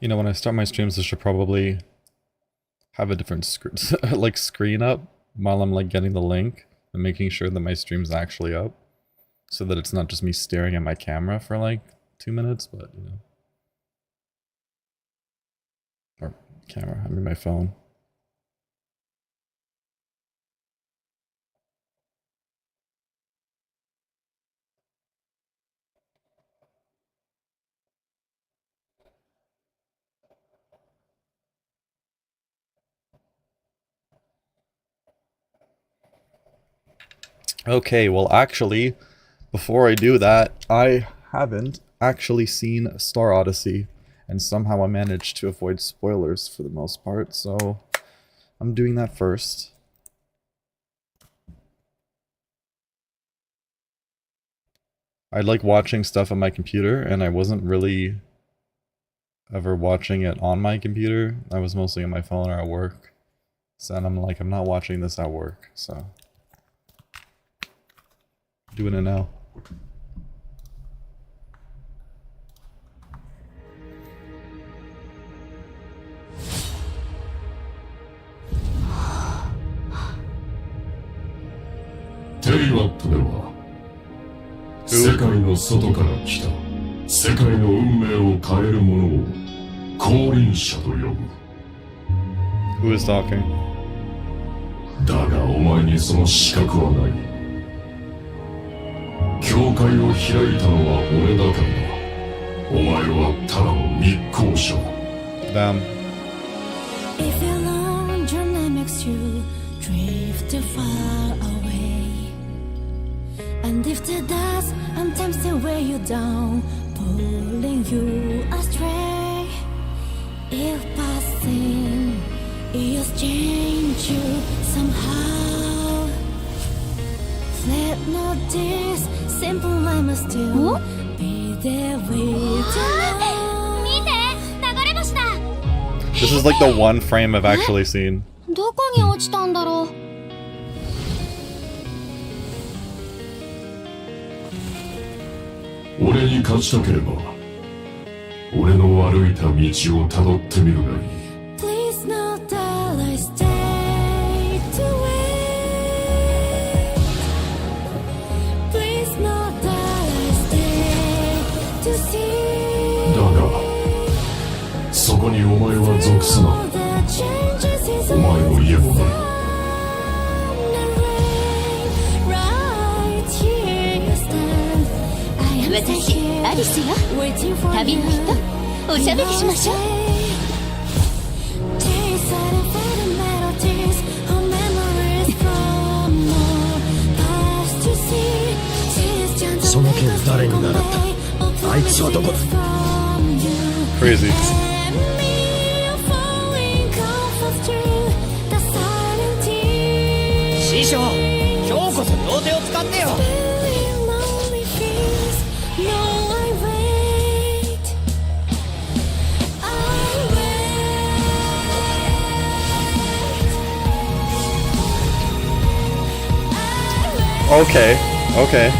You know, when I start my streams, I should probably have a different like screen up while I'm like getting the link and making sure that my stream's actually up, so that it's not just me staring at my camera for like 2 minutes, but you know, or camera, I mean my phone. Okay, well actually, before I do that, I haven't actually seen Star Odyssey, and somehow I managed to avoid spoilers for the most part, so I'm doing that first. I like watching stuff on my computer, and I wasn't really ever watching it on my computer. I was mostly on my phone or at work. So then I'm like, I'm not watching this at work, so doing it now. Teiwat では世界の外から来た世界の運命を変える者を降臨者と呼ぶ。 Who is talking? だがお前にその資格はない。教会を開いたのは俺だからだ。お前はただの密航者だ。Damn. If your long journey makes you drift too far away, and if the dust and tempts weigh you down, pulling you astray, if passing years change you somehow, let not this simple life must still be there waiting. This is like the one frame I've actually seen. どこに落ちたんだろう。俺に勝ちたければ俺の歩いた道をたどってみるがいい。 Please note that I stay to wait. Please note that I stay to see. だがそこにお前は属すな。お前の家もない。 私、アリスよ。旅の人、おしゃべりしましょう。その件誰に習った？あいつはどこだ？ Crazy. 師匠、今日こそ両手を使ってよ。 Okay, okay.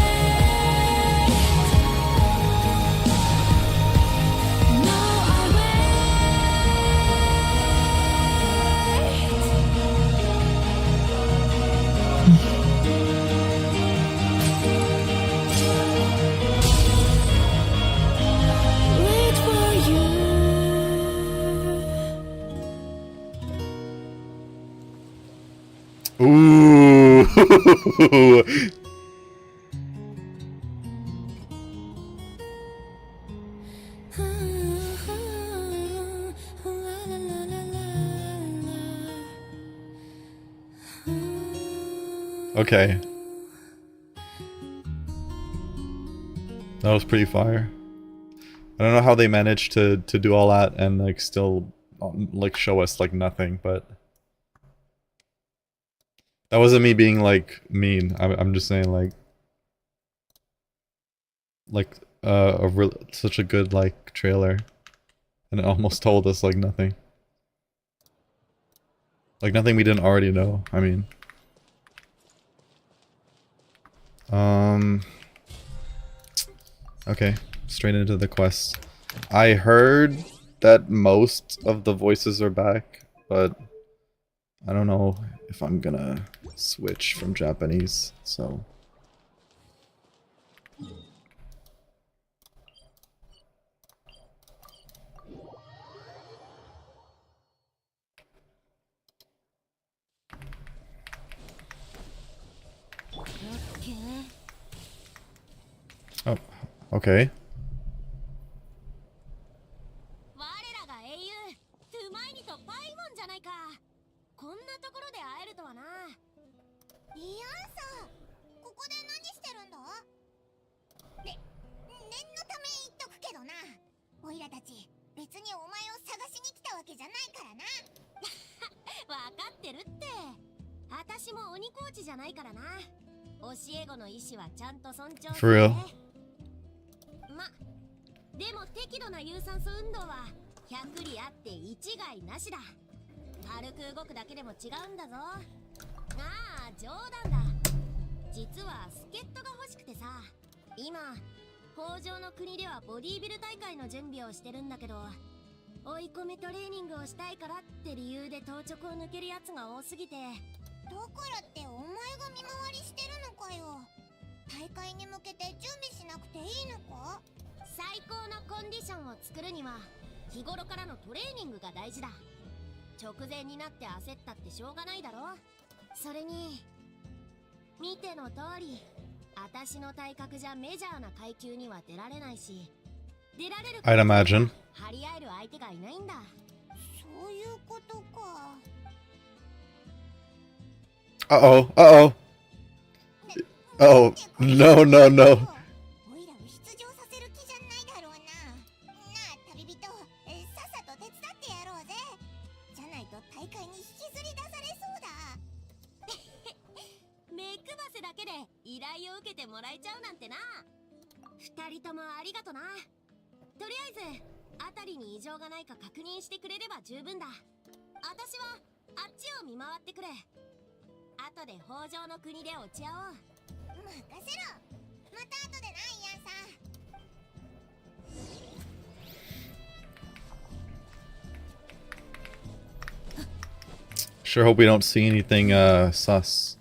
Ooh. Okay. That was pretty fire. I don't know how they managed to do all that and like still like show us like nothing, but that wasn't me being like mean. I'm just saying like such a good like trailer, and it almost told us like nothing. Like nothing we didn't already know. I mean. Okay, straight into the quest. I heard that most of the voices are back, but I don't know if I'm gonna switch from Japanese, so. Oh, okay. 我らが英雄トゥマイニとパイモンじゃないか。こんなところで会えるとはな。リアンさん、ここで何してるんだ？念のため言っとくけどな、オイラたち別にお前を探しに来たわけじゃないからな。わかってるって。私も鬼コーチじゃないからな。教え子の意志はちゃんと尊重す For る real. ね。ま、でも適度な有酸素運動は100里あって一概なしだ。軽く動くだけでも違うんだぞ。ああ、冗談だ。実は助っ人が欲しくてさ、今北条の国ではボディービル大会の準備をしてるんだけど、追い込みトレーニングをしたいからって理由で当直を抜けるやつが多すぎて。だからってお前が見回りしてるのかよ。大会に向けて準備しなくていいのか？最高のコンディションを作るには日頃からのトレーニングが大事だ。直前になって焦ったってしょうがないだろ。それに見ての通り、私の体格じゃメジャーな階級には出られないし、出られる I'd imagine. 張り合える相手がいないんだ。そういうことか。Uh-oh, uh-oh. Oh, no, no, no. おいらを出場させる気じゃないだろうな。なあ旅人、さっさと手伝ってやろうぜ。じゃないと大会に引きずり出されそうだ。目くばせだけで依頼を受けてもらえちゃうなんてな。二人ともありがとな。とりあえず辺りに異常がないか確認してくれれば十分だ。私はあっちを見回ってくれ。後で北条の国で落ち合おう。任せろ。また後でな、イアンさん。 Sure hope we don't see anything sus.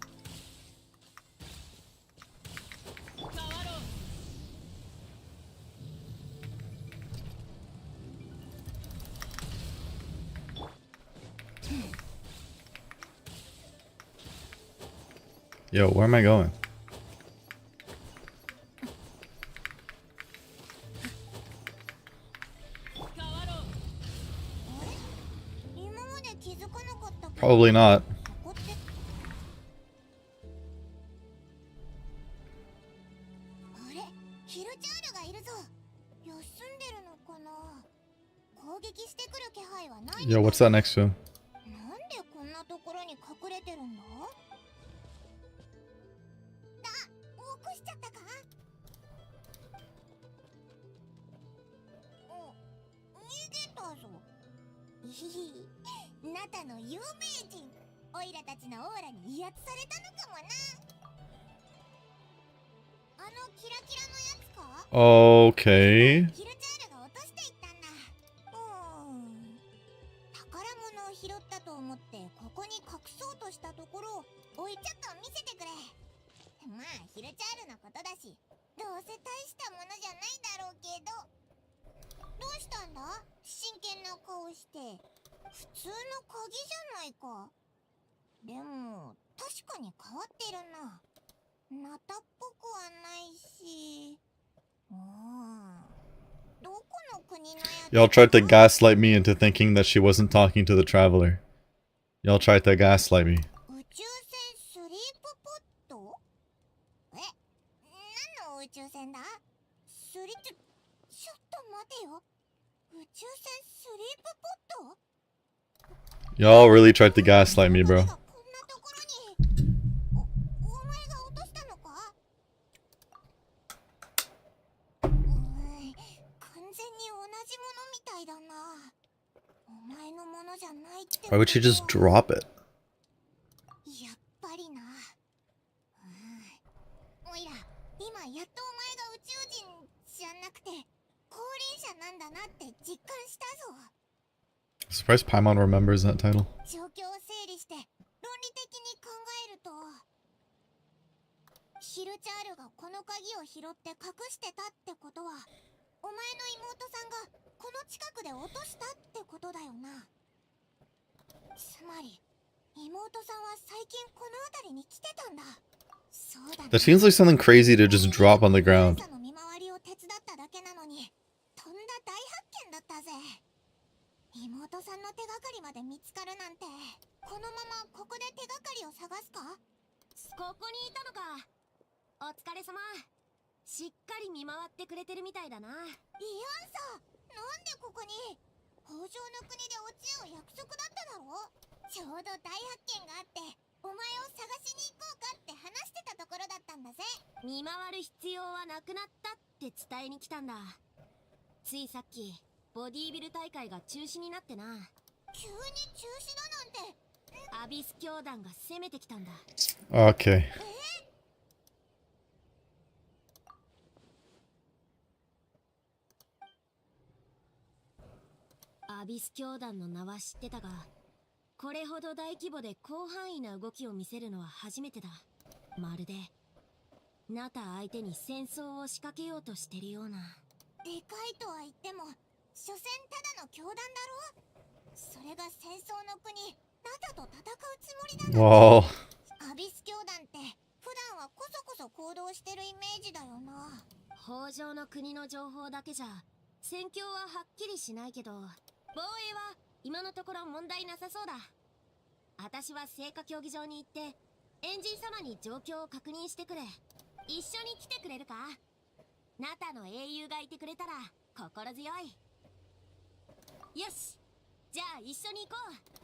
Yo, where am I going? Probably not. あれ、ヒルチャールがいるぞ。休んでるのかな。攻撃してくる気配はない。 Yo, what's that next to him? なんでこんなところに隠れてるんだ。起こしちゃったか。逃げたぞ。いひ、ナタの有名人。オイラたちのオーラに威圧されたのかもな。あのキラキラのやつか。 Okay. ヒルチャールが落としていったんだ。宝物を拾ったと思ってここに隠そうとしたところ、おいちょっと見せてくれ。まあヒルチャールのことだし、どうせ大したものじゃないだろうけど。どうしたんだ、真剣な顔して。普通の鍵じゃないか。でも確かに変わってるな。ナタっぽくはないし。どこの国のやつ。 Y'all tried to gaslight me into thinking that she wasn't talking to the traveler. Y'all tried to gaslight me. 宇宙船スリープポット？何の宇宙船だ？ちょっと待てよ。宇宙船スリープポット？ Y'all really tried to gaslight me, bro. こんなところに。お前が落としたのか？完全に同じものみたいだな。お前のものじゃないって。 Why would she just drop it? やっぱりな。おいら、今やっとお前が宇宙人じゃなくて降臨者なんだなって実感したぞ。Surprised Paimon remembers that title. 状況を整理して論理的に考えると、ヒルチャールがこの鍵を拾って隠してたってことは、お前の妹さんがこの近くで落としたってことだよな。つまり妹さんは最近この辺りに来てたんだ。そうだね。 That seems like something crazy to just drop on the ground. の見回りを手伝っただけなのにとんだ大発見だったぜ。妹さんの手がかりまで見つかるなんて、このままここで手がかりを探すか？ここにいたのか。お疲れ様。しっかり見回ってくれてるみたいだな。いやんさ、なんでここに？北条の国でお知恵を約束だっただろ。ちょうど大発見があってお前を探しに行こうかって話してたところだったんだぜ。見回る必要はなくなったって伝えに来たんだ。ついさっきボディービル大会が中止になってな。急に中止だなんて。アビス教団が攻めてきたんだ。Okay. アビス教団の名は知ってたが、これほど大規模で広範囲な動きを見せるのは初めてだ。まるでナタ相手に戦争を仕掛けようとしてるような。でかいとは言っても所詮ただの教団だろ。それが戦争の国ナタと戦うつもりだ。 Wow. アビス教団って普段はこそこそ行動してるイメージだよな。北条の国の情報だけじゃ戦況ははっきりしないけど、防衛は今のところ問題なさそうだ。私は聖火競技場に行ってエンジン様に状況を確認してくる。一緒に来てくれるか？ナタの英雄がいてくれたら心強い。よし、じゃあ一緒に行こう。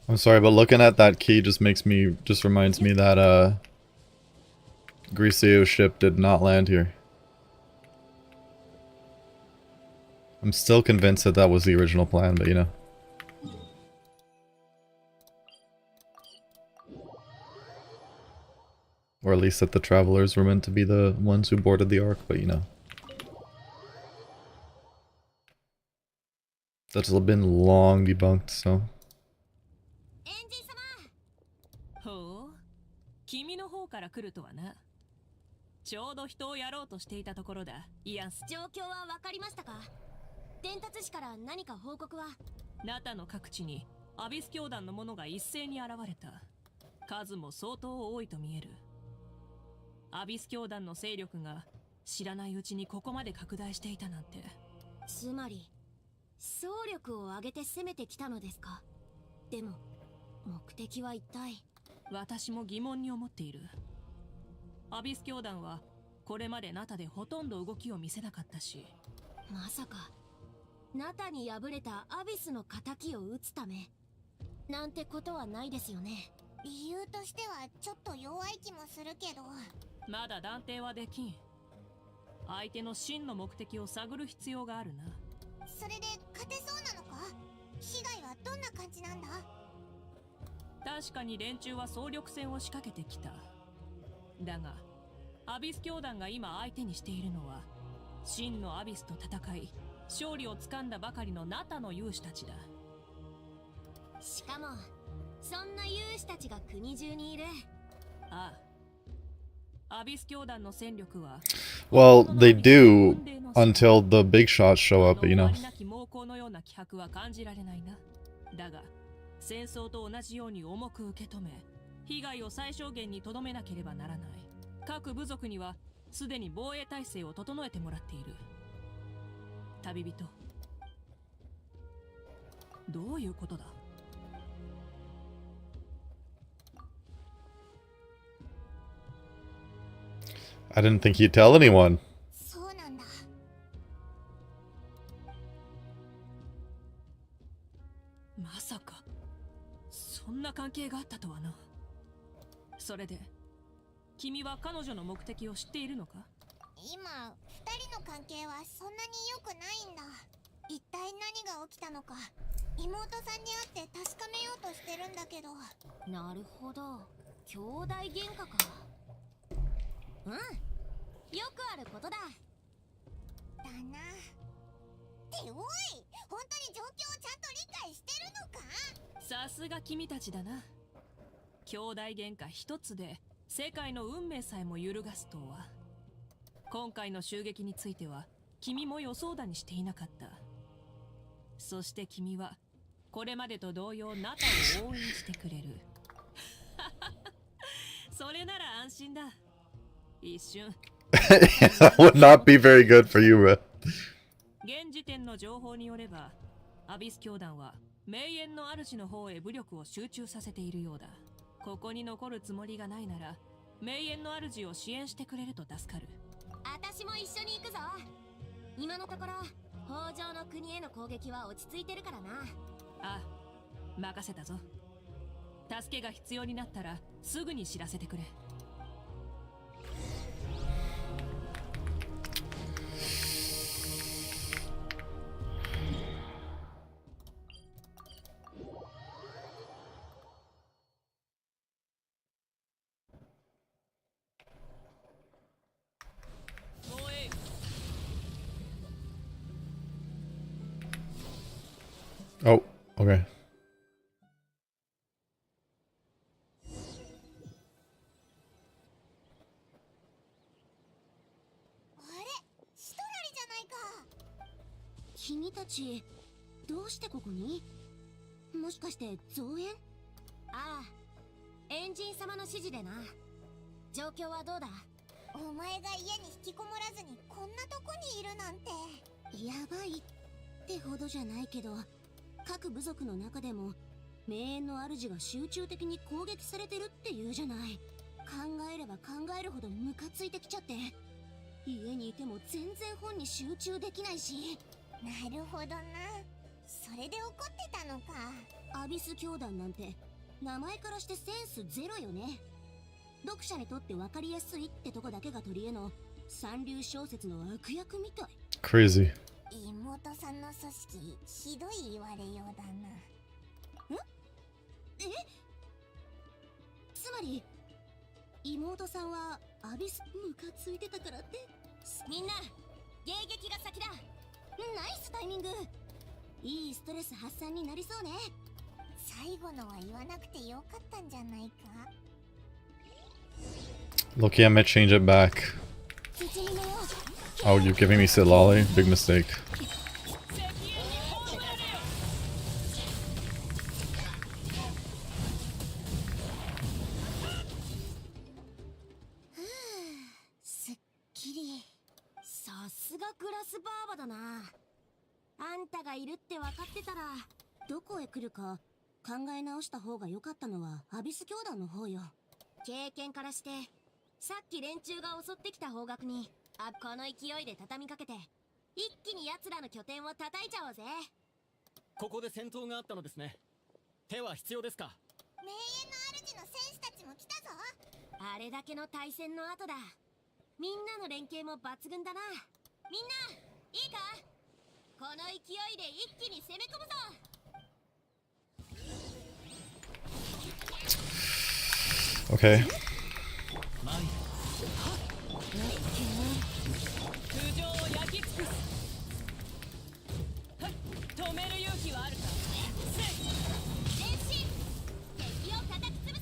I'm sorry, but looking at that key just reminds me that Griseo's ship did not land here. I'm still convinced that that was the original plan, but you know. Or at least that the travelers were meant to be the ones who boarded the Ark, but you know. That's been long debunked, so. ほう、君の方から来るとはな。ちょうど人をやろうとしていたところだ、イアンス。状況は分かりましたか？伝達士から何か報告は？ナタの各地にアビス教団の者が一斉に現れた。数も相当多いと見える。アビス教団の勢力が知らないうちにここまで拡大していたなんて。つまり総力を挙げて攻めてきたのですか？でも目的は一体？私も疑問に思っている。アビス教団はこれまでナタでほとんど動きを見せなかったし。まさかナタに敗れたアビスの仇を討つためなんてことはないですよね。理由としてはちょっと弱い気もするけど。まだ断定はできん。相手の真の目的を探る必要があるな。それで勝てそうなのか？被害はどんな感じなんだ？確かに連中は総力戦を仕掛けてきた。だがアビス教団が今相手にしているのは真のアビスと戦い勝利をつかんだばかりのナタの勇士たちだ。しかもそんな勇士たちが国中にいる。ああ、アビス教団の戦力は Well, they do until the big shots show up, but you know. なき猛攻のような気迫は感じられないな。だが戦争と同じように重く受け止め被害を最小限にとどめなければならない。各部族にはすでに防衛体制を整えてもらっている。旅人、どういうことだI didn't think he'd tell anyone. そうなんだ。まさかそんな関係があったとはな。それで君は彼女の目的を知っているのか？今二人の関係はそんなに良くないんだ。一体何が起きたのか妹さんに会って確かめようとしてるんだけど。なるほど、兄弟喧嘩か。うん、よくあることだ。だな。っておい、本当に状況をちゃんと理解してるのか？さすが君たちだな。兄弟喧嘩一つで世界の運命さえも揺るがすとは。今回の襲撃については君も予想だにしていなかった。そして君はこれまでと同様ナタを応援してくれる。それなら安心だ。一瞬。That would not be very good for you, bro. 現時点の情報によれば、アビス教団は名園の主の方へ武力を集中させているようだ。ここに残るつもりがないなら、名園の主を支援してくれると助かる。私も一緒に行くぞ。今のところ北条の国への攻撃は落ち着いてるからな。ああ、任せたぞ。助けが必要になったらすぐに知らせてくれ。Oh, okay. 君たちどうしてここに？もしかして増援？ああ、エンジン様の指示でな。状況はどうだ？お前が家に引きこもらずにこんなとこにいるなんて。やばいってほどじゃないけど、各部族の中でも名園の主が集中的に攻撃されてるって言うじゃない。考えれば考えるほどムカついてきちゃって、家にいても全然本に集中できないし。なるほどな。それで怒ってたのか。アビス教団なんて名前からしてセンスゼロよね。読者にとって分かりやすいってとこだけが取り柄の三流小説の悪役みたい。Crazy. 妹さんの組織ひどい言われようだな。ん？え？つまり妹さんはアビスムカついてたからって。みんな迎撃が先だ。ナイスタイミング。いいストレス発散になりそうね。最後のは言わなくてよかったんじゃないか。 Lucky I might change it back. Oh, you're giving me Sit Lolly? Big mistake. すっきり。さすがグラスバーバだな。あんたがいるって分かってたらどこへ来るか考え直した方が良かったのはアビス教団の方よ。経験からしてさっき連中が襲ってきた方角にこの勢いで畳みかけて一気に奴らの拠点を叩いちゃおうぜ。ここで戦闘があったのですね。手は必要ですか？名園の主の戦士たちも来たぞ。あれだけの対戦の後だ。みんなの連携も抜群だな。みんないいか？この勢いで一気に攻め込むぞ。Okay. 頭上を焼き尽くす。はい、止める勇気はあるか？前進！敵を叩き潰せ！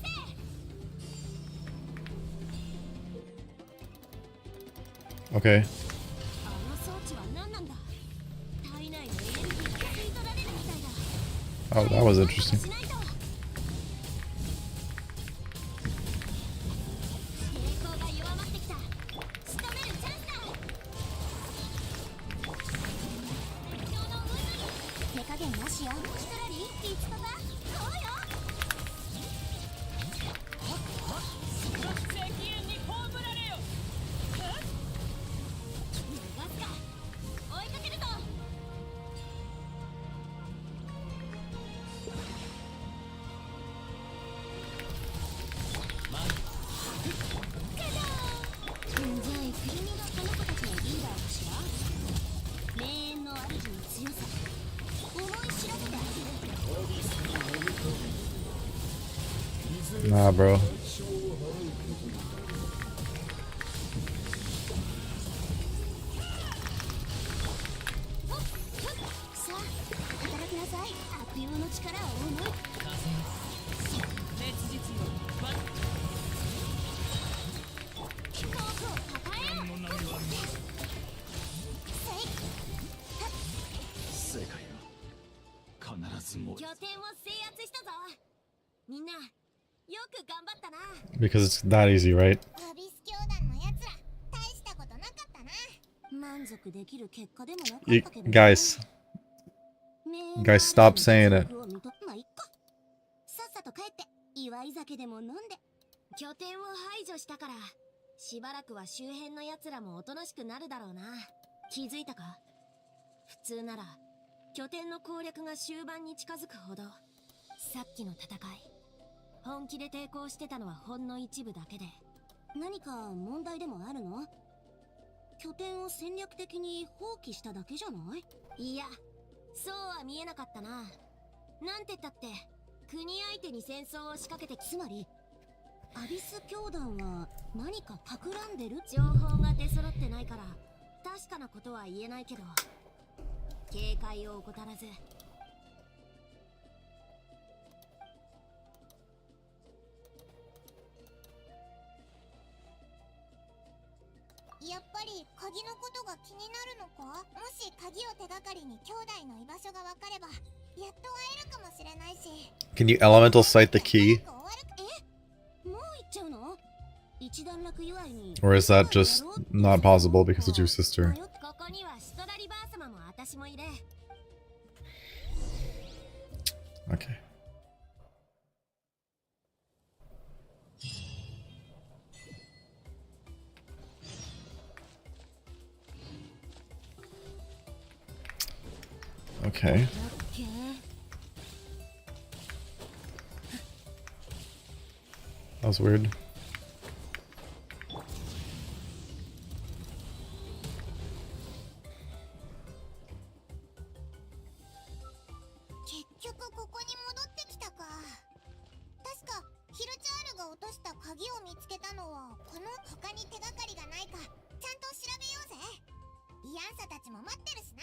Okay. あの装置は何なんだ？体内のエネルギーが吸い取られるみたいだ。 Oh, that was interesting. しないと。抵抗が弱まってきた。仕留めるチャンスだ。敵の運命。手加減なしよ。一人一気一とか。そうよ。石煙に葬られよ。逃がすか。追いかけるぞ。じゃあクルミがこの子たちのリーダーかしら。名園の主の強さ思い知らせてあげる。Nah, bro. さあ働きなさい。悪用の力を思い。熱実よ遠くを抱える。世界は必ずもう拠点を制圧したぞ。みんなよく頑張ったな。 Because it's that easy, right? アビス教団のやつら大したことなかったな。満足できる結果でもなかったけどな。 Guys, guys, stop saying it. まあいっか。さっさと帰って祝い酒でも飲んで。拠点を排除したからしばらくは周辺のやつらもおとなしくなるだろうな。気づいたか？普通なら拠点の攻略が終盤に近づくほど、さっきの戦い本気で抵抗してたのはほんの一部だけで。何か問題でもあるの？拠点を戦略的に放棄しただけじゃない？いや、そうは見えなかったな。なんてったって国相手に戦争を仕掛けて、つまりアビス教団は何か企んでる？情報が出揃ってないから確かなことは言えないけど、警戒を怠らず。やっぱり鍵のことが気になるのか？もし鍵を手がかりに兄弟の居場所が分かればやっと会えるかもしれないし。 Can you elemental sight the key? え？もう行っちゃうの？一段落祝いに。 Or is that just not possible because it's your sister? ここにはシトラリバー様も私もいる。 Okay. Okay. That was weird. 結局ここに戻ってきたか。確かヒルチャールが落とした鍵を見つけたのはこの他に手がかりがないかちゃんと調べようぜ。イアンサたちも待ってるしな。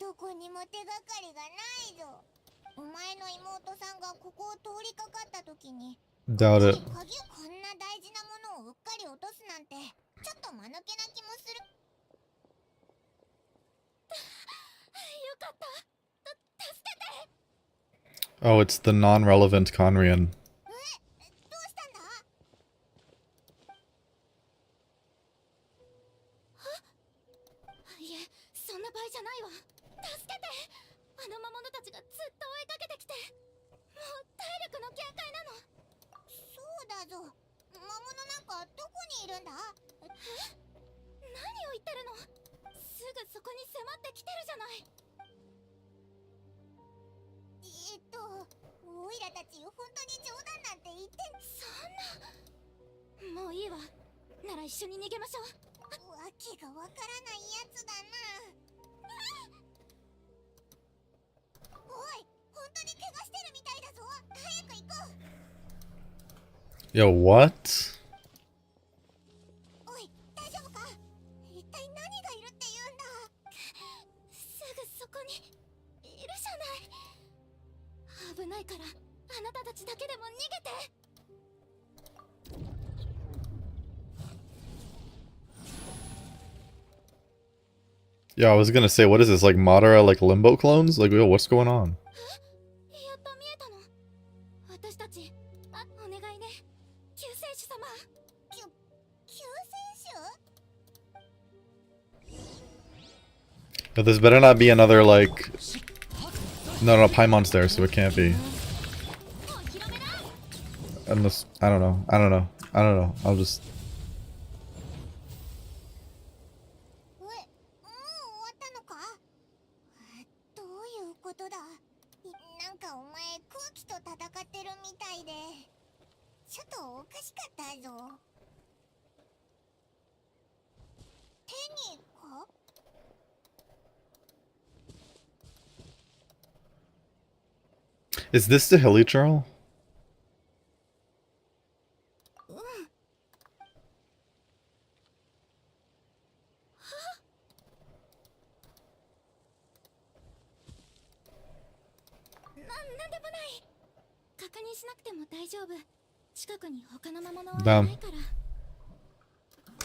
どこにも手がかりがないぞ。お前の妹さんがここを通りかかった時に Doubt it. 鍵をこんな大事なものをうっかり落とすなんてちょっと間抜けな気もする。よかった。助けて。 Oh, it's the non-relevant Conrian. どうしたんだ？いえ、そんな場合じゃないわ。助けて。あの魔物たちがずっと追いかけてきて、もう体力の限界なの。そうだぞ。魔物なんかどこにいるんだ？何を言ってるの？すぐそこに迫ってきてるじゃない。オイラたち本当に冗談なんて言って。そんな。もういいわ。なら一緒に逃げましょう。わけがわからないやつだな。おい、本当に怪我してるみたいだぞ。早く行こう。 Yo, what? おい、大丈夫か？一体何がいるって言うんだ。すぐそこにいるじゃない。危ないからあなたたちだけでも逃げて。 Yeah, I was gonna say, what is this, like Madara, like Limbo clones? Like, yo, what's going on? やっと見えたの。私たち、お願いね。救世主様。救世主？ But this better not be another, like... No, Paimon's there, so it can't be. Unless, I don't know. I'll just... もう終わったのか？どういうことだ？なんかお前空気と戦ってるみたいで、ちょっとおかしかったぞ。手 Is this the Hilichurl? なんでもない。確認しなくても大丈夫。近くに他の魔物は Damn. ないから。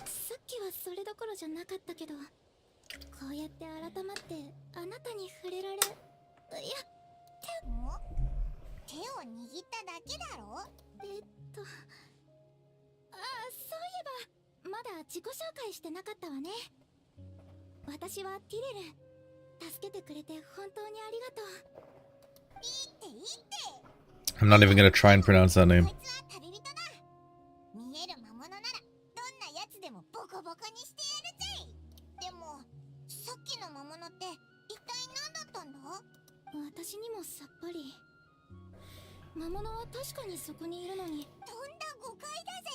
さっきはそれどころじゃなかったけど、こうやって改まってあなたに触れられ、いや、手を握っただけだろ。ああ、そういえばまだ自己紹介してなかったわね。私はティレル。助けてくれて本当にありがとう。I'm not even gonna try and pronounce that name. 見える魔物ならどんなやつでもボコボコにしてやるぜ。でもさっきの魔物って一体何だったんだ？私にもさっぱり。魔物は確かにそこにいるのに。とんだ誤解だぜ。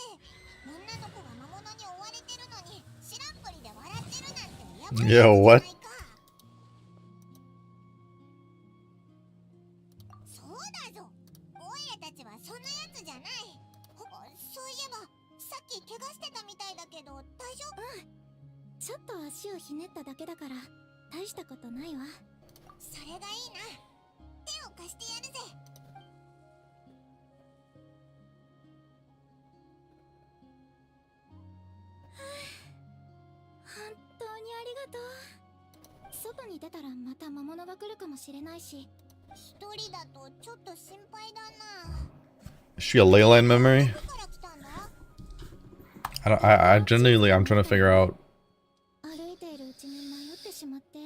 女の子が魔物に追われてるのに知らんぷりで笑ってるなんてやばい。 Yo, what? そうだぞ。オイラたちはそんなやつじゃない。そういえばさっき怪我してたみたいだけど大丈夫？うん。ちょっと足をひねっただけだから大したことないわ。それがいいな。手を貸してやるぜ。本当にありがとう。外に出たらまた魔物が来るかもしれないし、一人だとちょっと心配だな。 Is she a ley line memory? I genuinely, I'm trying to figure out. 歩いているうちに迷ってしまって、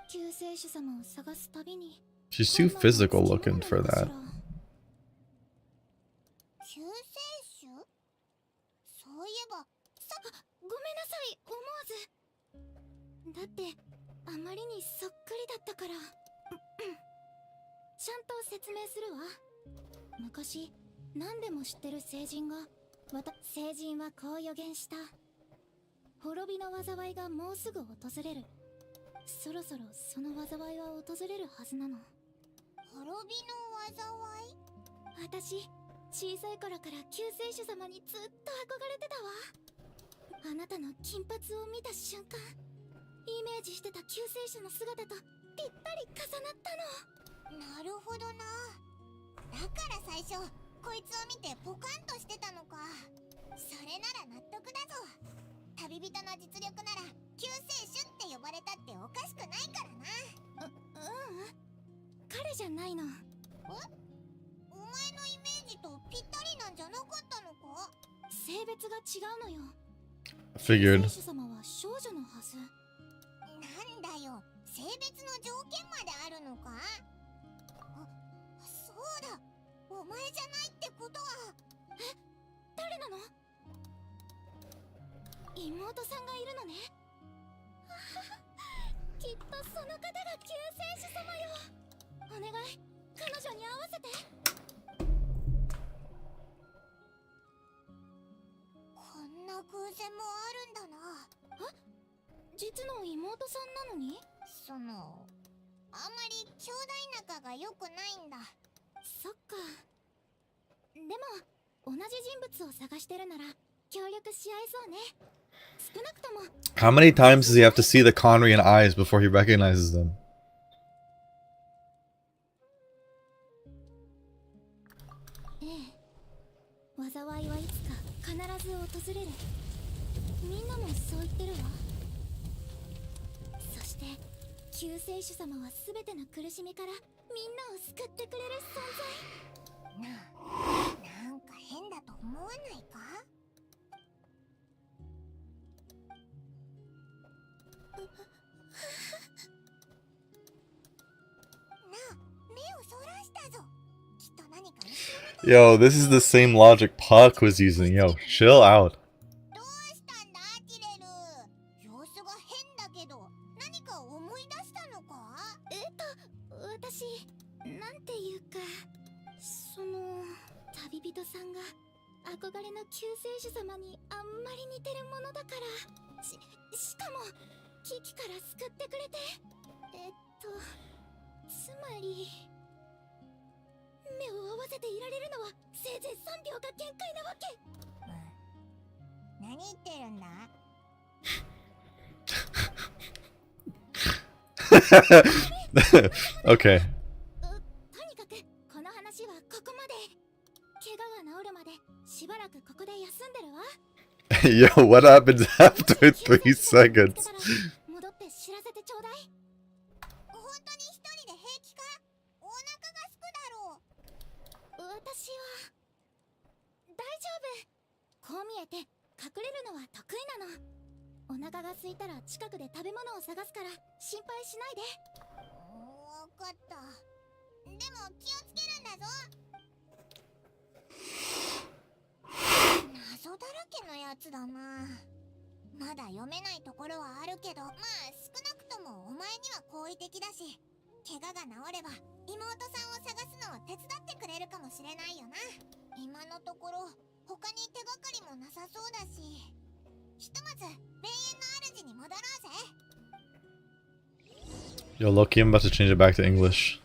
救世主様を探すたびに。 She's too physical looking for that. 救世主？そういえば、ごめんなさい、思わず。だって、あまりにそっくりだったから。ちゃんと説明するわ。昔、何でも知ってる聖人が、聖人はこう予言した。滅びの災いがもうすぐ訪れる。そろそろその災いは訪れるはずなの。滅びの災い？私、小さい頃から救世主様にずっと憧れてたわ。あなたの金髪を見た瞬間、イメージしてた救世主の姿とぴったり重なったの。なるほどな。だから最初こいつを見てポカンとしてたのか。それなら納得だぞ。旅人の実力なら救世主って呼ばれたっておかしくないからな。彼じゃないの。お前のイメージとぴったりなんじゃなかったのか？性別が違うのよ。 Figured. 救世主様は少女のはず。なんだよ、性別の条件まであるのか？そうだ、お前じゃないってことは。誰なの？妹さんがいるのね。きっとその方が救世主様よ。お願い、彼女に会わせて。こんな偶然もあるんだな。実の妹さんなのに？あんまり兄弟仲が良くないんだ。そっか。でも同じ人物を探してるなら協力し合えそうね。少なくとも。 How many times does he have to see the Conrian eyes before he recognizes them? ええ、災いはいつか必ず訪れる。みんなもそう言ってるわ。そして救世主様は全ての苦しみからみんなを救ってくれる存在。なんか変だと思わないか？Yo, this is the same logic Puck was using. Yo, chill out. どうしたんだ、ティレル。様子が変だけど、何か思い出したのか？私、なんていうか、旅人さんが憧れの救世主様にあんまり似てるものだから、しかも危機から救ってくれて、つまり目を合わせていられるのはせいぜい3秒が限界なわけ。何言ってるんだ。Okay. とにかくこの話はここまで。怪我が治るまでしばらくここで休んでるわ。Yo, what happens after 3 seconds? 戻って知らせてちょうだい。本当に一人で平気か？お腹がすくだろう。私は大丈夫。こう見えて隠れるのは得意なの。お腹が空いたら近くで食べ物を探すから心配しないで。わかった。でも気をつけるんだぞ。謎だらけのやつだな。まだ読めないところはあるけど、まあ少なくともお前には好意的だし、怪我が治れば妹さんを探すのを手伝ってくれるかもしれないよな。今のところ他に手がかりもなさそうだし、ひとまず霊園の主に戻ろうぜ。 Yo, Loki, I'm about to change it back to English.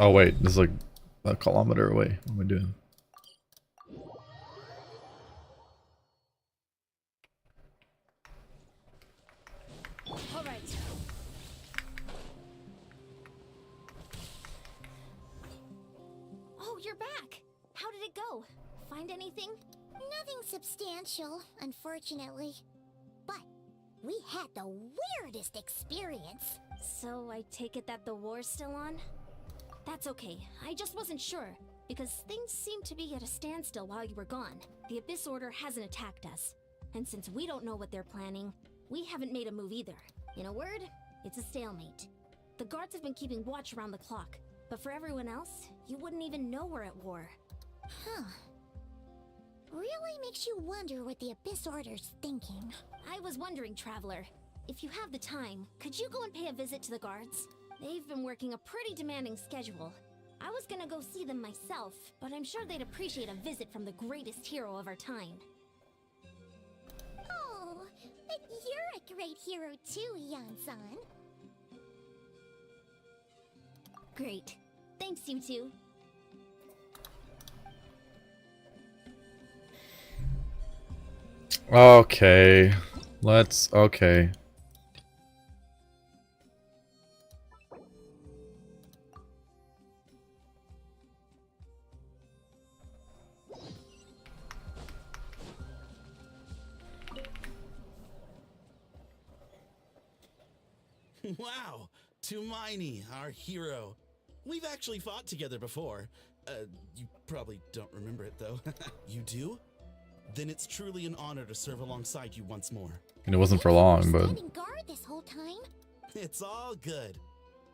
Oh wait, this is like a kilometer away. What am I doing? All right. Oh, you're back. How did it go? Find anything? Nothing substantial, unfortunately. But we had the weirdest experience. So I take it that the war's still on? That's okay. I just wasn't sure, because things seemed to be at a standstill while you were gone. The Abyss Order hasn't attacked us. And since we don't know what they're planning, we haven't made a move either. In a word, it's a stalemate. The guards have been keeping watch around the clock, but for everyone else, you wouldn't even know we're at war. Huh. Really makes you wonder what the Abyss Order's thinking. I was wondering, Traveler, if you have the time, could you go and pay a visit to the guards? They've been working a pretty demanding schedule. I was gonna go see them myself, but I'm sure they'd appreciate a visit from the greatest hero of our time. Oh, but you're a great hero too, Yan-san. Great. Thanks, you two. Okay. Okay. Wow, Tumaini, our hero. We've actually fought together before. You probably don't remember it though. You do? Then it's truly an honor to serve alongside you once more. And it wasn't for long, but Standing guard this whole time. It's all good.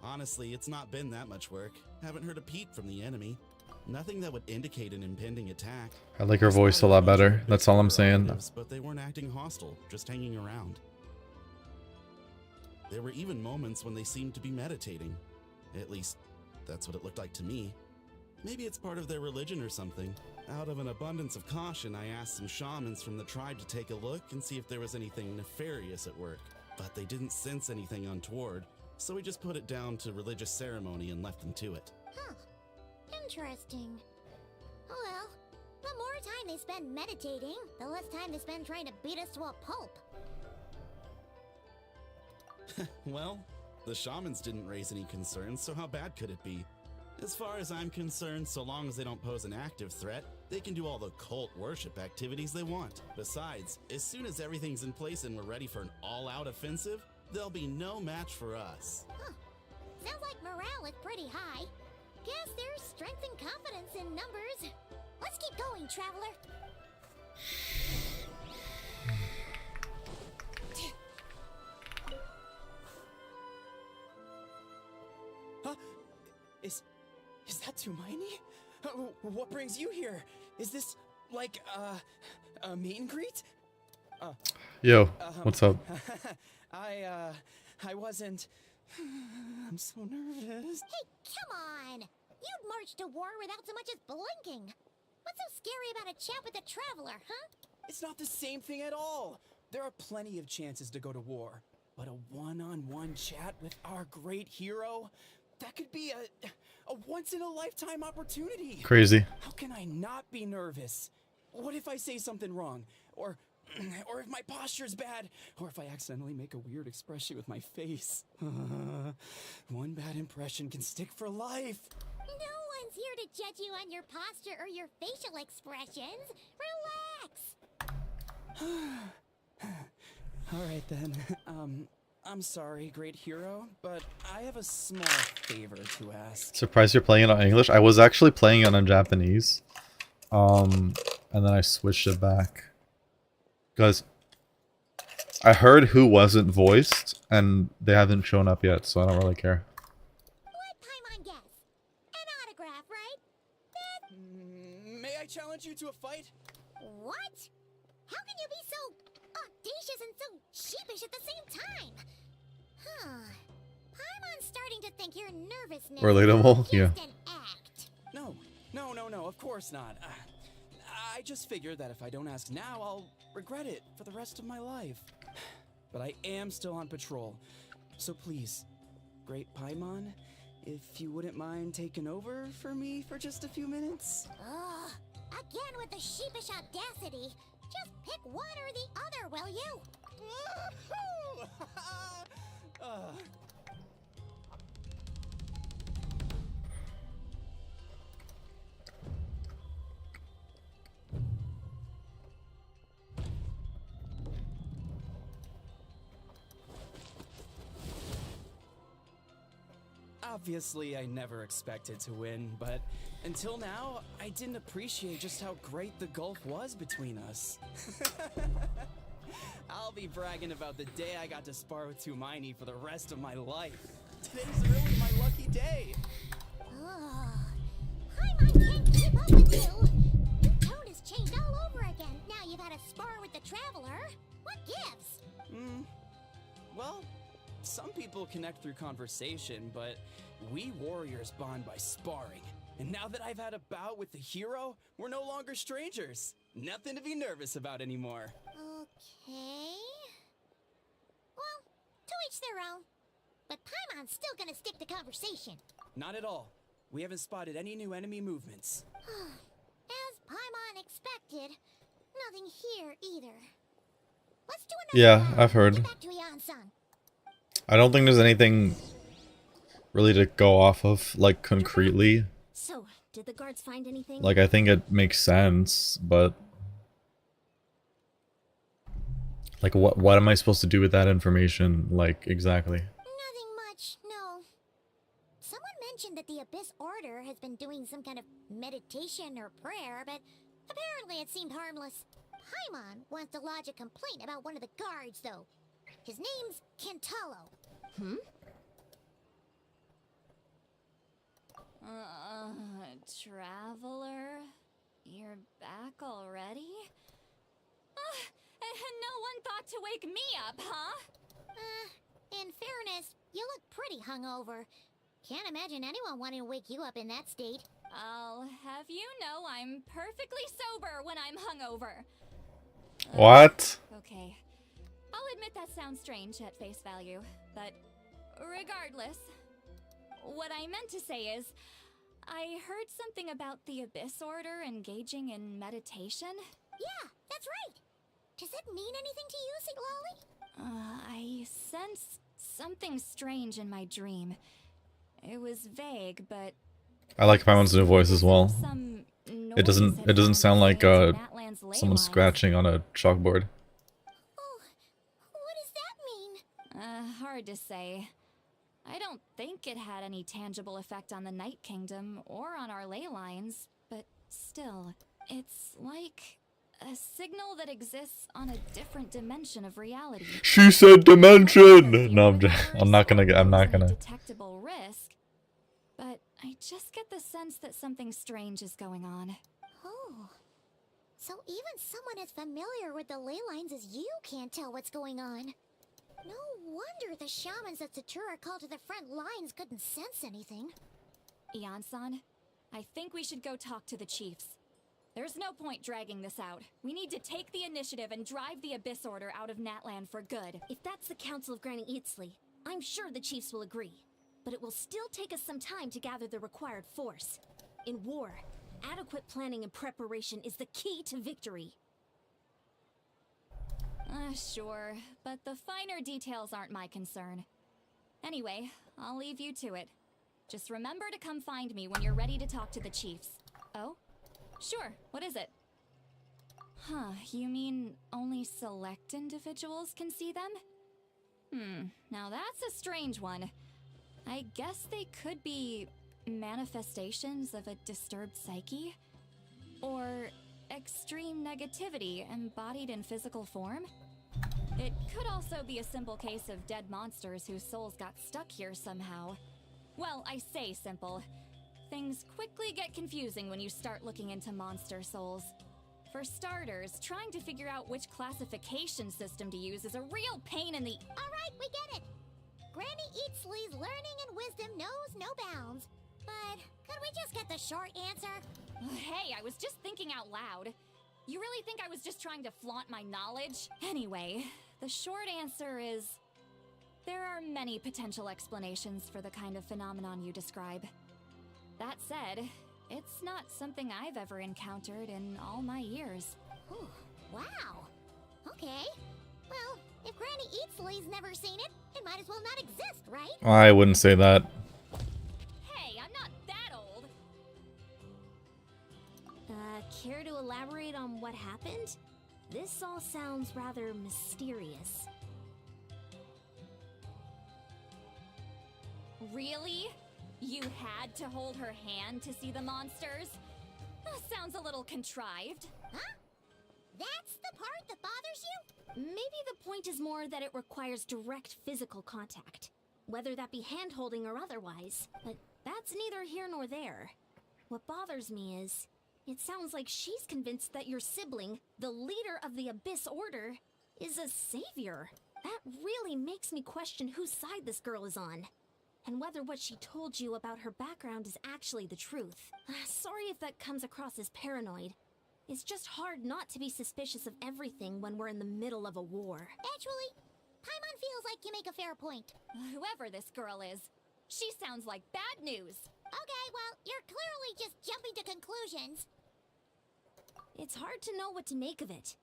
Honestly, it's not been that much work. Haven't heard a peep from the enemy. Nothing that would indicate an impending attack. I like her voice a lot better. That's all I'm saying. But they weren't acting hostile, just hanging around. There were even moments when they seemed to be meditating. At least, that's what it looked like to me. Maybe it's part of their religion or something. Out of an abundance of caution, I asked some shamans from the tribe to take a look and see if there was anything nefarious at work. But they didn't sense anything untoward, so we just put it down to religious ceremony and left them to it. Huh. Interesting. Oh well, the more time they spend meditating, the less time they spend trying to beat us to a pulp. Well, the shamans didn't raise any concerns, so how bad could it be? As far as I'm concerned, so long as they don't pose an active threat, they can do all the cult worship activities they want. Besides, as soon as everything's in place and we're ready for an all-out offensive, there'll be no match for us. Huh. Sounds like morale is pretty high. Guess there's strength and confidence in numbers. Let's keep going, Traveler. Huh? Is that Tumaini? What brings you here? Is this like a meet and greet? Yo, what's up? I wasn't. I'm so nervous. Hey, come on! You'd march to war without so much as blinking. What's so scary about a chat with a Traveler, huh? It's not the same thing at all. There are plenty of chances to go to war, but a one-on-one chat with our great hero, that could be a once-in-a-lifetime opportunity. Crazy. How can I not be nervous? What if I say something wrong? Or if my posture's bad? Or if I accidentally make a weird expression with my face? One bad impression can stick for life. No one's here to judge you on your posture or your facial expressions. Relax. All right then. I'm sorry, great hero, but I have a small favor to ask. Surprised you're playing it on English? I was actually playing it on Japanese. And then I switched it back. Because I heard who wasn't voiced, and they haven't shown up yet, so I don't really care. Let Paimon guess. An autograph, right? May I challenge you to a fight? What? How can you be so audacious and so sheepish at the same time? Huh. Paimon's starting to think your nervousness Relatable? is Yeah. just an act. No, of course not. I just figured that if I don't ask now, I'll regret it for the rest of my life. But I am still on patrol. So please, great Paimon, if you wouldn't mind taking over for me for just a few minutes? Ugh. Again with the sheepish audacity. Just pick one or the other, will you? Obviously, I never expected to win, but until now, I didn't appreciate just how great the gulf was between us. I'll be bragging about the day I got to spar with Tumaini for the rest of my life. Today's really my lucky day. Paimon can't keep up with you. Your tone has changed all over again. Now you've had a spar with the Traveler. What gives? Well, some people connect through conversation, but we warriors bond by sparring. And now that I've had a bout with the hero, we're no longer strangers. Nothing to be nervous about anymore. Okay. Well, to each their own. But Paimon's still gonna stick to conversation. Not at all. We haven't spotted any new enemy movements. As Paimon expected, nothing here either. Let's do another Yeah, round. I've heard. Get back to Ian-san. I don't think there's anything really to go off of, like, concretely. So, did the guards find anything? Like, I think it makes sense, but... Like, what am I supposed to do with that information, like, exactly? Nothing much, no. Someone mentioned that the Abyss Order has been doing some kind of meditation or prayer, but apparently it seemed harmless. Paimon wants to lodge a complaint about one of the guards, though. His name's Kentaro. Traveler? You're back already? No one thought to wake me up, huh? In fairness, you look pretty hungover. Can't imagine anyone wanting to wake you up in that state. I'll have you know I'm perfectly sober when I'm hungover. What? Okay. I'll admit that sounds strange at face value, but regardless, what I meant to say is, I heard something about the Abyss Order engaging in meditation. Yeah, that's right. Does it mean anything to you, Siglali? I sensed something strange in my dream. It was vague, but I like Paimon's new voice as well. It doesn't sound like someone scratching on a chalkboard. Oh, what does that mean? Hard to say. I don't think it had any tangible effect on the Night Kingdom or on our ley lines, but still, it's like a signal that exists on a different dimension of reality. She said dimension! No, I'm not gonna. Detectable risk, but I just get the sense that something strange is going on. Oh. So even someone as familiar with the ley lines as you can't tell what's going on. No wonder the shamans that Satura called to the front lines couldn't sense anything. Ian-san, I think we should go talk to the chiefs. There's no point dragging this out. We need to take the initiative and drive the Abyss Order out of Natland for good. If that's the Council of Granny Eatsley, I'm sure the chiefs will agree. But it will still take us some time to gather the required force. In war, adequate planning and preparation is the key to victory. Sure, but the finer details aren't my concern. Anyway, I'll leave you to it. Just remember to come find me when you're ready to talk to the chiefs. Oh? Sure, what is it? Huh, you mean only select individuals can see them? Now that's a strange one. I guess they could be manifestations of a disturbed psyche? Or extreme negativity embodied in physical form? It could also be a simple case of dead monsters whose souls got stuck here somehow. Well, I say simple. Things quickly get confusing when you start looking into monster souls. For starters, trying to figure out which classification system to use is a real pain in the— Alright, we get it! Granny Eatsley's learning and wisdom knows no bounds. But could we just get the short answer? Hey, I was just thinking out loud. You really think I was just trying to flaunt my knowledge? Anyway, the short answer is there are many potential explanations for the kind of phenomenon you describe. That said, it's not something I've ever encountered in all my years. Ooh, wow. Okay. Well, if Granny Eatsley's never seen it, it might as well not exist, right? I wouldn't say that. Hey, I'm not that old. Care to elaborate on what happened? This all sounds rather mysterious. Really? You had to hold her hand to see the monsters? That sounds a little contrived. Huh? That's the part that bothers you? Maybe the point is more that it requires direct physical contact, whether that be hand-holding or otherwise. But that's neither here nor there. What bothers me is, it sounds like she's convinced that your sibling, the leader of the Abyss Order, is a savior. That really makes me question whose side this girl is on, and whether what she told you about her background is actually the truth. Sorry if that comes across as paranoid. It's just hard not to be suspicious of everything when we're in the middle of a war. Actually, Paimon feels like you make a fair point. Whoever this girl is, she sounds like bad news. Okay, well, you're clearly just jumping to conclusions. It's hard to know what to make of it.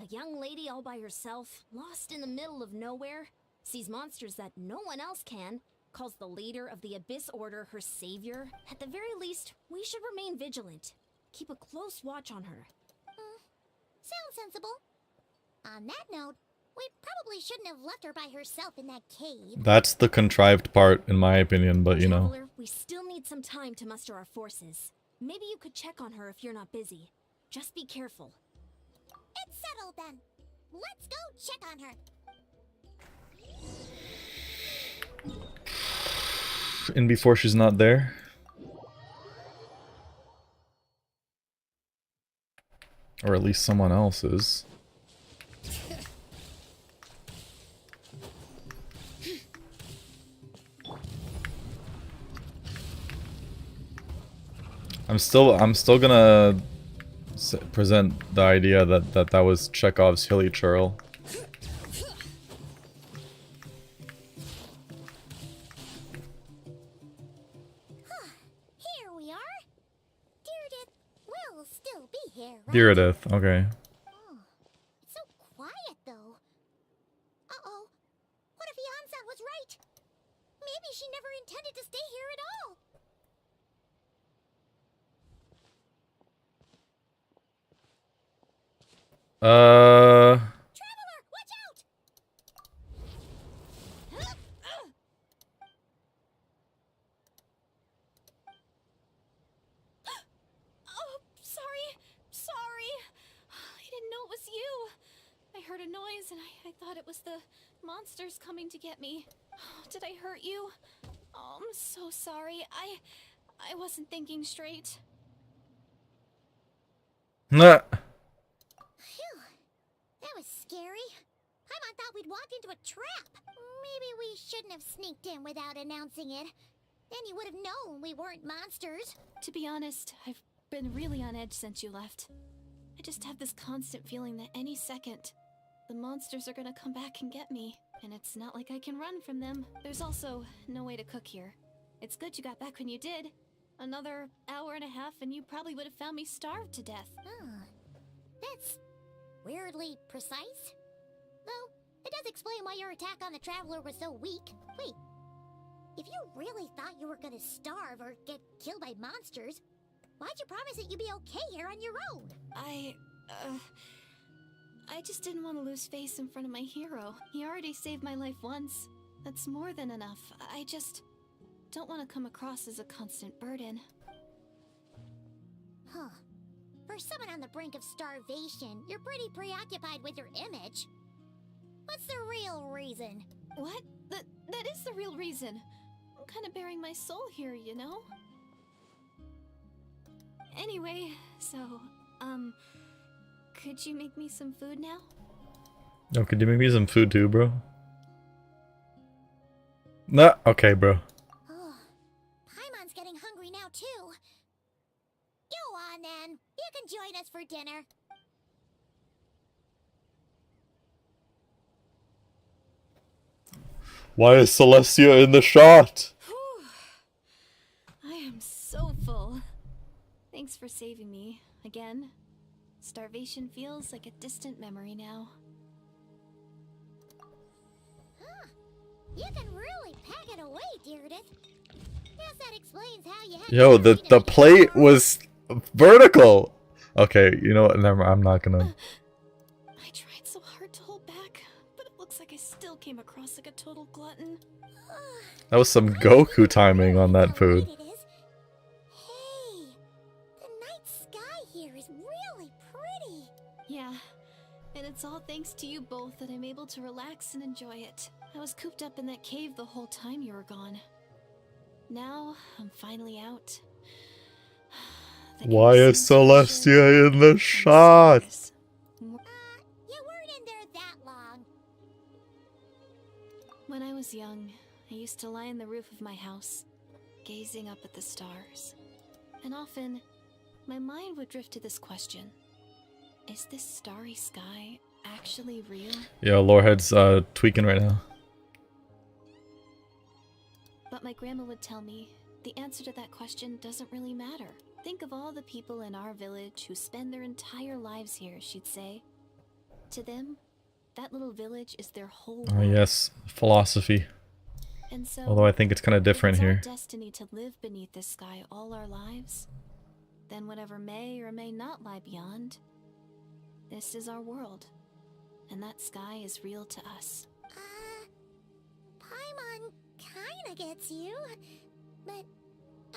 A young lady all by herself, lost in the middle of nowhere, sees monsters that no one else can, calls the leader of the Abyss Order her savior. At the very least, we should remain vigilant. Keep a close watch on her. Sounds sensible. On that note, we probably shouldn't have left her by herself in that cave. That's the contrived part, in my opinion, but you know. Traveler, we still need some time to muster our forces. Maybe you could check on her if you're not busy. Just be careful. It's settled then. Let's go check on her. And before she's not there. Or at least someone else is. I'm still gonna present the idea that was Chekhov's hilly churl. Here we are. Deirdre will still be here, right? Deirdith, okay. Oh, it's so quiet though. Uh-oh. What if Yansan was right? Maybe she never intended to stay here at all. Traveler, watch out! Oh, sorry. I didn't know it was you. I heard a noise and I thought it was the monsters coming to get me. Did I hurt you? Oh, I'm so sorry. I wasn't thinking straight. Nah. Phew. That was scary. Paimon thought we'd walked into a trap. Maybe we shouldn't have sneaked in without announcing it. Then you would have known we weren't monsters. To be honest, I've been really on edge since you left. I just have this constant feeling that any second, the monsters are gonna come back and get me. And it's not like I can run from them. There's also no way to cook here. It's good you got back when you did. Another hour and a half and you probably would have found me starved to death. That's weirdly precise. Though, it does explain why your attack on the Traveler was so weak. Wait, if you really thought you were gonna starve or get killed by monsters, why'd you promise that you'd be okay here on your own? I just didn't want to lose face in front of my hero. He already saved my life once. That's more than enough. I just don't want to come across as a constant burden. Huh. For someone on the brink of starvation, you're pretty preoccupied with your image. What's the real reason? What? That is the real reason. I'm kind of bearing my soul here, you know? Anyway, so, could you make me some food now? Oh, could you make me some food too, bro? Nah, okay, bro. Oh, Paimon's getting hungry now too. Go on then. You can join us for dinner. Why is Celestia in the shot? I am so full. Thanks for saving me, again. Starvation feels like a distant memory now. Huh. You can really pack it away, Deirdith. Guess that explains how you had Yo, the plate was vertical. Okay, you know what? Never. I'm not gonna. I tried so hard to hold back, but it looks like I still came across like a total glutton. That was some Goku timing on that food. Hey, the night sky here is really pretty. Yeah, and it's all thanks to you both that I'm able to relax and enjoy it. I was cooped up in that cave the whole time you were gone. Now, I'm finally out. Why is Celestia in the shot? You weren't in there that long. When I was young, I used to lie on the roof of my house, gazing up at the stars. And often, my mind would drift to this question. Is this starry sky actually real? Yeah, Lorehead's tweaking right now. But my grandma would tell me, the answer to that question doesn't really matter. Think of all the people in our village who spend their entire lives here, she'd say. To them, that little village is their whole Oh world. yes, philosophy. And so, Although I think it's kind of different if it's here. our destiny to live beneath this sky all our lives, then whatever may or may not lie beyond, this is our world. And that sky is real to us. Paimon kinda gets you, but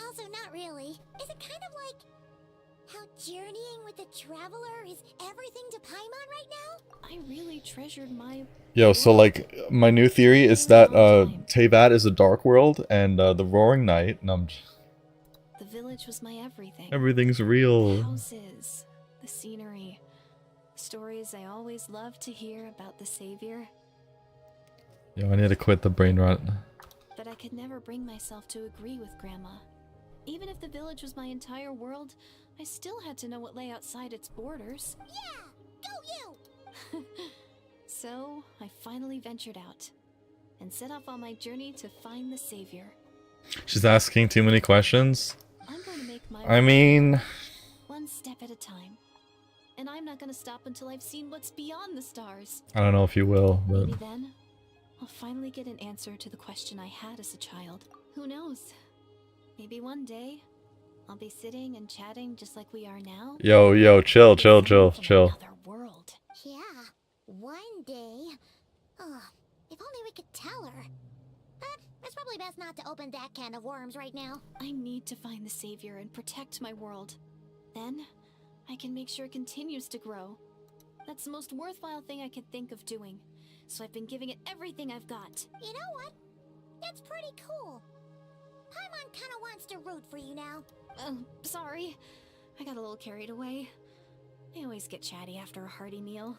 also not really. Is it kind of like how journeying with the Traveler is everything to Paimon right now? I really treasured my... Yo, so like my new theory is that Teyvat is a dark world and the Roaring Night. The village was my everything. Everything's The real. houses, the scenery, stories I always loved to hear about the Savior. Yo, I need to quit the brain rot. But I could never bring myself to agree with Grandma. Even if the village was my entire world, I still had to know what lay outside its borders. Yeah! Go you! So, I finally ventured out and set off on my journey to find the Savior. She's asking too many questions. I'm going to make my I mean, one step at a time. And I'm not going to stop until I've seen what's beyond the stars. I don't know if you will, but Maybe then, I'll finally get an answer to the question I had as a child. Who knows? Maybe one day, I'll be sitting and chatting just like we are now. yo, chill. From another world. Yeah, one day. Oh, if only we could tell her. But it's probably best not to open that can of worms right now. I need to find the Savior and protect my world. Then, I can make sure it continues to grow. That's the most worthwhile thing I could think of doing. So I've been giving it everything I've got. You know what? That's pretty cool. Paimon kinda wants to root for you now. Sorry. I got a little carried away. I always get chatty after a hearty meal.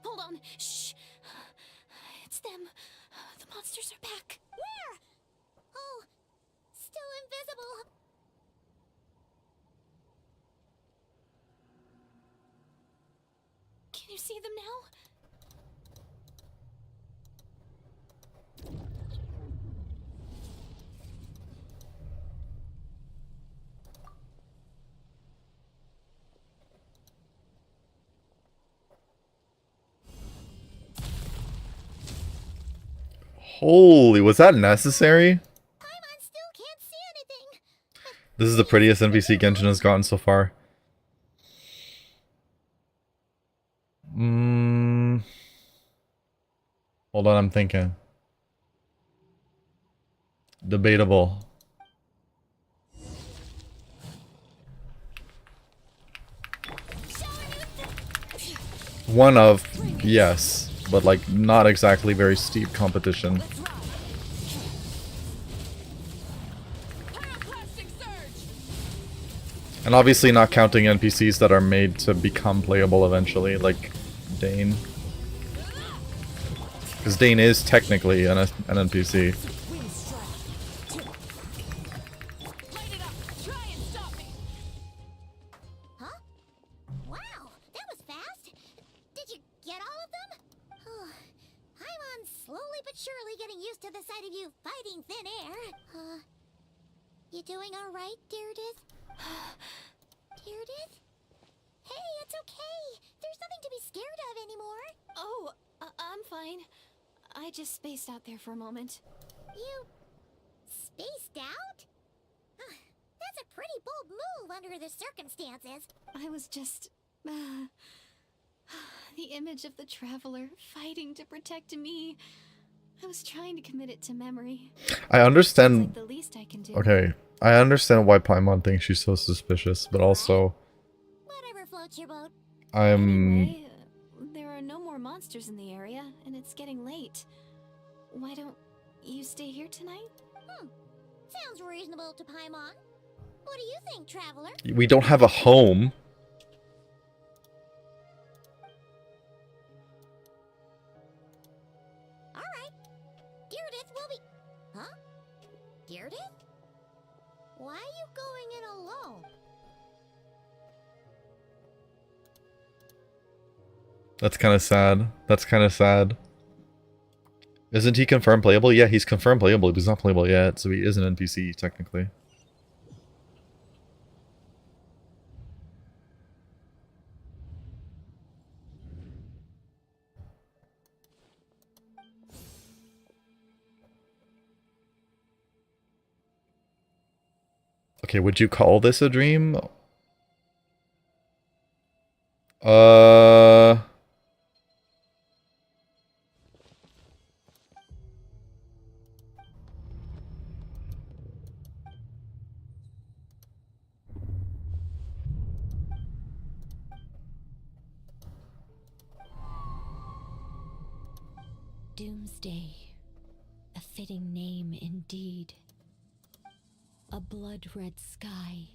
Hold on. Shh. It's them. The monsters are back. Where? Oh, still invisible. Can you see them now? Holy, was that necessary? Paimon still can't see anything. This is the prettiest NPC Genshin has gotten so far. Hold on, I'm thinking. Debatable. One of, yes, but like not exactly very steep competition. And obviously not counting NPCs that are made to become playable eventually, like DAIN. Because DAIN is technically an NPC. Huh? Wow, that was fast. Did you get all of them? Oh, Paimon's slowly but surely getting used to the sight of you fighting thin air. You doing all right, Deirdith? Deirdith? Hey, it's okay. There's nothing to be scared of anymore. Oh, I'm fine. I just spaced out there for a moment. You spaced out? That's a pretty bold move under the circumstances. I was just... the image of the traveler fighting to protect me. I was trying to commit it to memory. I understand. It's like the least I can do. Okay, I understand why Paimon thinks she's so suspicious, but also Whatever floats your boat. Anyway, there are no more monsters in the area, and it's getting late. Why don't you stay here tonight? Sounds reasonable to Paimon. What do you think, traveler? we don't have a home. All right. Deirdith will be... Huh? Deirdith? Why are you going in alone? That's kind of sad. That's kind of sad. Isn't he confirmed playable? Yeah, he's confirmed playable, but he's not playable yet, so he is an NPC, technically. Okay, would you call this a dream? Doomsday. A fitting name indeed. A blood-red sky.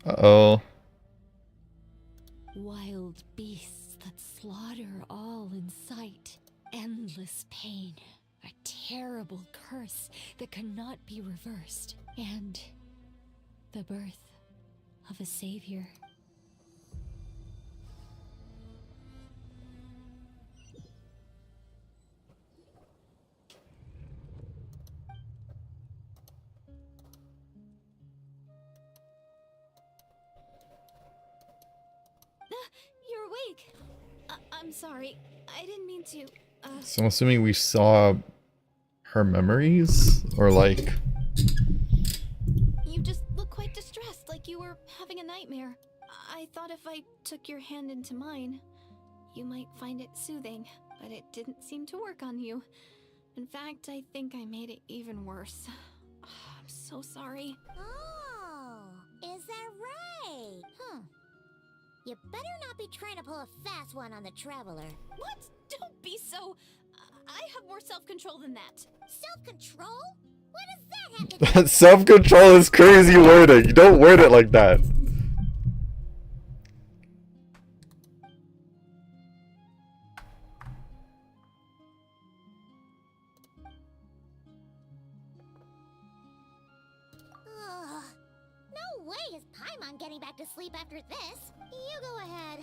Uh-oh. Wild beasts that slaughter all in sight. Endless pain. A terrible curse that cannot be reversed. And the birth of a savior. You're awake. I'm sorry. I didn't mean to. So I'm assuming we saw her memories? Or like... You just look quite distressed, like you were having a nightmare. I thought if I took your hand into mine, you might find it soothing, but it didn't seem to work on you. In fact, I think I made it even worse. I'm so sorry. Oh, is that right? You better not be trying to pull a fast one on the traveler. What? Don't be so... I have more self-control than that. Self-control? What does that have to do with Self-control is crazy wording. You don't word it like that. is Paimon getting back to sleep after this? You go ahead.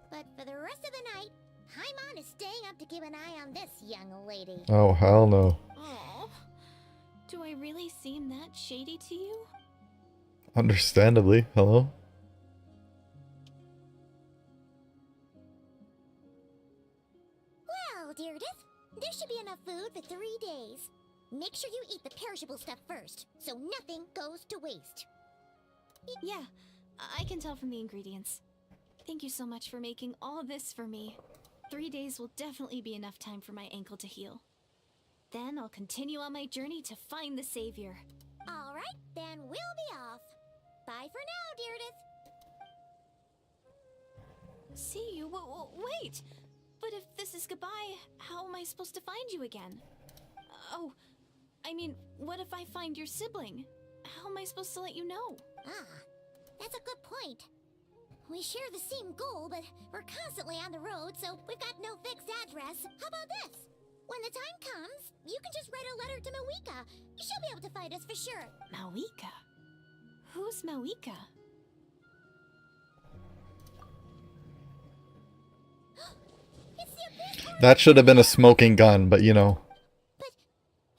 But for the rest of the night, Paimon is staying up to keep an eye on this young lady. Oh, hell no. Oh, do I really seem that shady to you? Understandably. Hello? Well, Deirdith, there should be enough food for 3 days. Make sure you eat the perishable stuff first, so nothing goes to waste. Yeah, I can tell from the ingredients. Thank you so much for making all this for me. 3 days will definitely be enough time for my ankle to heal. Then I'll continue on my journey to find the savior. Alright, then we'll be off. Bye for now, Deirdith. See you? Wait! But if this is goodbye, how am I supposed to find you again? Oh, I mean, what if I find your sibling? How am I supposed to let you know? Ah, that's a good point. We share the same goal, but we're constantly on the road, so we've got no fixed address. How about this? When the time comes, you can just write a letter to Mawika. She'll be able to find us for sure. Mawika? Who's Mawika? It's the Abyss Order! That should have been a smoking gun, but you know. But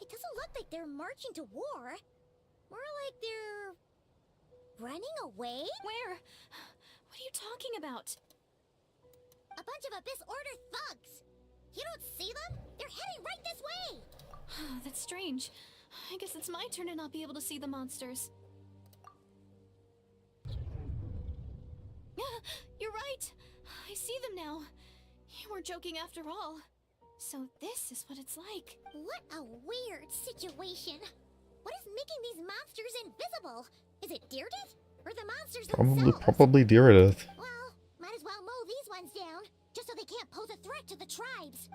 it doesn't look like they're marching to war. More like they're running away? Where? What are you talking about? A bunch of Abyss Order thugs. You don't see them? They're heading right this way. That's strange. I guess it's my turn to not be able to see the monsters. You're right. I see them now. You weren't joking after all. So this is what it's like. What a weird situation. What is making these monsters invisible? Is it Deirdith? Or the monsters themselves? Probably Deirdith. Well, might as well mow these ones down, just so they can't pose a threat to the tribes.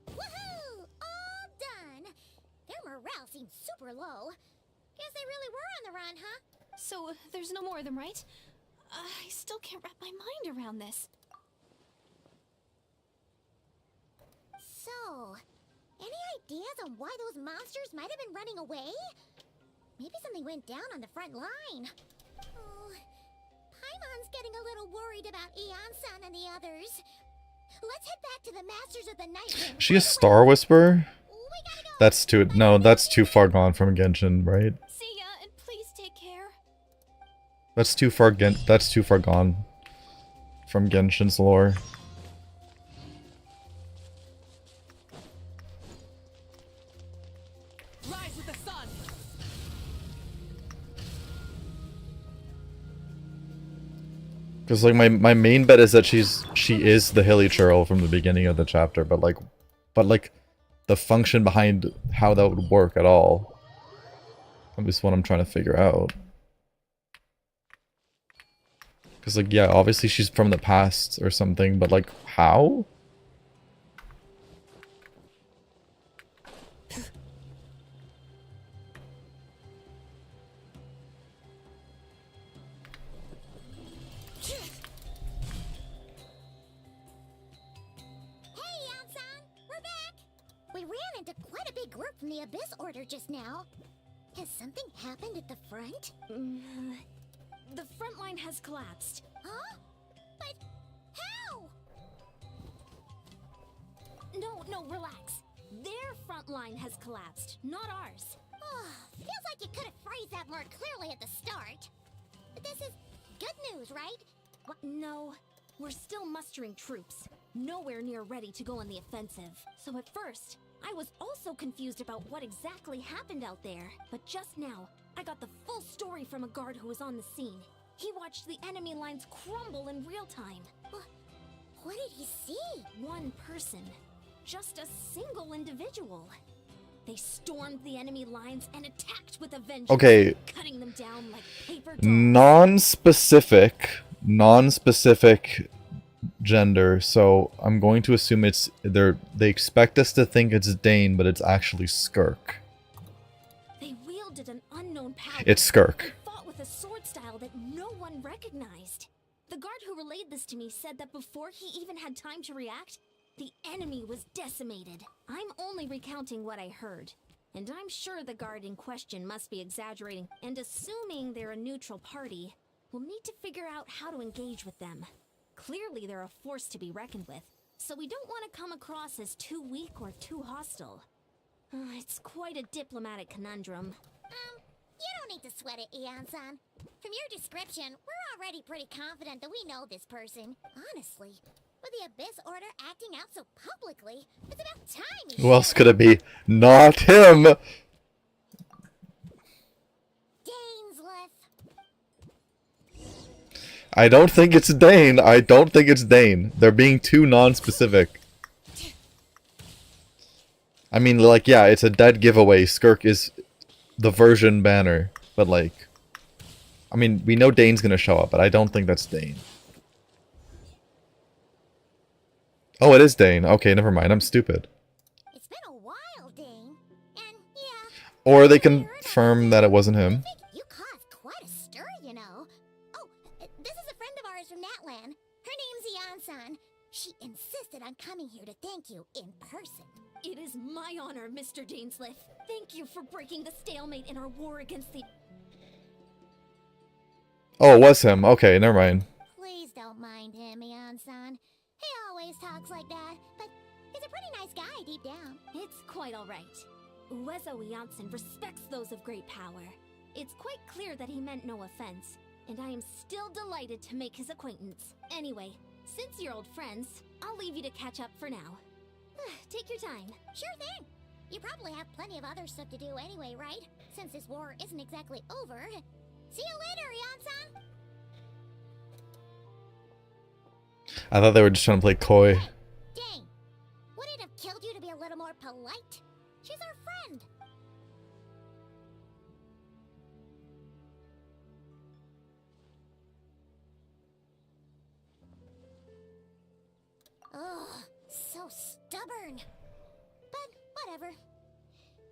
Woohoo! All done! Their morale seems super low. Guess they really were on the run, huh? So there's no more of them, right? I still can't wrap my mind around this. So, any ideas on why those monsters might have been running away? Maybe something went down on the front line. Oh, Paimon's getting a little worried about Eon-san and the others. Let's head back to the Masters of the Night Ring. She a Star Whisperer? We gotta go. That's too no, that's too far gone from Genshin, right? See ya, and please take care. That's too far gone from Genshin's lore. Rise with the sun. Because like my main bet is that she is the hilly churl from the beginning of the chapter, but like the function behind how that would work at all. That is what I'm trying to figure out. Because like yeah, obviously she's from the past or something, but like how? We ran into quite a big group from the Abyss Order just now. Has something happened at the front? The front line has collapsed. Huh? But how? No, relax. Their front line has collapsed, not ours. Feels like you could have phrased that more clearly at the start. But this is good news, right? What? No, we're still mustering troops. Nowhere near ready to go on the offensive. So at first, I was also confused about what exactly happened out there. But just now, I got the full story from a guard who was on the scene. He watched the enemy lines crumble in real time. What did he see? One person. Just a single individual. They stormed the enemy lines and attacked with a vengeance. Okay. Cutting them down like paper dolls. Non-specific gender, so I'm going to assume it's they expect us to think it's DAIN, but it's actually Skirk. They wielded an unknown power. It's Skirk. And fought with a sword style that no one recognized. The guard who relayed this to me said that before he even had time to react, the enemy was decimated. I'm only recounting what I heard. And I'm sure the guard in question must be exaggerating, and assuming they're a neutral party, we'll need to figure out how to engage with them. Clearly they're a force to be reckoned with, so we don't want to come across as too weak or too hostile. It's quite a diplomatic conundrum. You don't need to sweat it, Eon-san. From your description, we're already pretty confident that we know this person. Honestly, with the Abyss Order acting out so publicly, it's about time. Who else could it be? Not him! Dainsleif. I don't think it's DAIN. I don't think it's DAIN. They're being too non-specific. I mean, like, yeah, it's a dead giveaway. Skirk is the version banner. But, like... I mean, we know DAIN's gonna show up, but I don't think that's DAIN. Oh, it is DAIN. Okay, never mind. I'm stupid. It's been a while, Dane. And, yeah... Or they confirm that it wasn't him. I think you caused quite a stir, you know. Oh, this is a friend of ours from Natlan. Her name's Eon-san. She insisted on coming here to thank you in person. It is my honor, Mr. Dainsleif. Thank you for breaking the stalemate in our war against the... Oh, it was him. Okay, never mind. Please don't mind him, Eon-san. He always talks like that, but he's a pretty nice guy deep down. It's quite alright. Uezo Janssen respects those of great power. It's quite clear that he meant no offense, and I am still delighted to make his acquaintance. Anyway, since you're old friends, I'll leave you to catch up for now. Take your time. Sure thing. You probably have plenty of other stuff to do anyway, right? Since this war isn't exactly over. See you later, Eon-san! I thought they were just trying to play coy. Dang! Would it have killed you to be a little more polite? She's our friend! Ugh, so stubborn. But whatever.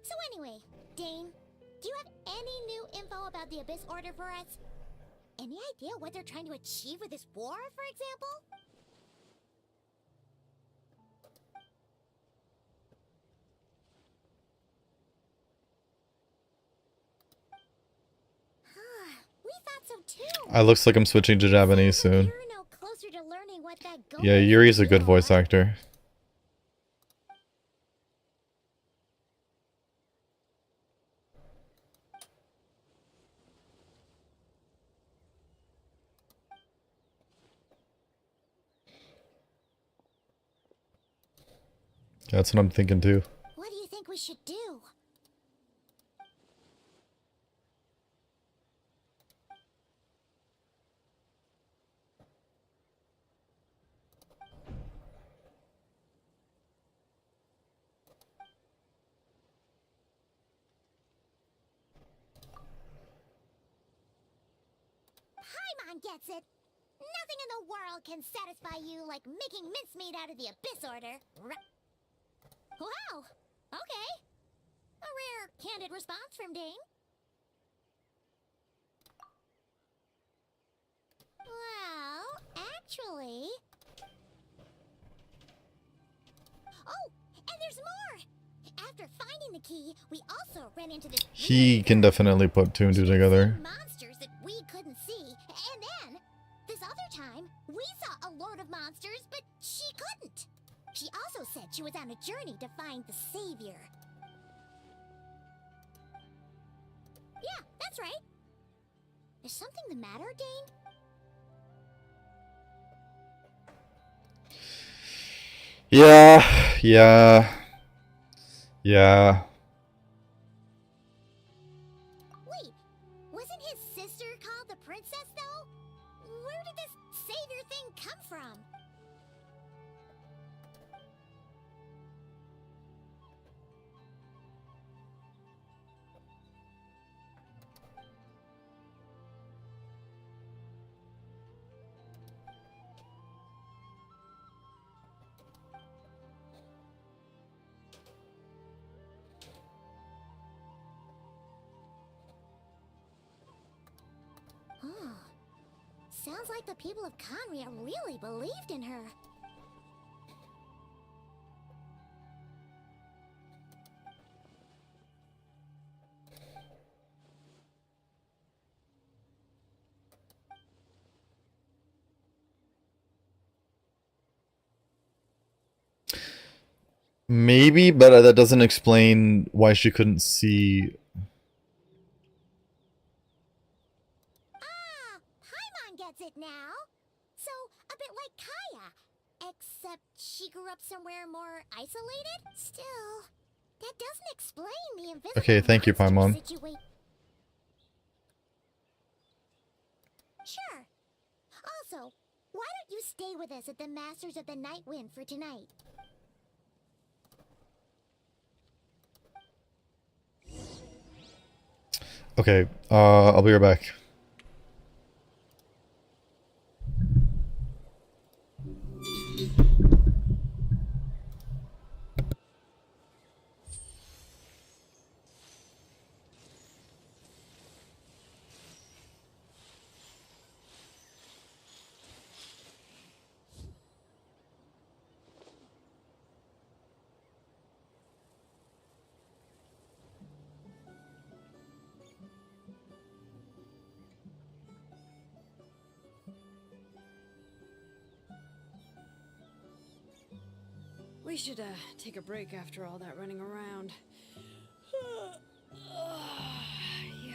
So anyway, Dane, do you have any new info about the Abyss Order for us? Any idea what they're trying to achieve with this war, for example? We thought so too. It looks like I'm switching to Japanese soon. You're no closer to learning what that goal Yeah, is Yuri's a to good do, voice right? actor. That's what I'm thinking too. What do you think we should do? Paimon gets it. Nothing in the world can satisfy you like making mincemeat out of the Abyss Order. Wow, okay. A rare, candid response from Dane. Well, actually... Oh, and there's more! After finding the key, we also ran into this... He can definitely put two and two together. Monsters that we couldn't see. And then, this other time, we saw a load of monsters, but she couldn't. She also said she was on a journey to find the savior. Yeah, that's right. Is something the matter, Dane? Yeah. Wait, wasn't his sister called the princess, though? Where did this savior thing come from? Oh, sounds like the people of Conria really believed in her. Maybe, but that doesn't explain why she couldn't see. Ah, Paimon gets it now. So, a bit like Kaya. Except she grew up somewhere more isolated? Still, that doesn't explain the invisible Okay, thank you, monster Paimon. Sure. Also, why don't you stay with us at the Masters of the Night Wind for tonight? Okay, I'll be right back. We should take a break after all that running around. Yeah,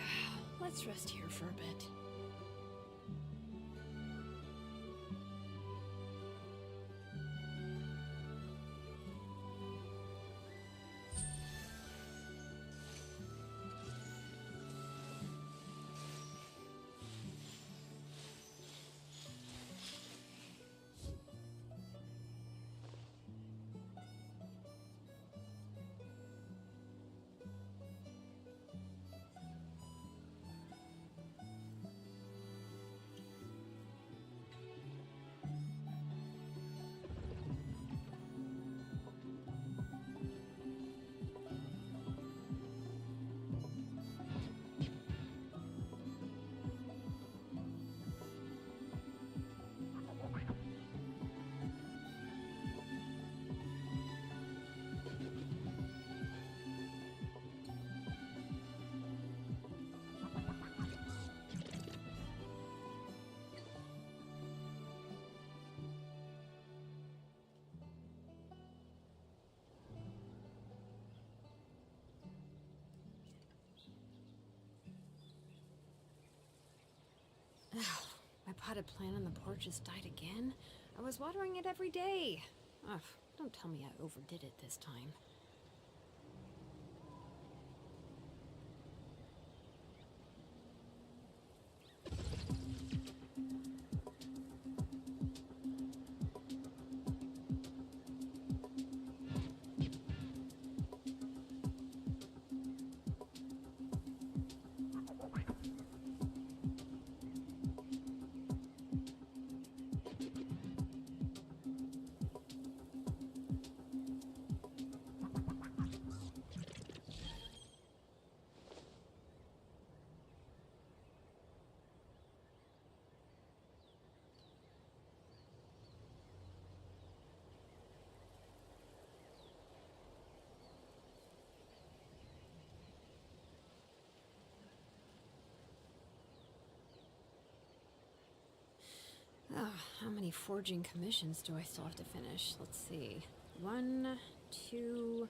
let's rest here for a bit. My potted plant on the porch has died again. I was watering it every day. Ugh, don't tell me I overdid it this time. How many forging commissions do I still have to finish? Let's see. 1, 2...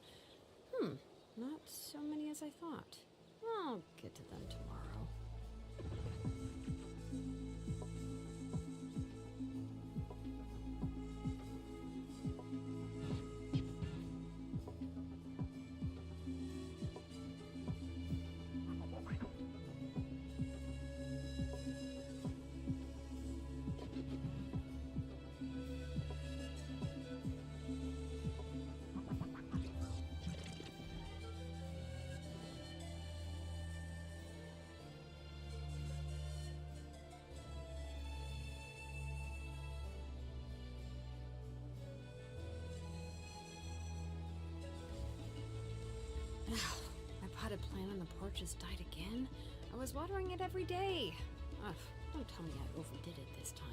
not so many as I thought. I'll get to them tomorrow. My potted plant on the porch has died again. I was watering it every day. Ugh, don't tell me I overdid it this time.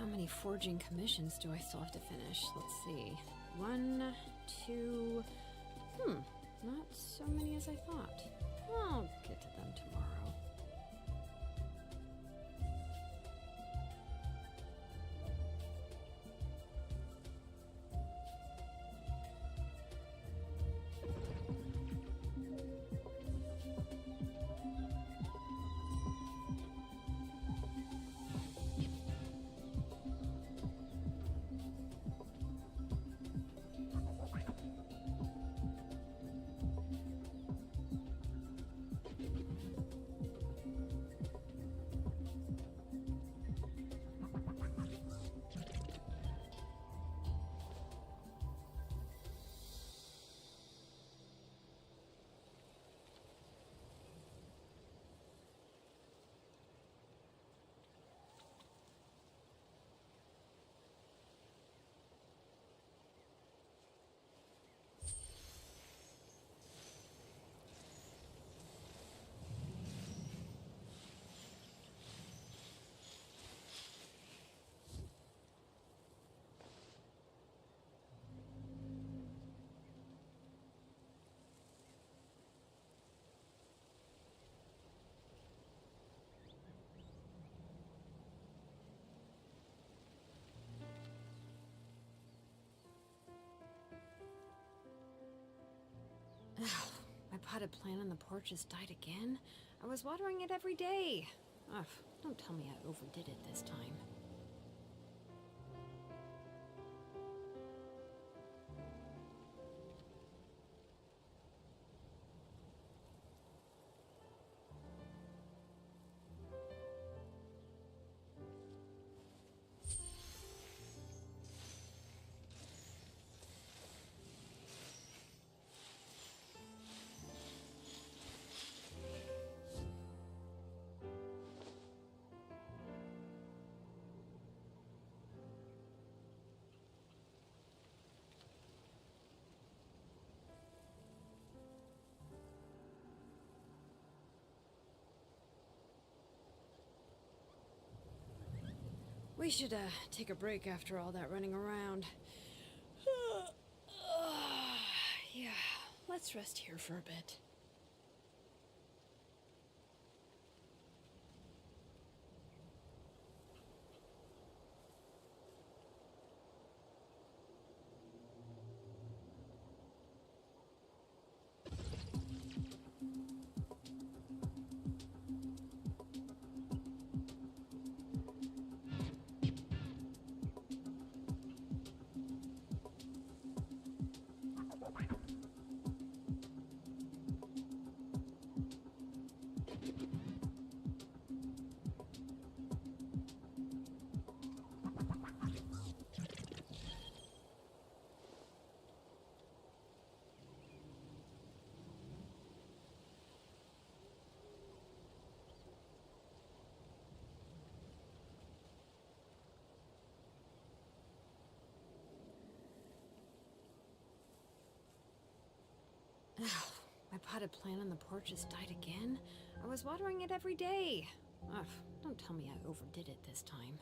How many forging commissions do I still have to finish? Let's see. 1, 2... not so many as I thought. I'll get to them tomorrow. My potted plant on the porch has died again. I was watering it every day. Ugh, don't tell me I overdid it this time. We should, take a break after all that running around. Yeah, let's rest here for a bit. My potted plant on the porch has died again. I was watering it every day. Ugh, don't tell me I overdid it this time.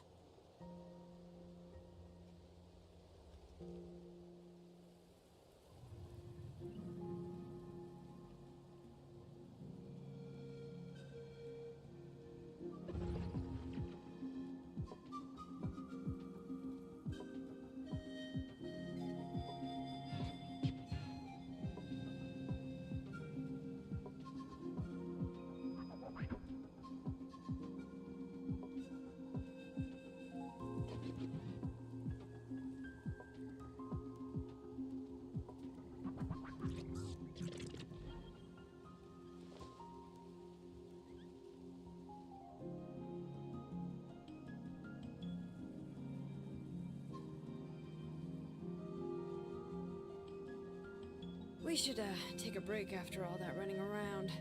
We should, take a break after all that running around.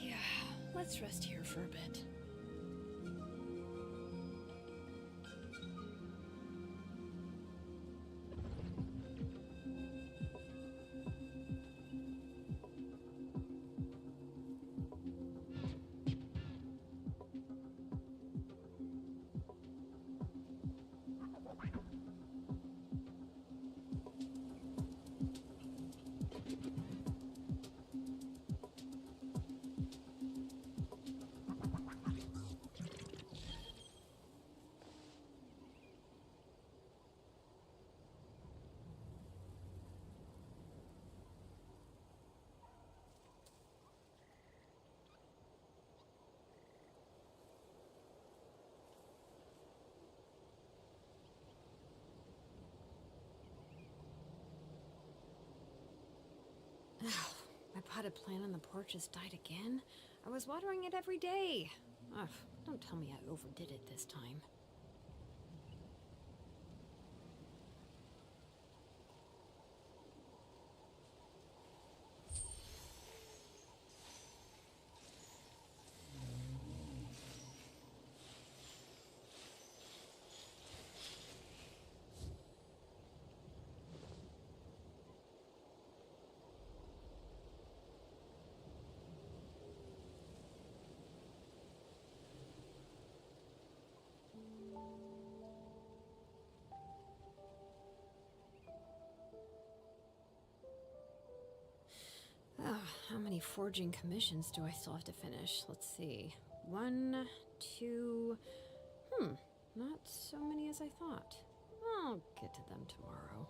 Yeah, let's rest here for a bit. potted plant on the porch has died again. I was watering it every day. Ugh, don't tell me I overdid it this time. How many forging commissions do I still have to finish? Let's see. 1, 2... not so many as I thought. I'll get to them tomorrow.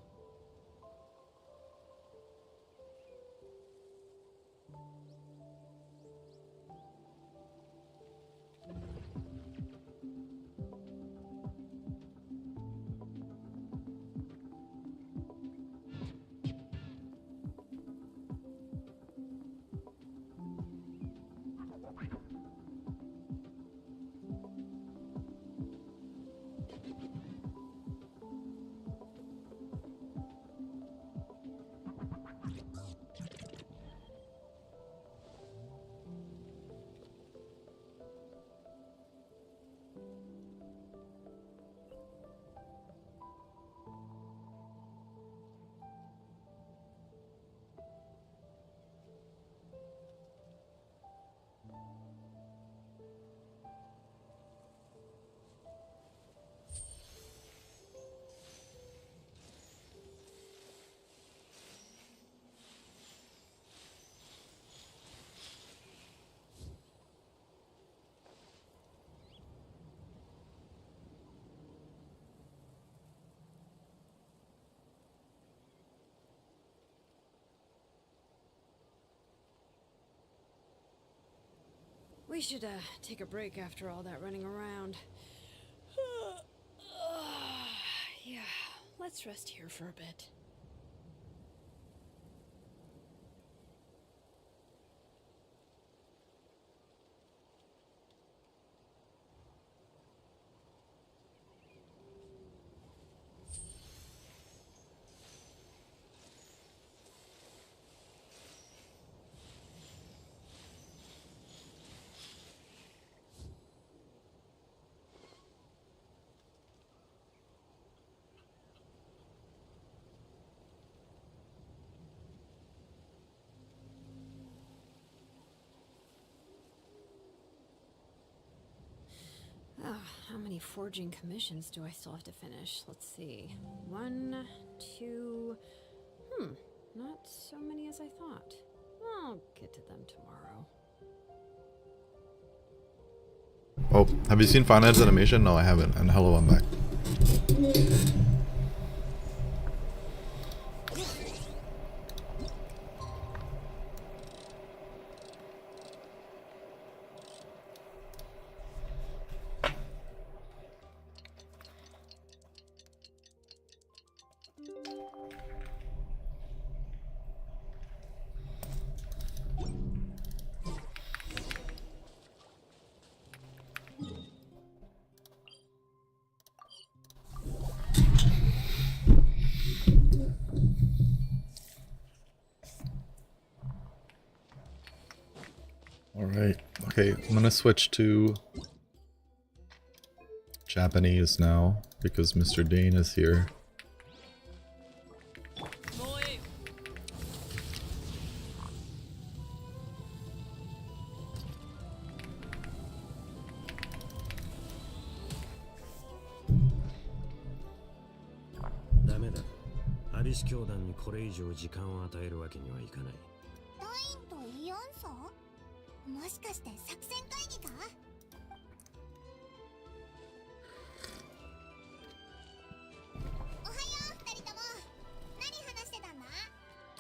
We should take a break after all that running around. Yeah, let's rest here for a bit. How many forging commissions do I still have to finish? Let's see. 1, 2... not so many as I thought. I'll get to them tomorrow. Oh, have you seen Finite's animation? No, I haven't. And hello, I'm back. Alright, okay, I'm gonna switch to Japanese now, because Mr. DAIN is here.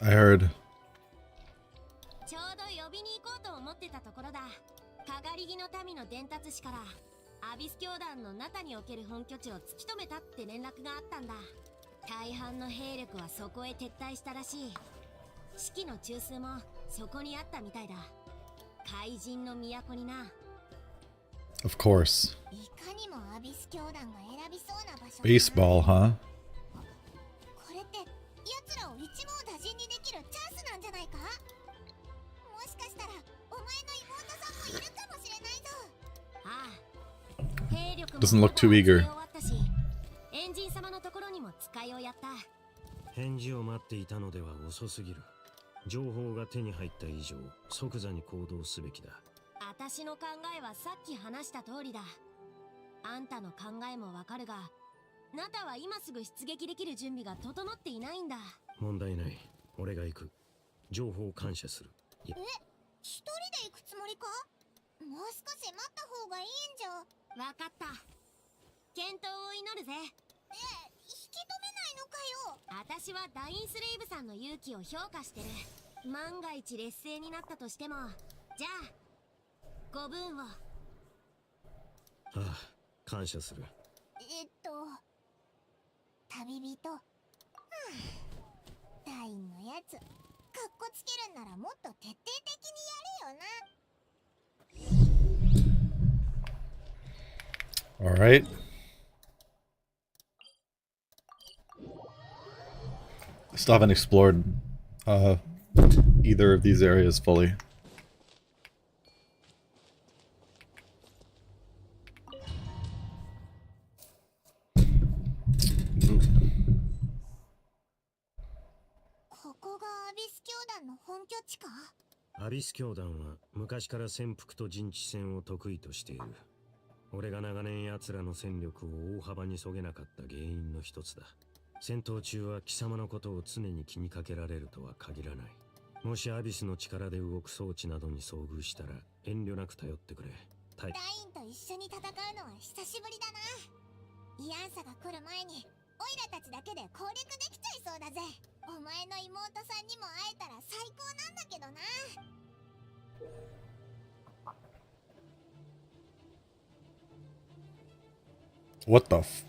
I heard. ちょうど呼びに行こうと思ってたところだ。かがりぎの民の伝達師からアビス教団のナタにおける本拠地を突き止めたって連絡があったんだ。大半の兵力はそこへ撤退したらしい。士気の中枢もそこにあったみたいだ。怪人の都にな。 Of course. いかにもアビス教団が選びそうな場所。 Baseball, huh? これって奴らを一網打尽にできるチャンスなんじゃないか。もしかしたらお前の妹さんもいるかもしれないぞ。ああ、兵力も Doesn't look too eager. 終わったし、エンジン様のところにも使いをやった。返事を待っていたのでは遅すぎる。情報が手に入った以上、即座に行動すべきだ。私の考えはさっき話した通りだ。あんたの考えもわかるが、ナタは今すぐ出撃できる準備が整っていないんだ。問題ない。俺が行く。情報を感謝する。一人で行くつもりか。もう少し待った方がいいんじゃ。わかった。健闘を祈るぜ。引き止めないのかよ。私はダインスレイブさんの勇気を評価してる。万が一劣勢になったとしても、じゃあご分を。ああ、感謝する。旅人。ダインのやつ、かっこつけるんならもっと徹底的にやれよな。 Alright. I still haven't explored either of these areas fully. Ooh. アビス教団は昔から潜伏と陣地戦を得意としている。俺が長年奴らの戦力を大幅にそげなかった原因の一つだ。戦闘中は貴様のことを常に気にかけられるとは限らない。もしアビスの力で動く装置などに遭遇したら遠慮なく頼ってくれ。ダインと一緒に戦うのは久しぶりだな。イアンサが来る前にオイラたちだけで攻略できちゃいそうだぜ。お前の妹さんにも会えたら最高なんだけどな。What the f...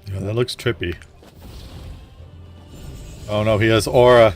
Yeah, that looks trippy. Oh no, he has aura.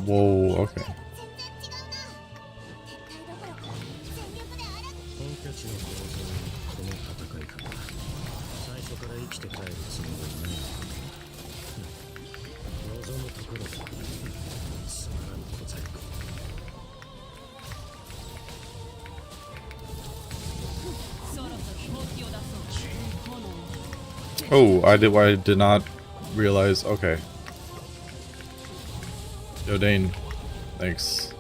Whoa, okay. 'I did not realize. Okay. Yo, DAIN. Thanks.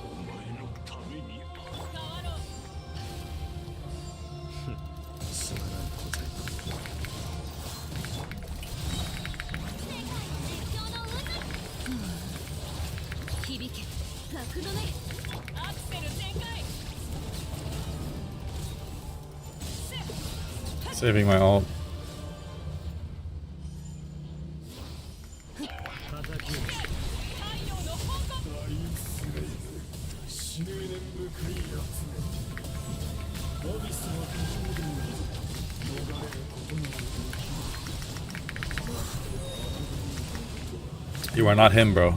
Saving my ult. You are not him, bro.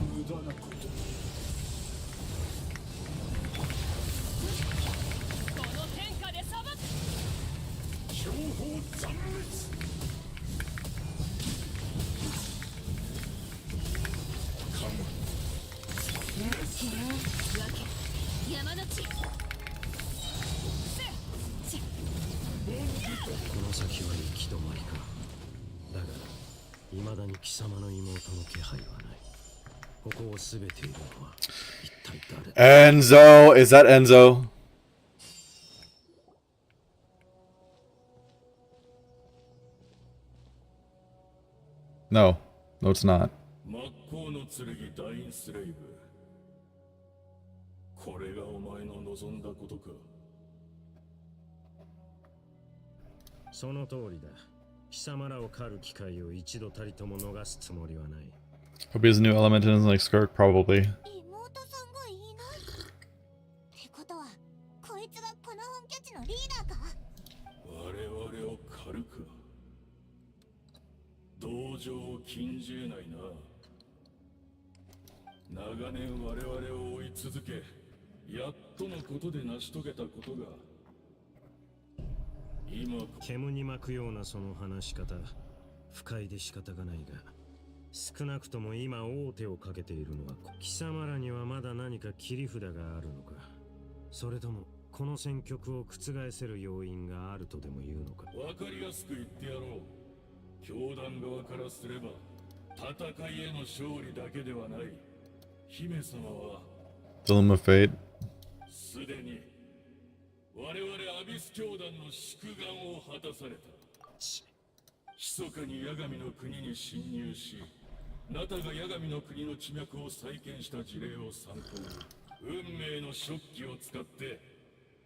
この先は行き止まりか。だが未だに貴様の妹の気配はない。ここを全ているのは一体誰だ。 Enzo! Is that Enzo? No. No, it's not. 真っ向の剣ダインスレイブ。これがお前の望んだことか。その通りだ。貴様らを狩る機会を一度たりとも逃すつもりはない。 Hope he has a new element in his like skirt, probably. 妹さんがいないってことは、こいつがこの本拠地のリーダーか。我々を狩るか。同情を禁じ得ないな。長年我々を追い続け、やっとのことで成し遂げたことが今煙に巻くようなその話し方、不快で仕方がないが、少なくとも今王手をかけているのは貴様らにはまだ何か切り札があるのか、それともこの戦局を覆せる要因があるとでも言うのか。分かりやすく言ってやろう。教団側からすれば戦いへの勝利だけではない。姫様は Dilemma of Fate. すでに我々アビス教団の祝願を果たされた。密かに八神の国に侵入し、ナタが八神の国の地脈を再建した事例を参考に、運命の食器を使って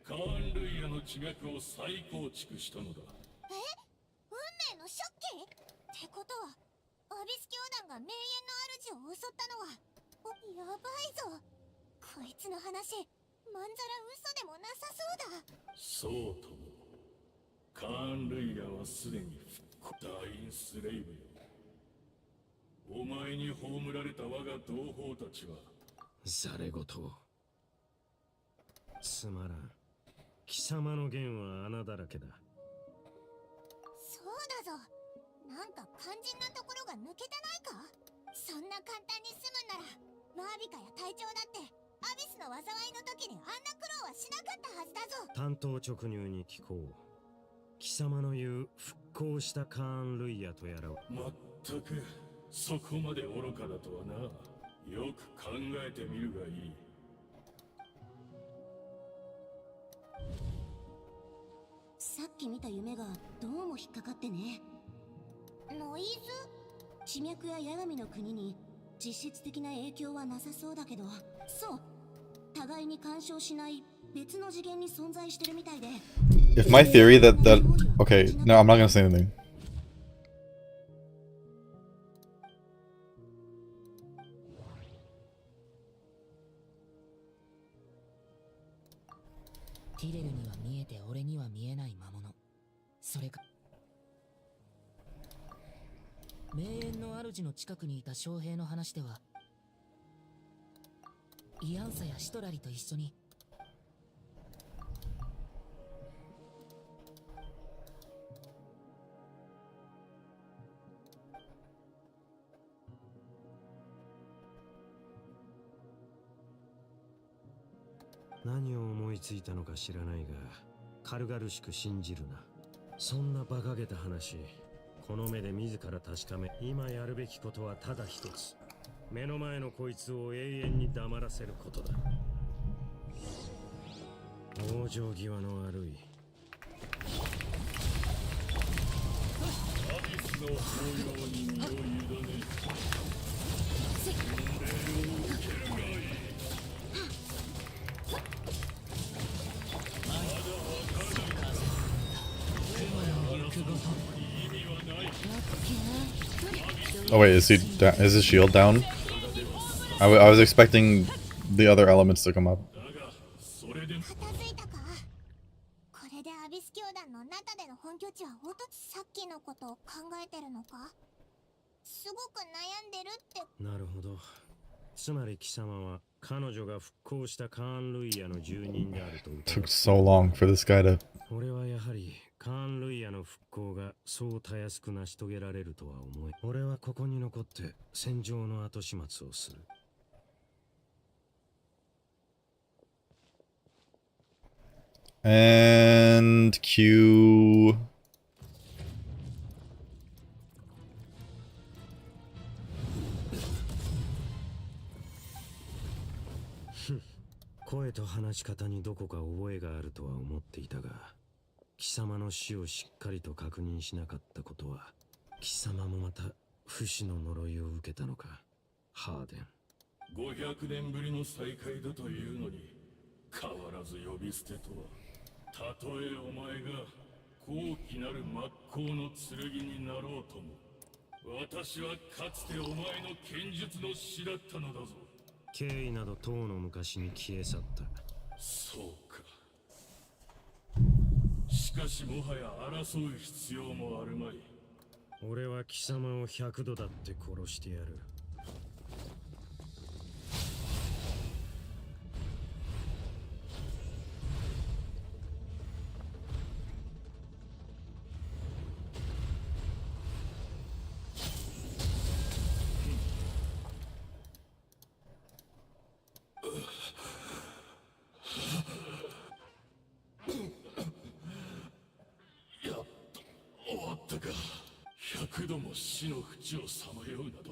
カーン・ルイヤの地脈を再構築したのだ。運命の食器ってことは、アビス教団が名園の主を襲ったのは、やばいぞ。こいつの話、まんざら嘘でもなさそうだ。そうとも。カーン・ルイヤはすでに復興。ダインスレイブよ。お前に葬られた我が同胞たちはざれ言を。つまらん。貴様の言は穴だらけだ。そうだぞ。なんか肝心なところが抜けてないか。そんな簡単に済むなら、マービカや隊長だってアビスの災いの時にあんな苦労はしなかったはずだぞ。単刀直入に聞こう。貴様の言う復興したカーン・ルイヤとやらを。まったくそこまで愚かだとはな。よく考えてみるがいい。さっき見た夢がどうも引っかかってね。ノイズ？地脈や八神の国に実質的な影響はなさそうだけど、そう、互いに干渉しない別の次元に存在してるみたいで。If my theory that okay, no, I'm not gonna say anything. ティレルには見えて俺には見えない魔物。それか名園の主の近くにいた将兵の話では、イアンサやシトラリと一緒に何を思いついたのか知らないが、軽々しく信じるな。そんな馬鹿げた話、この目で自ら確かめ、今やるべきことはただ一つ。目の前のこいつを永遠に黙らせることだ。往生際の悪い。アビスの抱擁に身を委ね、命を受けるがいい。まだわからない。意味はない。 Oh wait, is his shield down? I was expecting the other elements to come up. 片付いたか。これでアビス教団のナタでの本拠地はさっきのことを考えてるのか。すごく悩んでるって。なるほど。つまり貴様は彼女が復興したカーン・ルイヤの住人であると疑う。 Took so long for this guy to. 俺はやはりカーン・ルイヤの復興がそうたやすく成し遂げられるとは思え。俺はここに残って戦場の後始末をする。And Q. 声と話し方にどこか覚えがあるとは思っていたが、貴様の死をしっかりと確認しなかったことは、貴様もまた不死の呪いを受けたのか、ハーデン。500年ぶりの再会だというのに変わらず呼び捨てとは。たとえお前が高貴なる真っ向の剣になろうとも、私はかつてお前の剣術の師だったのだぞ。敬意などとうの昔に消え去った。そうか。しかしもはや争う必要もあるまい。俺は貴様を100度だって殺してやる。やっと終わったか。100度も死の淵をさまようなど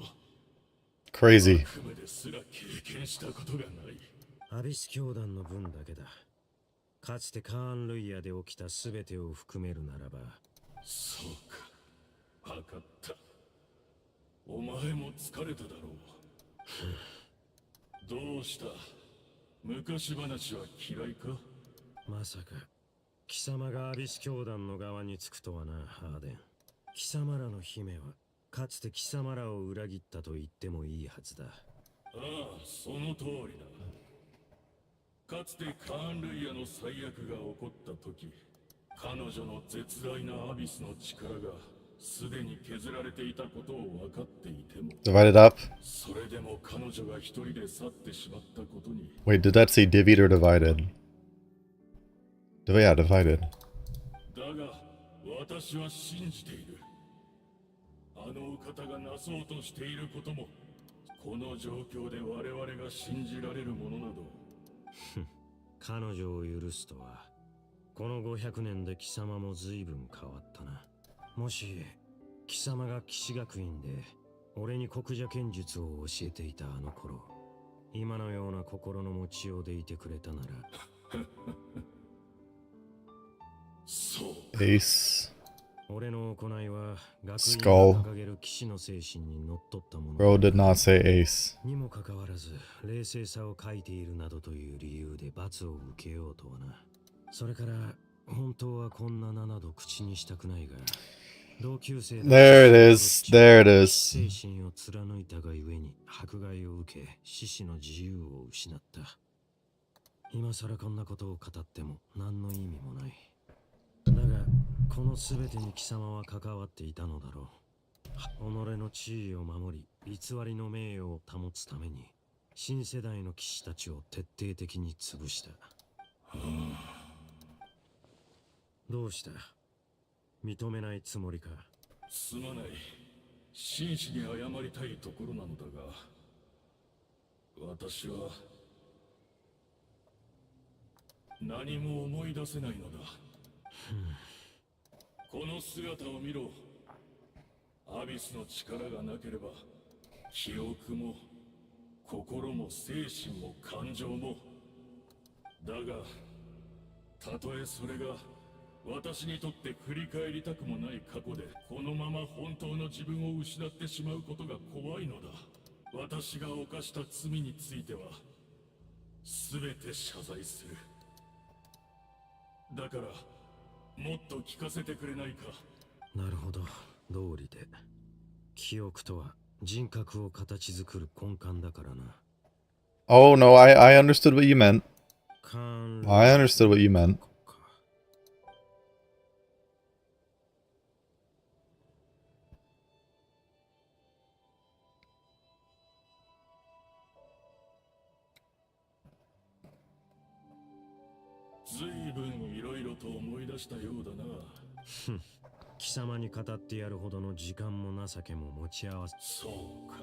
Crazy. 悪夢ですら経験したことがない。アビス教団の分だけだ。かつてカーン・ルイヤで起きた全てを含めるならば。そうか。わかった。お前も疲れただろう。どうした？昔話は嫌いか？まさか貴様がアビス教団の側につくとはな、ハーデン。貴様らの姫はかつて貴様らを裏切ったと言ってもいいはずだ。ああ、その通りだ。かつてカーン・ルイヤの最悪が起こった時、彼女の絶大なアビスの力がすでに削られていたことを分かっていても、 Divided up. それでも彼女が一人で去ってしまったことに。 Wait, did that say divvied or divided? Yeah, divided. だが私は信じている。あのお方がなそうとしていることも、この状況で我々が信じられるものなど。彼女を許すとは、この500年で貴様も随分変わったな。もし貴様が騎士学院で俺に国者剣術を教えていたあの頃、今のような心の持ちようでいてくれたなら。そう。Ace. 俺の行いは学院 Skull. が掲げる騎士の精神にのっとったもの Bro did not say ace. にもかかわらず冷静さを欠いているなどという理由で罰を受けようとはな。それから本当はこんな名など口にしたくないが、同級生 There it is. There it is. 精神を貫いたがゆえに迫害を受け、獅子の自由を失った。今更こんなことを語っても何の意味もない。だがこの全てに貴様は関わっていたのだろう。己の地位を守り、偽りの名誉を保つために新世代の騎士たちを徹底的に潰した。どうした？認めないつもりか？すまない。真摯に謝りたいところなのだが、私は何も思い出せないのだ。この姿を見ろ。アビスの力がなければ、記憶も心も精神も感情も。だがたとえそれが私にとって振り返りたくもない過去で、このまま本当の自分を失ってしまうことが怖いのだ。私が犯した罪については全て謝罪する。だからもっと聞かせてくれないか。なるほど、道理で。記憶とは人格を形作る根幹だからな。Oh no, I understood what you meant. I understood what you meant. ずいぶんいろいろと思い出したようだな。貴様に語ってやるほどの時間も情けも持ち合わせ。そうか。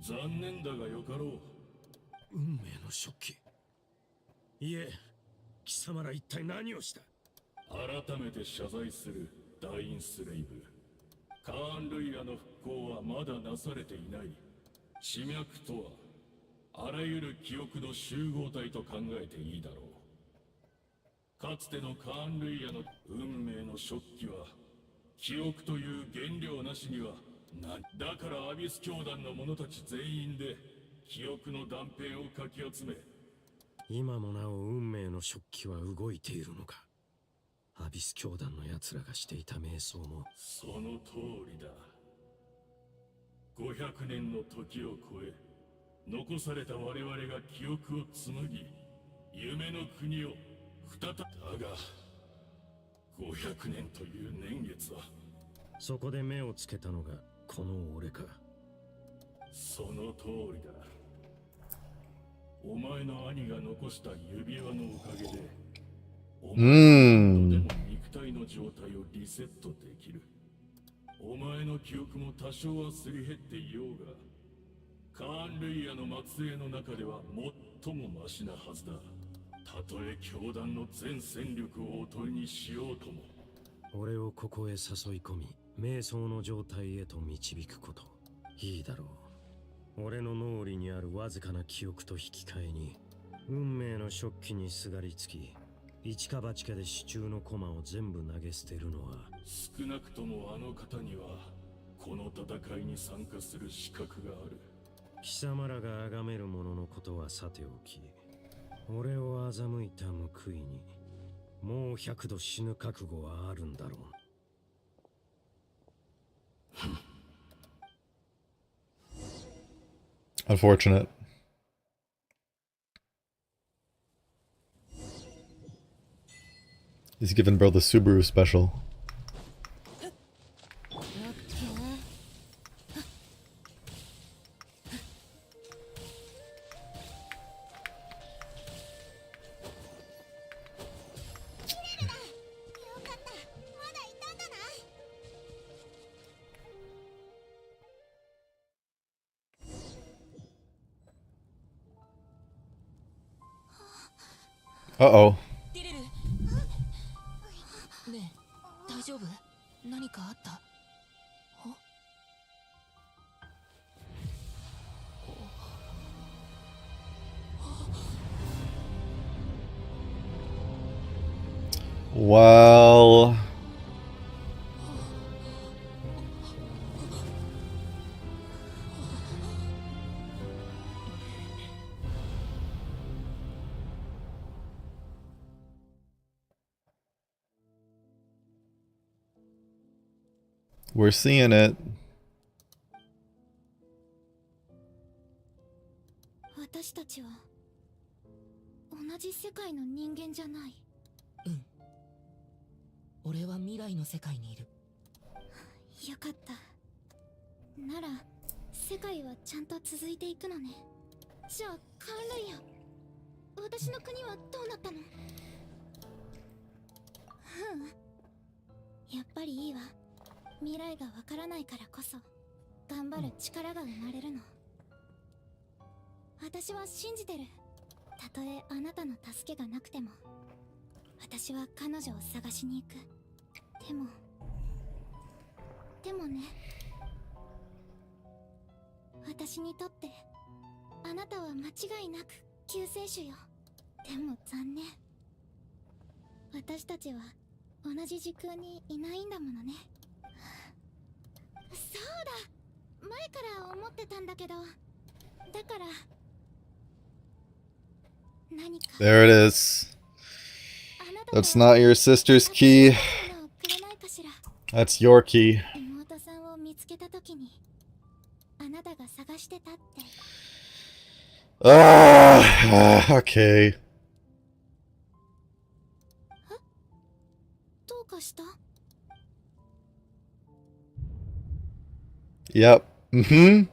残念だがよかろう。運命の食器。いえ、貴様ら一体何をした？改めて謝罪する、ダインスレイブ。カーン・ルイヤの復興はまだなされていない。地脈とはあらゆる記憶の集合体と考えていいだろう。かつてのカーン・ルイヤの運命の食器は記憶という原料なしにはだからアビス教団の者たち全員で記憶の断片をかき集め、今もなお運命の食器は動いているのか。アビス教団の奴らがしていた瞑想も。その通りだ。500年の時を超え残された我々が記憶を紡ぎ、夢の国を再び。だが500年という年月は。そこで目をつけたのがこの俺か。その通りだ。お前の兄が残した指輪のおかげで、お前のでも肉体の状態をリセットできる。お前の記憶も多少はすり減っていようが、カーン・ルイヤの末裔の中では最もマシなはずだ。たとえ教団の全戦力をおとりにしようとも。俺をここへ誘い込み、瞑想の状態へと導くこと。いいだろう。俺の脳裏にあるわずかな記憶と引き換えに、運命の食器にすがりつき、一か八かで支柱の駒を全部投げ捨てるのは。少なくともあの方にはこの戦いに参加する資格がある。貴様らが崇める者のことはさておき、俺を欺いた報いにもう100度死ぬ覚悟はあるんだろう。Unfortunate. He's giving bro the Subaru special. Uh-oh. ねえ、大丈夫？何かあった？Well... We're seeing it. 私たちは同じ世界の人間じゃない。うん。俺は未来の世界にいる。よかった。なら世界はちゃんと続いていくのね。じゃあカーンルイヤ、私の国はどうなったの？やっぱりいいわ。未来がわからないからこそ頑張る力が生まれるの。私は信じてる。たとえあなたの助けがなくても私は彼女を探しに行く。でもね、私にとってあなたは間違いなく救世主よ。でも残念、私たちは同じ時空にいないんだものね。そうだ、前から思ってたんだけど、だから何か。 There it is. That's not your sister's key. That's your key. 妹さんを見つけたときにあなたが探してたって。Okay. どうかした？ Yep. Mm-hmm.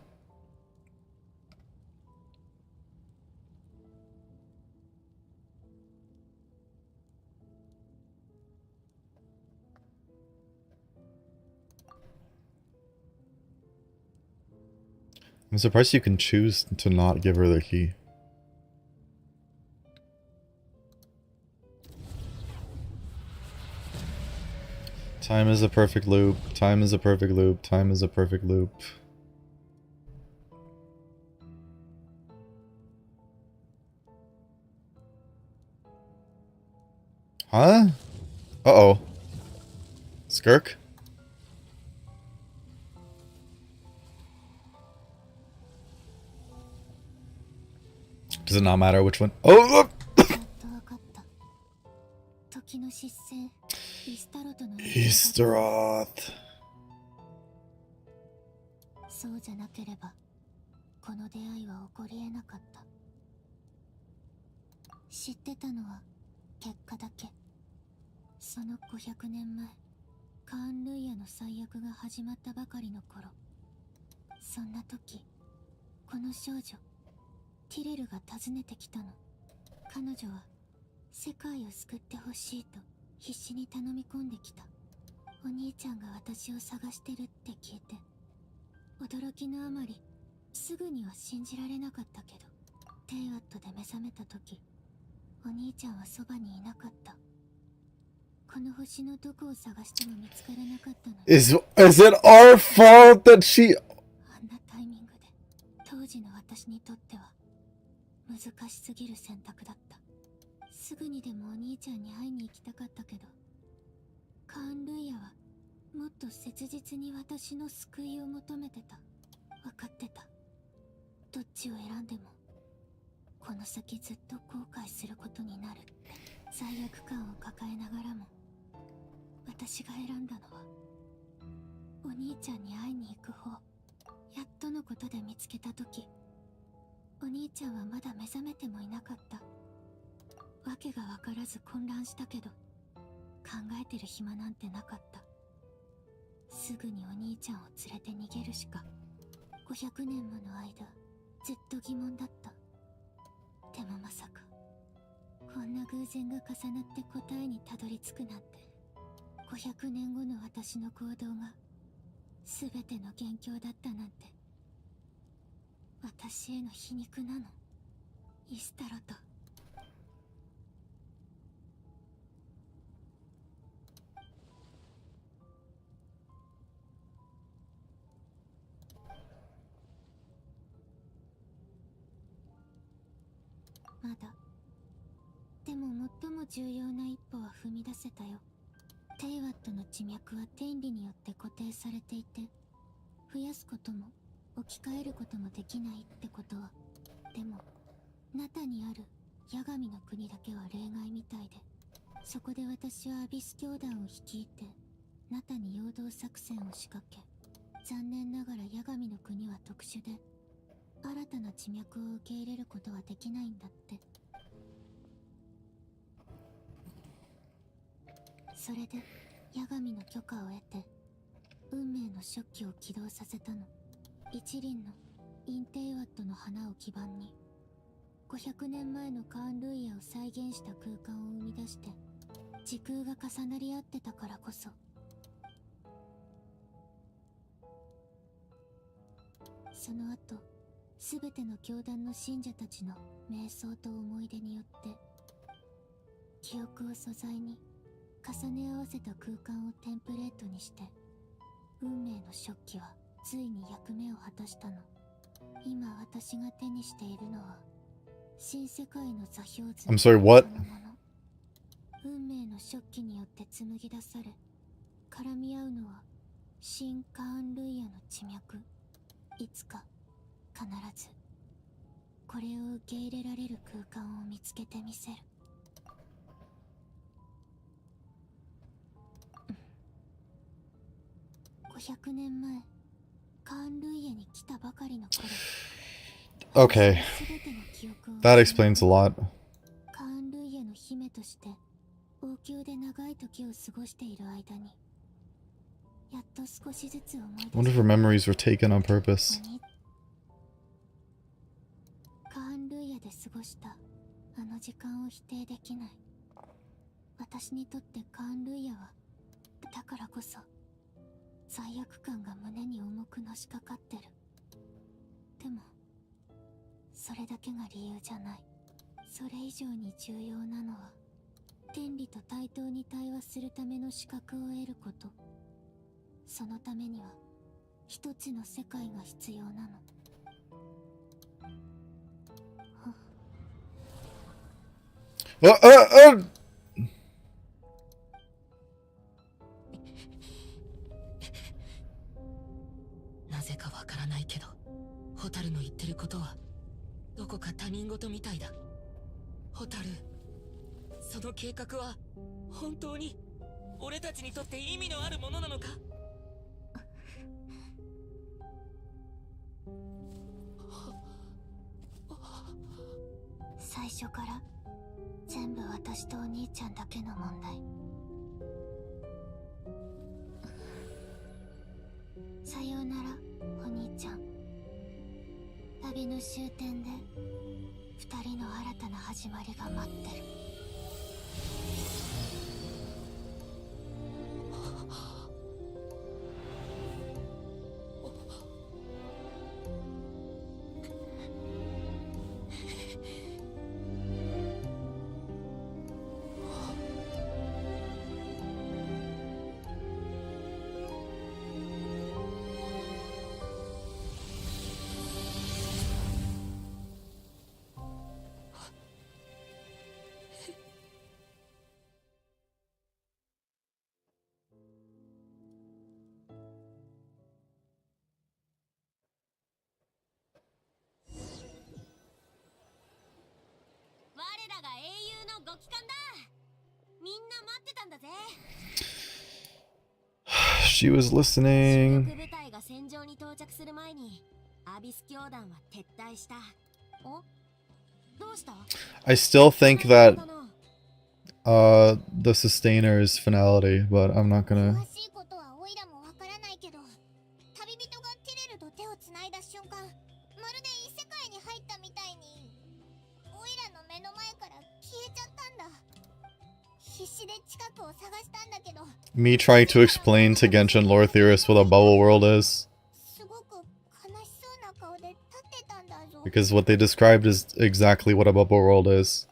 I'm surprised you can choose to not give her the key. Time is a perfect loop. Time is a perfect loop. Time is a perfect loop. Huh? Uh-oh. Skirk? Does it not matter which one? Oh! 時の失勢、イスタロトの Easteroth. そうじゃなければこの出会いは起こり得なかった。知ってたのは結果だけ。その500年前、カーン・ルイヤの最悪が始まったばかりの頃、そんな時、この少女ティレルが訪ねてきたの。彼女は世界を救ってほしいと必死に頼み込んできた。お兄ちゃんが私を探してるって聞いて、驚きのあまりすぐには信じられなかったけど、テイワットで目覚めた時、お兄ちゃんはそばにいなかった。この星のどこを探しても見つからなかったの。Is it our fault that she... あんなタイミングで、当時の私にとっては難しすぎる選択だった。すぐにでもお兄ちゃんに会いに行きたかったけど、カーン・ルイヤはもっと切実に私の救いを求めてた。分かってた。どっちを選んでもこの先ずっと後悔することになるって。罪悪感を抱えながらも私が選んだのはお兄ちゃんに会いに行く方。やっとのことで見つけた時、お兄ちゃんはまだ目覚めてもいなかった。わけが分からず混乱したけど、考えてる暇なんてなかった。すぐにお兄ちゃんを連れて逃げるしか。500年もの間ずっと疑問だった。でもまさかこんな偶然が重なって答えにたどり着くなんて。500年後の私の行動が全ての元凶だったなんて、私への皮肉なの、イスタロト。まだ。でも最も重要な一歩は踏み出せたよ。テイワットの地脈は天理によって固定されていて、増やすことも置き換えることもできないってことは。でもナタにある八神の国だけは例外みたいで、そこで私はアビス教団を率いてナタに陽動作戦を仕掛け、残念ながら八神の国は特殊で新たな地脈を受け入れることはできないんだって。それで八神の許可を得て運命の食器を起動させたの。一輪のインテイワットの花を基盤に500年前のカーン・ルイヤを再現した空間を生み出して、時空が重なり合ってたからこそ。その後全ての教団の信者たちの瞑想と思い出によって記憶を素材に重ね合わせた空間をテンプレートにして、運命の食器はついに役目を果たしたの。今私が手にしているのは新世界の座標図 I'm sorry, what? そのもの。運命の食器によって紡ぎ出され絡み合うのは新カーン・ルイヤの地脈。いつか必ずこれを受け入れられる空間を見つけてみせる。500年前カーン・ルイヤに来たばかりの頃、 Okay. That explains a lot. カーン・ルイヤの姫として王宮で長い時を過ごしている間に、やっと少しずつ思い出した。 I wonder if her memories were taken on purpose. カーン・ルイヤで過ごしたあの時間を否定できない。私にとってカーン・ルイヤはだからこそ罪悪感が胸に重くのしかかってる。でもそれだけが理由じゃない。それ以上に重要なのは天理と対等に対話するための資格を得ること。そのためには一つの世界が必要なの。こか他人事みたいだ。ホタル、その計画は本当に俺たちにとって意味のあるものなのか？最初から全部私とお兄ちゃんだけの問題。さようなら、お兄ちゃん。旅の終点で二人の新たな始まりが待ってる。我らが英雄のご帰還だ。みんな待ってたんだぜ。She was 主 listening. 力部隊が戦場に到着する前にアビス教団は撤退した。お、どうした？ I still think that the sustainer is finality, but I'm not gonna. 詳しいことはオイラもわからないけど、旅人がティレルと手をつないだ瞬間、まるで異世界に入ったみたいに、オイラの目の前から消えちゃったんだ。必死で近くを探したんだけど、 Me trying to explain to Genshin lore theorists what a bubble world is. すごく悲しそうな顔で立ってたんだぞ。 Because what they described is exactly what a bubble world is.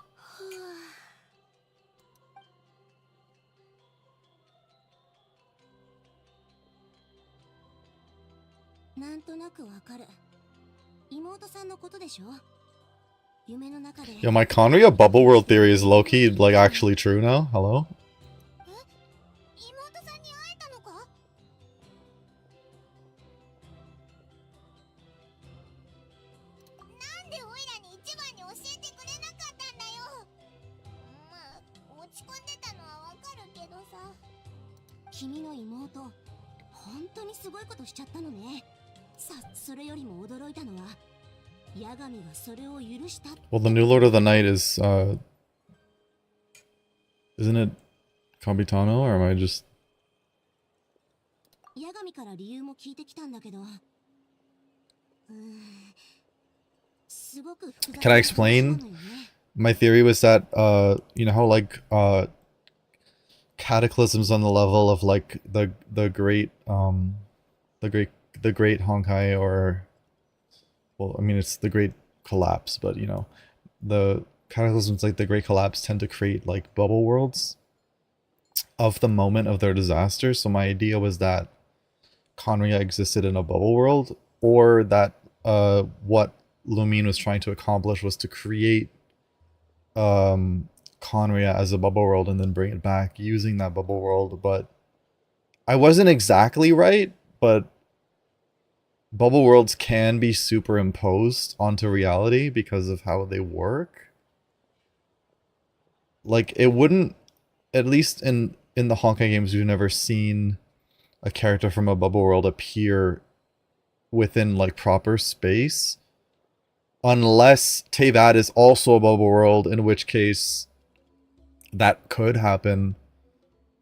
なんとなくわかる。妹さんのことでしょ。夢の中で。 Yo, my Conria bubble world theory is low-key, like, actually true now? Hello? 妹さんに会えたのか？なんでオイラに一番に教えてくれなかったんだよ。まあ、落ち込んでたのはわかるけどさ。君の妹、本当にすごいことしちゃったのね。さ、それよりも驚いたのは、ヤガミがそれを許した。 Well, the new Lord of the Night is, isn't it Kabitano, or am I just... ヤガミから理由も聞いてきたんだけど、すごく複雑な Can I explain? My theory was that, you know how, like, cataclysms on the level of, like, the great Honkai, or, well, I mean, it's the great collapse, but, you know, the cataclysms like the great collapse tend to create, like, bubble worlds of the moment of their disaster. So my idea was that Conria existed in a bubble world, or that what Lumine was trying to accomplish was to create Conria as a bubble world and then bring it back using that bubble world. But I wasn't exactly right, but bubble worlds can be superimposed onto reality because of how they work. Like, it wouldn't, at least in the Honkai games, we've never seen a character from a bubble world appear within, like, proper space. Unless Teyvat is also a bubble world, in which case that could happen.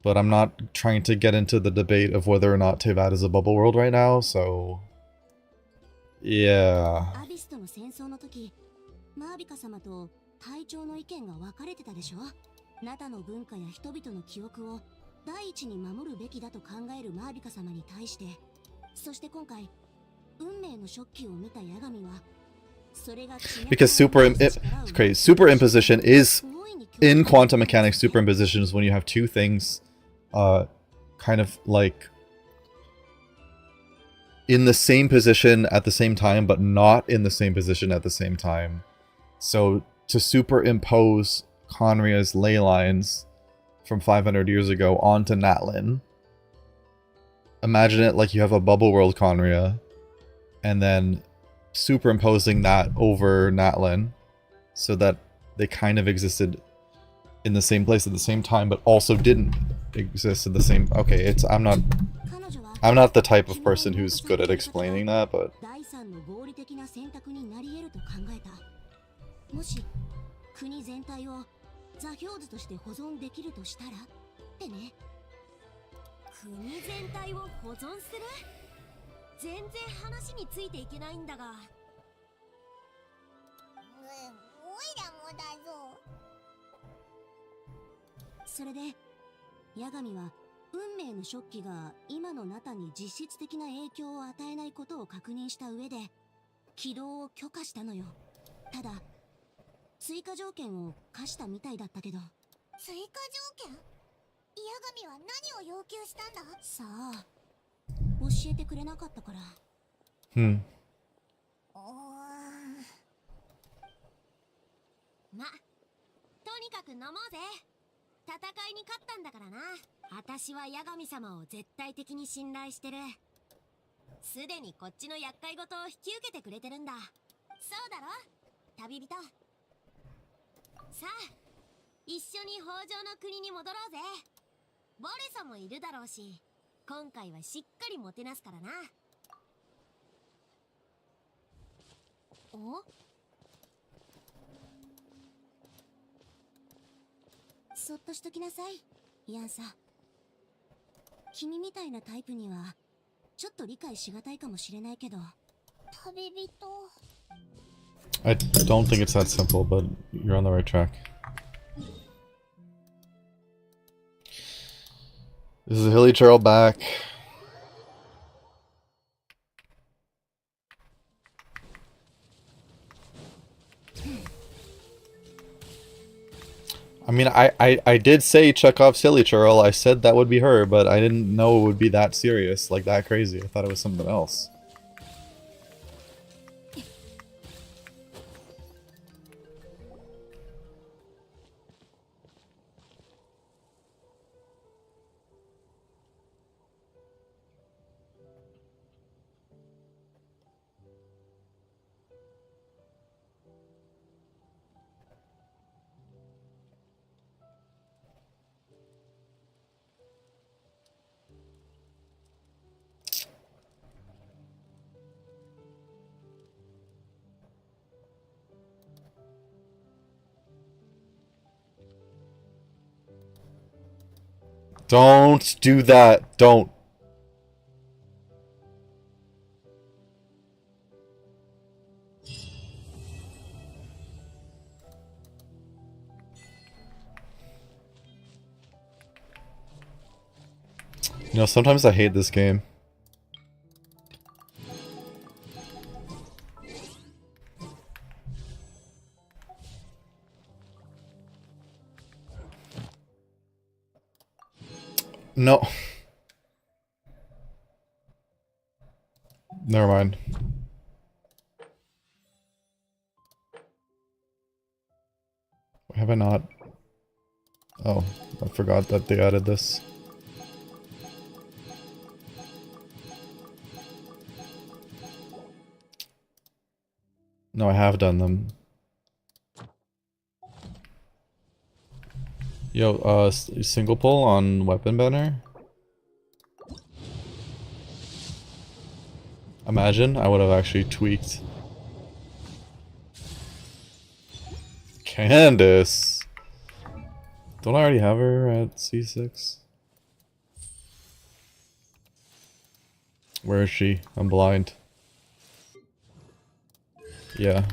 But I'm not trying to get into the debate of whether or not Teyvat is a bubble world right now, so... Yeah. アビスとの戦争の時、マービカ様と隊長の意見が分かれてたでしょ。ナタの文化や人々の記憶を第一に守るべきだと考えるマービカ様に対して、そして今回運命のショッキを見たヤガミは、それが Because superimposition is, in quantum mechanics, superimposition is when you have two things kind of like in the same position at the same time, but not in the same position at the same time. So to superimpose Conria's ley lines from 500 years ago onto Natlin, imagine it like you have a bubble world Conria, and then superimposing that over Natlin so that they kind of existed in the same place at the same time, but also didn't exist at the same. Okay, it's I'm not the type of person who's good at explaining that, but 第三の合理的な選択になり得ると考えた。もし国全体を座標図として保存できるとしたらってね。国全体を保存する？全然話についていけないんだが。おいらもだぞ。それで八神は運命の食器が今のナタに実質的な影響を与えないことを確認した上で起動を許可したのよ。ただ追加条件を課したみたいだったけど。追加条件？八神は何を要求したんだ？さあ、教えてくれなかったから。ま、とにかく飲もうぜ。戦いに勝ったんだからな。私は八神様を絶対的に信頼してる。すでにこっちの厄介事を引き受けてくれてるんだ。そうだろ、旅人。さあ、一緒に北条の国に戻ろうぜ。ボレソもいるだろうし、今回はしっかりもてなすからな。お？そっとしときなさい、ヤンサ。君みたいなタイプにはちょっと理解しがたいかもしれないけど。旅人。I don't think it's that simple, but you're on the right track. This is Hilly Churl back. I mean, I did say Chekhov's Hilly Churl. I said that would be her, but I didn't know it would be that serious, like that crazy. I thought it was something else. Don't do that. Don't. You know, sometimes I hate this game. No. Never mind. Have I not? Oh, I forgot that they added this. No, I have done them. Yo, single pull on weapon banner? Imagine, I would have actually tweaked. Candace! Don't I already have her at C6? Where is she? I'm blind. Yeah.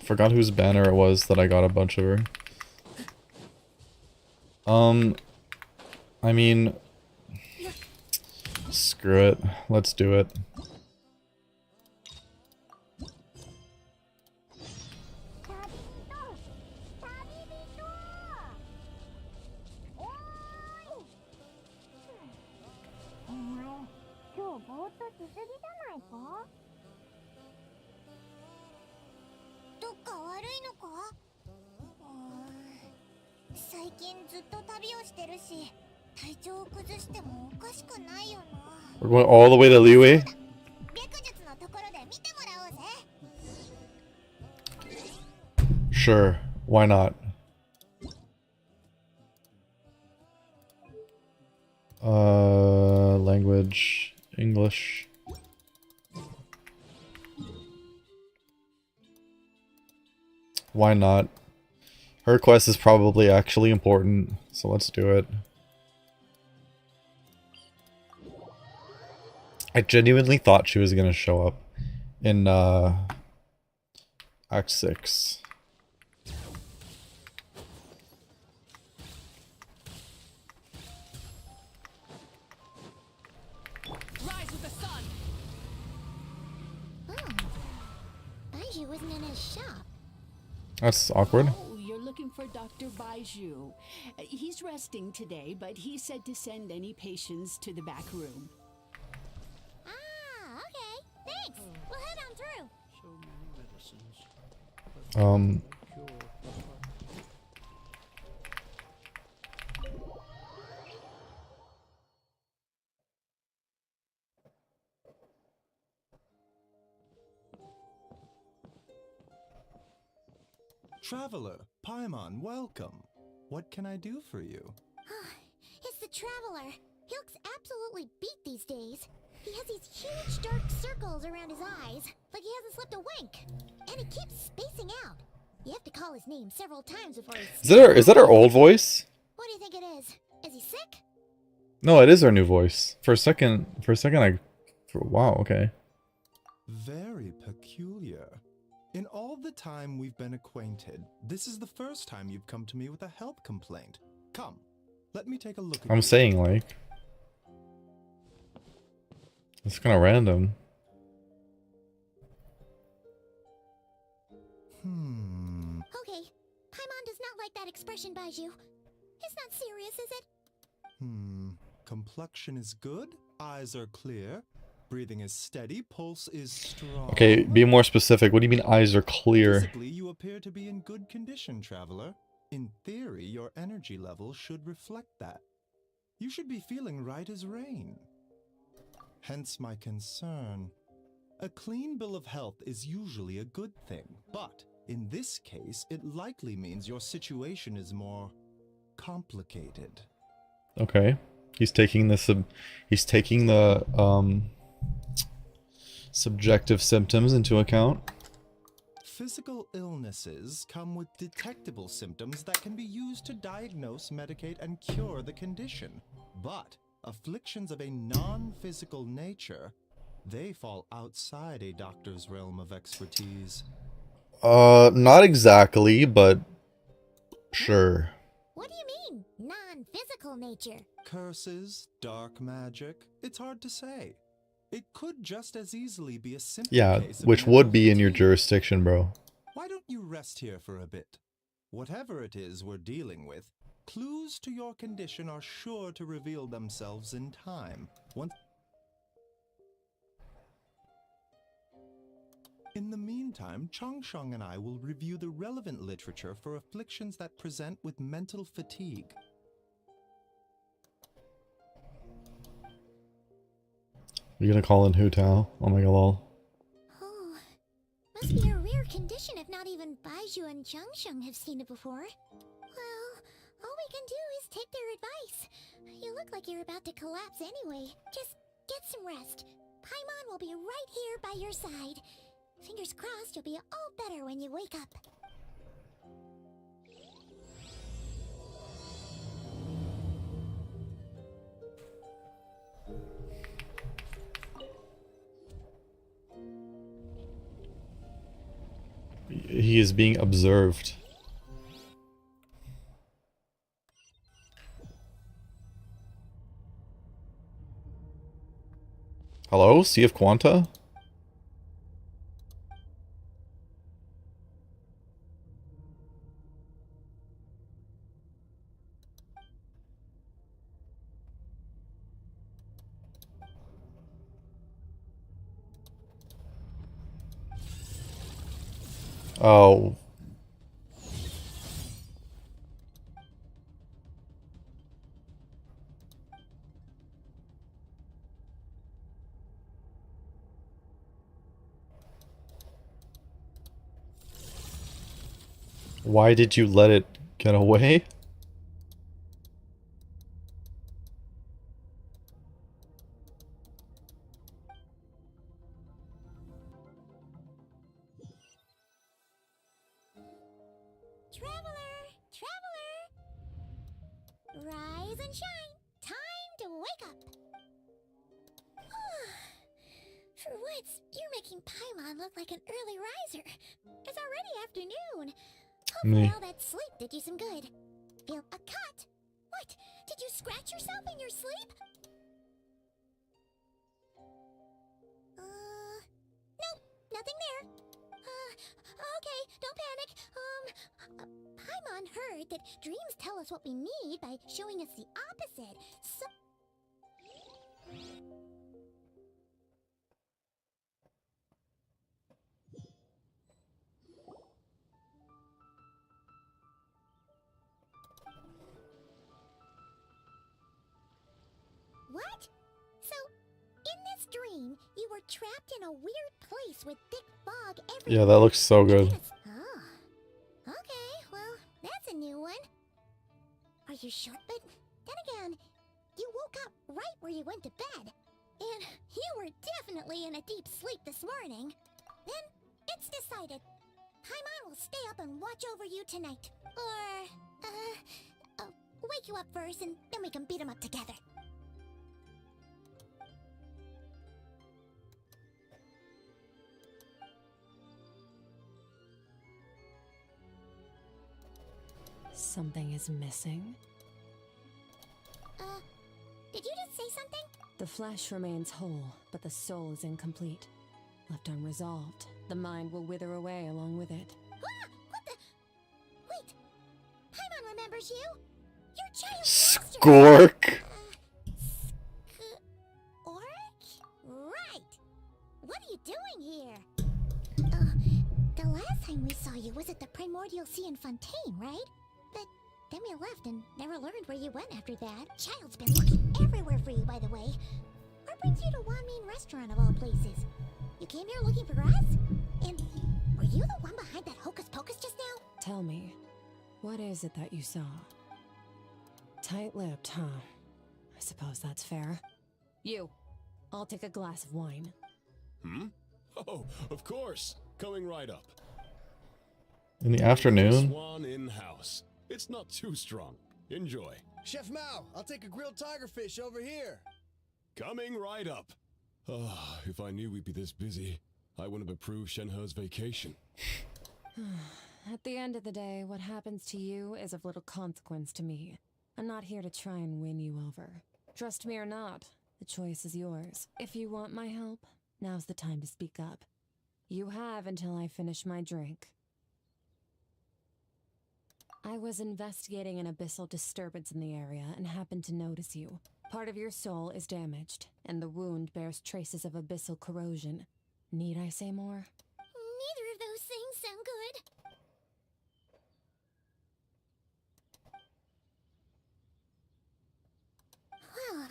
Forgot whose banner it was that I got a bunch of her. I mean, screw it. Let's do it. We're going all the way to Liwei? Sure, why not? Language, English. Why not? Her quest is probably actually important, so let's do it. I genuinely thought she was gonna show up in Act 6. Rise with the sun. Baiju wasn't in his shop. That's awkward. Oh, you're looking for Dr. Baiju. He's resting today, but he said to send any patients to the back room. Ah, okay. Thanks. We'll head on through. So many medicines. Traveler, Paimon, welcome. What can I do for you? It's the Traveler. He looks absolutely beat these days. He has these huge dark circles around his eyes, like he hasn't slept a wink. And he keeps spacing out. You have to call his name several times before he... Is that her old voice? What do you think it is? Is he sick? No, it is her new voice. For a second wow, okay. Very peculiar. In all the time we've been acquainted, this is the first time you've come to me with a health complaint. Come, let me take a look at I'm you. saying, like, it's kind of random. Okay. Paimon does not like that expression, Baiju. It's not serious, is it? Complexion is good, eyes are clear, breathing is steady, pulse is strong. Okay, be more specific. What do you mean eyes are clear? Physically, you appear to be in good condition, Traveler. In theory, your energy level should reflect that. You should be feeling right as rain. Hence my concern. A clean bill of health is usually a good thing, but in this case, it likely means your situation is more complicated. Okay. He's taking the subjective symptoms into account. Physical illnesses come with detectable symptoms that can be used to diagnose, medicate, and cure the condition. But afflictions of a non-physical nature, they fall outside a doctor's realm of expertise. Not exactly, but sure. What do you mean, non-physical nature? Curses, dark magic, it's hard to say. It could just as easily be a simple Yeah, case of which mental would be in your fatigue. jurisdiction, bro. Why don't you rest here for a bit? Whatever it is we're dealing with, clues to your condition are sure to reveal themselves in time. In the meantime, Changsheng and I will review the relevant literature for afflictions that present with mental fatigue. You're gonna call in Hu Tao? Oh my god, lol. Oh, must be a rare condition if not even Baiju and Changsheng have seen it before. Well, all we can do is take their advice. You look like you're about to collapse anyway. Just get some rest. Paimon will be right here by your side. Fingers crossed you'll be all better when you wake up. He is being observed. Hello? Sea of Quanta? Oh. Why did you let it get away? Traveler! Traveler! Rise and shine! Time to wake up! For once, you're making Paimon look like an early riser. It's already afternoon. Hopefully all that sleep did you some good. Feel a cut! What? Did you scratch yourself in your sleep? Nope, nothing there. Okay, don't panic. Paimon heard that dreams tell us what we need by showing us the opposite. So... What? So, in this dream, you were trapped in a weird place with thick fog everywhere. Yeah, that looks so good. Oh. Okay, well, that's a new one. Are you sure? But then again, you woke up right where you went to bed. And you were definitely in a deep sleep this morning. Then, it's decided. Paimon will stay up and watch over you tonight. Or, wake you up first and then we can beat him up together. Something is missing. Did you just say something? The flesh remains whole, but the soul is incomplete. Left unresolved, the mind will wither away along with it. Ah! What the? Wait! Paimon remembers you? Your child Skork! Right! What are you doing here? The last time we saw you was at the Primordial Sea in Fontaine, right? But then we left and never learned where you went after that. Child's been looking everywhere for you, by the way. What brings you to Wanmin Restaurant of all places? You came here looking for us? And were you the one behind that hocus pocus just now? Tell me, what is it that you saw? Tight-lipped, huh? I suppose that's fair. You, I'll take a glass of wine. Hmm? Oh, of course. Coming right up. In the afternoon? Swan in-house. It's not too strong. Enjoy. Chef Mao, I'll take a grilled tigerfish over here. Coming right up. Ah, if I knew we'd be this busy, I wouldn't have approved Shenhe's vacation. At the end of the day, what happens to you is of little consequence to me. I'm not here to try and win you over. Trust me or not, the choice is yours. If you want my help, now's the time to speak up. You have until I finish my drink. I was investigating an abyssal disturbance in the area and happened to notice you. Part of your soul is damaged, and the wound bears traces of abyssal corrosion. Need I say more? Neither of those things sound good. Well,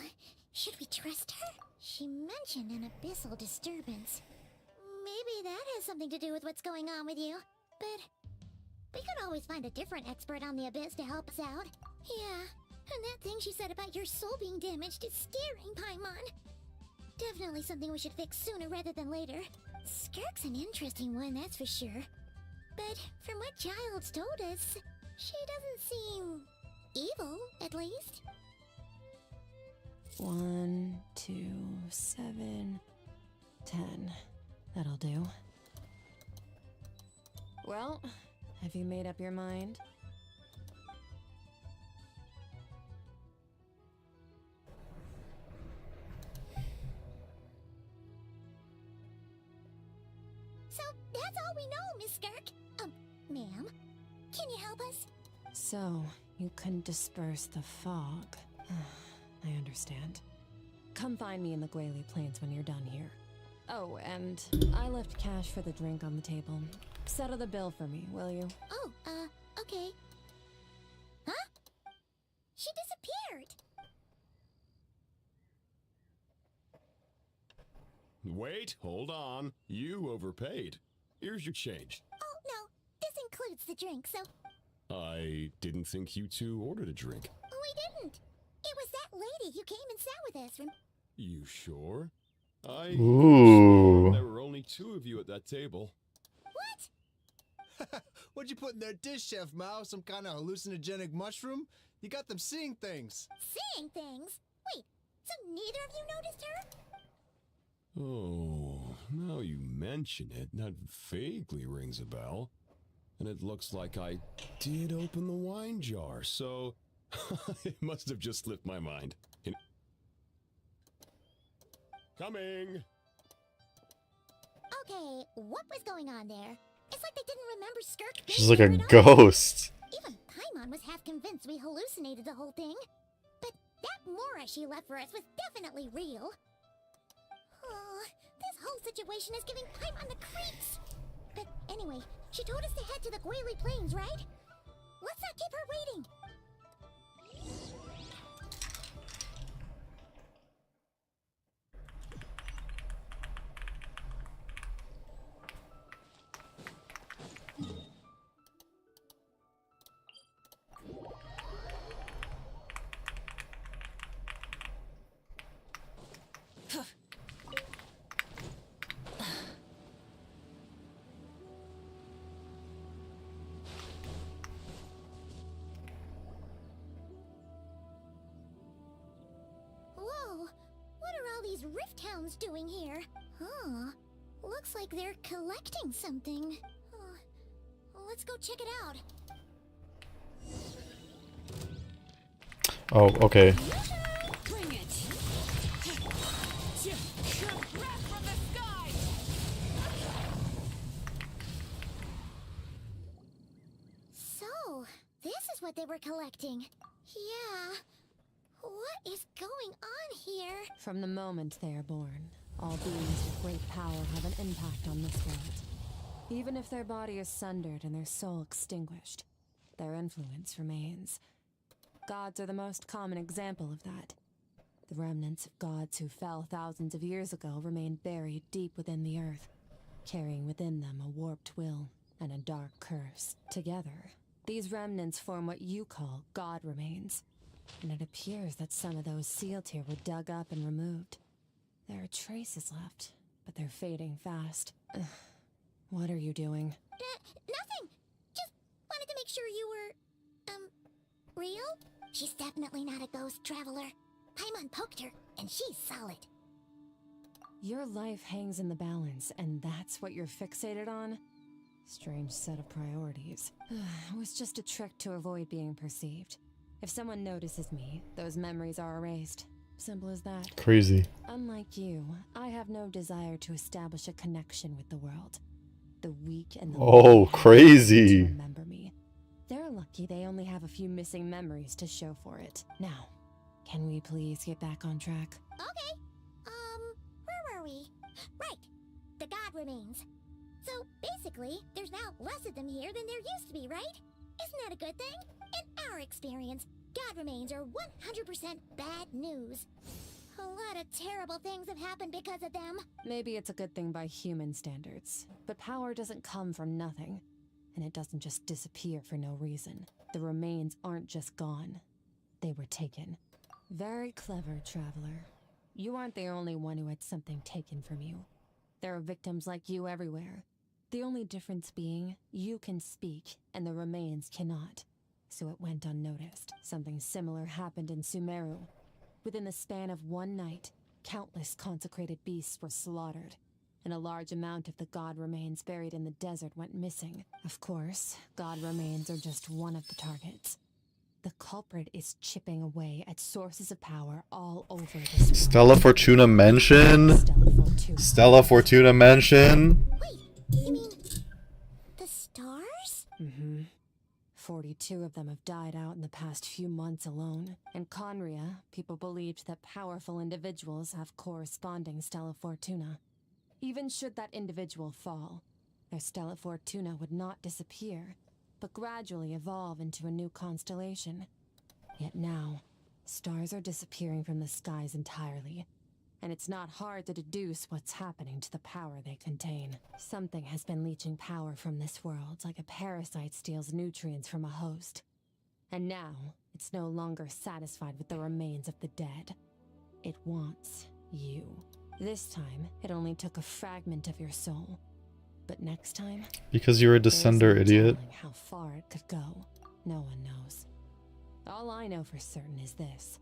should we trust her? She mentioned an abyssal disturbance. Maybe that has something to do with what's going on with you. But we could always find a different expert on the abyss to help us out. Yeah, and that thing she said about your soul being damaged is scaring, Paimon. Definitely something we should fix sooner rather than later. Skirk's an interesting one, that's for sure. But from what Child's told us, she doesn't seem evil, at least. 1, 2, 7, 10. That'll do. Well, have you made up your mind? So that's all we know, Miss Skirk. Ma'am, can you help us? So, you can disperse the fog. I understand. Come find me in the Guili Plains when you're done here. Oh, and I left cash for the drink on the table. Settle the bill for me, will you? Oh, okay. Huh? She disappeared. Wait, hold on. You overpaid. Here's your change. Oh, no. This includes the drink, so I didn't think you two ordered a drink. we didn't. It was that lady who came and sat with us from. You sure? I Ooh. there were only 2 of you at that table. What? What'd you put in their dish, Chef Mao? Some kind of hallucinogenic mushroom? You got them seeing things. Seeing things? Wait, so neither of you noticed her? Oh, now you mention it, that vaguely rings a bell. And it looks like I did open the wine jar, so it must have just slipped my mind. Coming! Okay, what was going on there? It's like they didn't remember Skirk being She's like there a at all. ghost. Even Paimon was half convinced we hallucinated the whole thing. But that Mora she left for us was definitely real. Oh, this whole situation is giving Paimon the creeps. But anyway, she told us to head to the Guili Plains, right? Let's not keep her waiting. Whoa, what are all these Rift Hounds doing here? Huh, looks like they're collecting something. Let's go check it out. Oh, okay. Bring it! Breath from the sky! So, this is what they were collecting. Yeah. What is going on here? From the moment they are born, all beings with great power have an impact on this world. Even if their body is sundered and their soul extinguished, their influence remains. Gods are the most common example of that. The remnants of gods who fell thousands of years ago remain buried deep within the earth, carrying within them a warped will and a dark curse. Together, these remnants form what you call god remains. And it appears that some of those sealed here were dug up and removed. There are traces left, but they're fading fast. Ugh. What are you doing? Nothing. Just wanted to make sure you were, real? She's definitely not a ghost traveler. Paimon poked her, and she's solid. Your life hangs in the balance, and that's what you're fixated on? Strange set of priorities. It was just a trick to avoid being perceived. If someone notices me, those memories are erased. Simple as that. Crazy. Unlike you, I have no desire to establish a connection with the world. The weak and the Oh, weak crazy. to remember me. They're lucky they only have a few missing memories to show for it. Now, can we please get back on track? Okay. Where were we? Right. The god remains. So, basically, there's now less of them here than there used to be, right? Isn't that a good thing? In our experience, god remains are 100% bad news. A lot of terrible things have happened because of them. Maybe it's a good thing by human standards, but power doesn't come from nothing, and it doesn't just disappear for no reason. The remains aren't just gone. They were taken. Very clever, traveler. You aren't the only one who had something taken from you. There are victims like you everywhere. The only difference being, you can speak, and the remains cannot. So it went unnoticed. Something similar happened in Sumeru. Within the span of one night, countless consecrated beasts were slaughtered, and a large amount of the god remains buried in the desert went missing. Of course, god remains are just one of the targets. The culprit is chipping away at sources of power all over this world. Stella Fortuna mention? Stella Fortuna mention? Wait, you mean the stars? Mm-hmm. 42 of them have died out in the past few months alone. In Conria, people believed that powerful individuals have corresponding Stella Fortuna. Even should that individual fall, their Stella Fortuna would not disappear, but gradually evolve into a new constellation. Yet now, stars are disappearing from the skies entirely, and it's not hard to deduce what's happening to the power they contain. Something has been leeching power from this world like a parasite steals nutrients from a host. And now, it's no longer satisfied with the remains of the dead. It wants you. This time, it only took a fragment of your soul. But next time... Because you're a descender, idiot. How far it could go, no one knows. All I know for certain is this.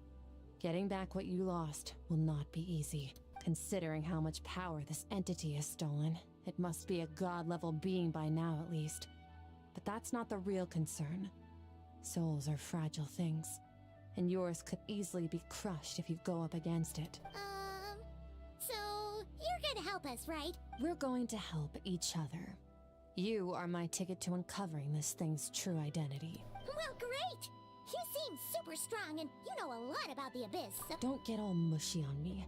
Getting back what you lost will not be easy. Considering how much power this entity has stolen, it must be a god-level being by now at least. But that's not the real concern. Souls are fragile things, and yours could easily be crushed if you go up against it. So you're gonna help us, right? We're going to help each other. You are my ticket to uncovering this thing's true identity. Well, great! You seem super strong and you know a lot about the Abyss, so... Don't get all mushy on me.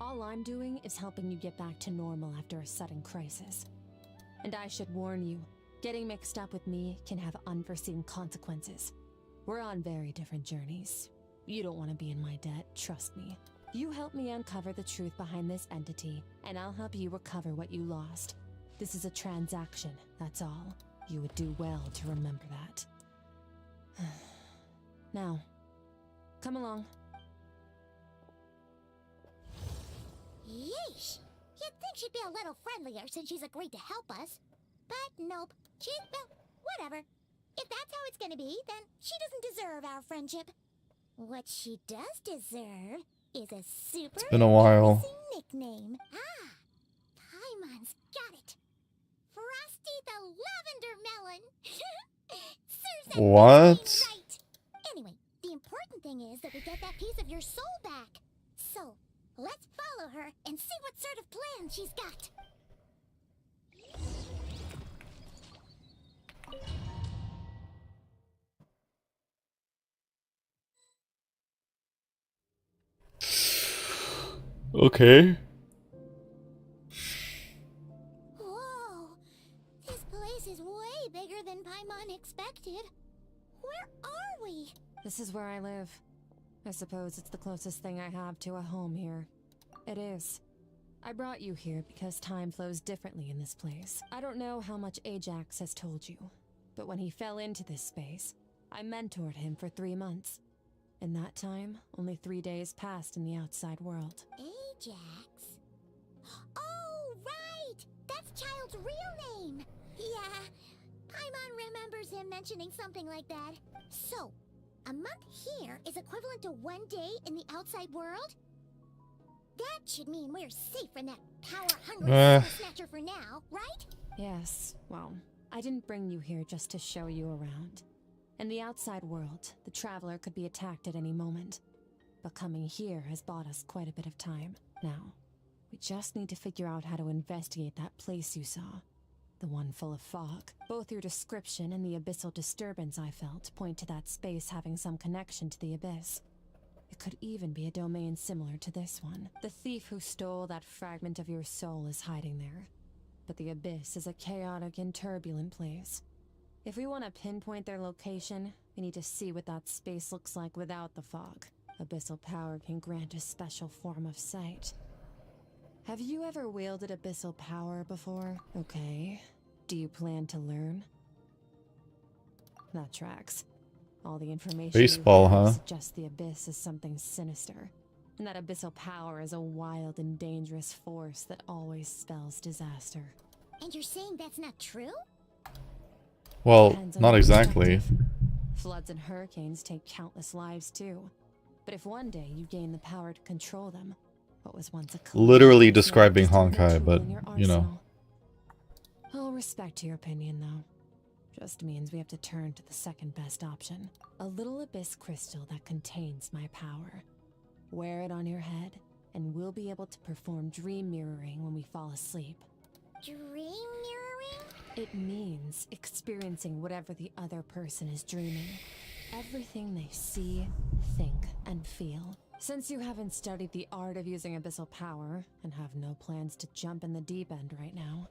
All I'm doing is helping you get back to normal after a sudden crisis. And I should warn you, getting mixed up with me can have unforeseen consequences. We're on very different journeys. You don't want to be in my debt, trust me. You help me uncover the truth behind this entity, and I'll help you recover what you lost. This is a transaction, that's all. You would do well to remember that. Now, come along. Yeesh! You'd think she'd be a little friendlier since she's agreed to help us. But nope. Well, whatever. If that's how it's gonna be, then she doesn't deserve our friendship. What she does deserve is a super It's been a while. nickname. Paimon's got it. Frosty the Lavender Melon. Serves that What? right. Anyway, the important thing is that we get that piece of your soul back. So, let's follow her and see what sort of plan she's got. Okay. Whoa! This place is way bigger than Paimon expected. Where are we? This is where I live. I suppose it's the closest thing I have to a home here. It is. I brought you here because time flows differently in this place. I don't know how much Ajax has told you, but when he fell into this space, I mentored him for 3 months. In that time, only 3 days passed in the outside world. Ajax? Oh, right! That's Child's real name! Yeah, Paimon remembers him mentioning something like that. So, a month here is equivalent to 1 day in the outside world? That should mean we're safe from that power-hungry snatcher for now, right? Yes, well, I didn't bring you here just to show you around. In the outside world, the traveler could be attacked at any moment. But coming here has bought us quite a bit of time. Now, we just need to figure out how to investigate that place you saw. The one full of fog. Both your description and the abyssal disturbance I felt point to that space having some connection to the abyss. It could even be a domain similar to this one. The thief who stole that fragment of your soul is hiding there. But the abyss is a chaotic and turbulent place. If we want to pinpoint their location, we need to see what that space looks like without the fog. Abyssal power can grant a special form of sight. Have you ever wielded abyssal power before? Okay. Do you plan to learn? That tracks. All the information Baseball, huh? suggests the abyss is something sinister. And that abyssal power is a wild and dangerous force that always spells disaster. And you're saying that's not true? Well, Depends on not your exactly. perspective. Floods and hurricanes take countless lives too. But if one day you gain the power to control them, what was once a Literally describing Honkai, but, you know. I'll respect your opinion, though. Just means we have to turn to the second best option. A little abyss crystal that contains my power. Wear it on your head, and we'll be able to perform dream mirroring when we fall asleep. Dream mirroring? It means experiencing whatever the other person is dreaming. Everything they see, think, and feel. Since you haven't studied the art of using abyssal power, and have no plans to jump in the deep end right now,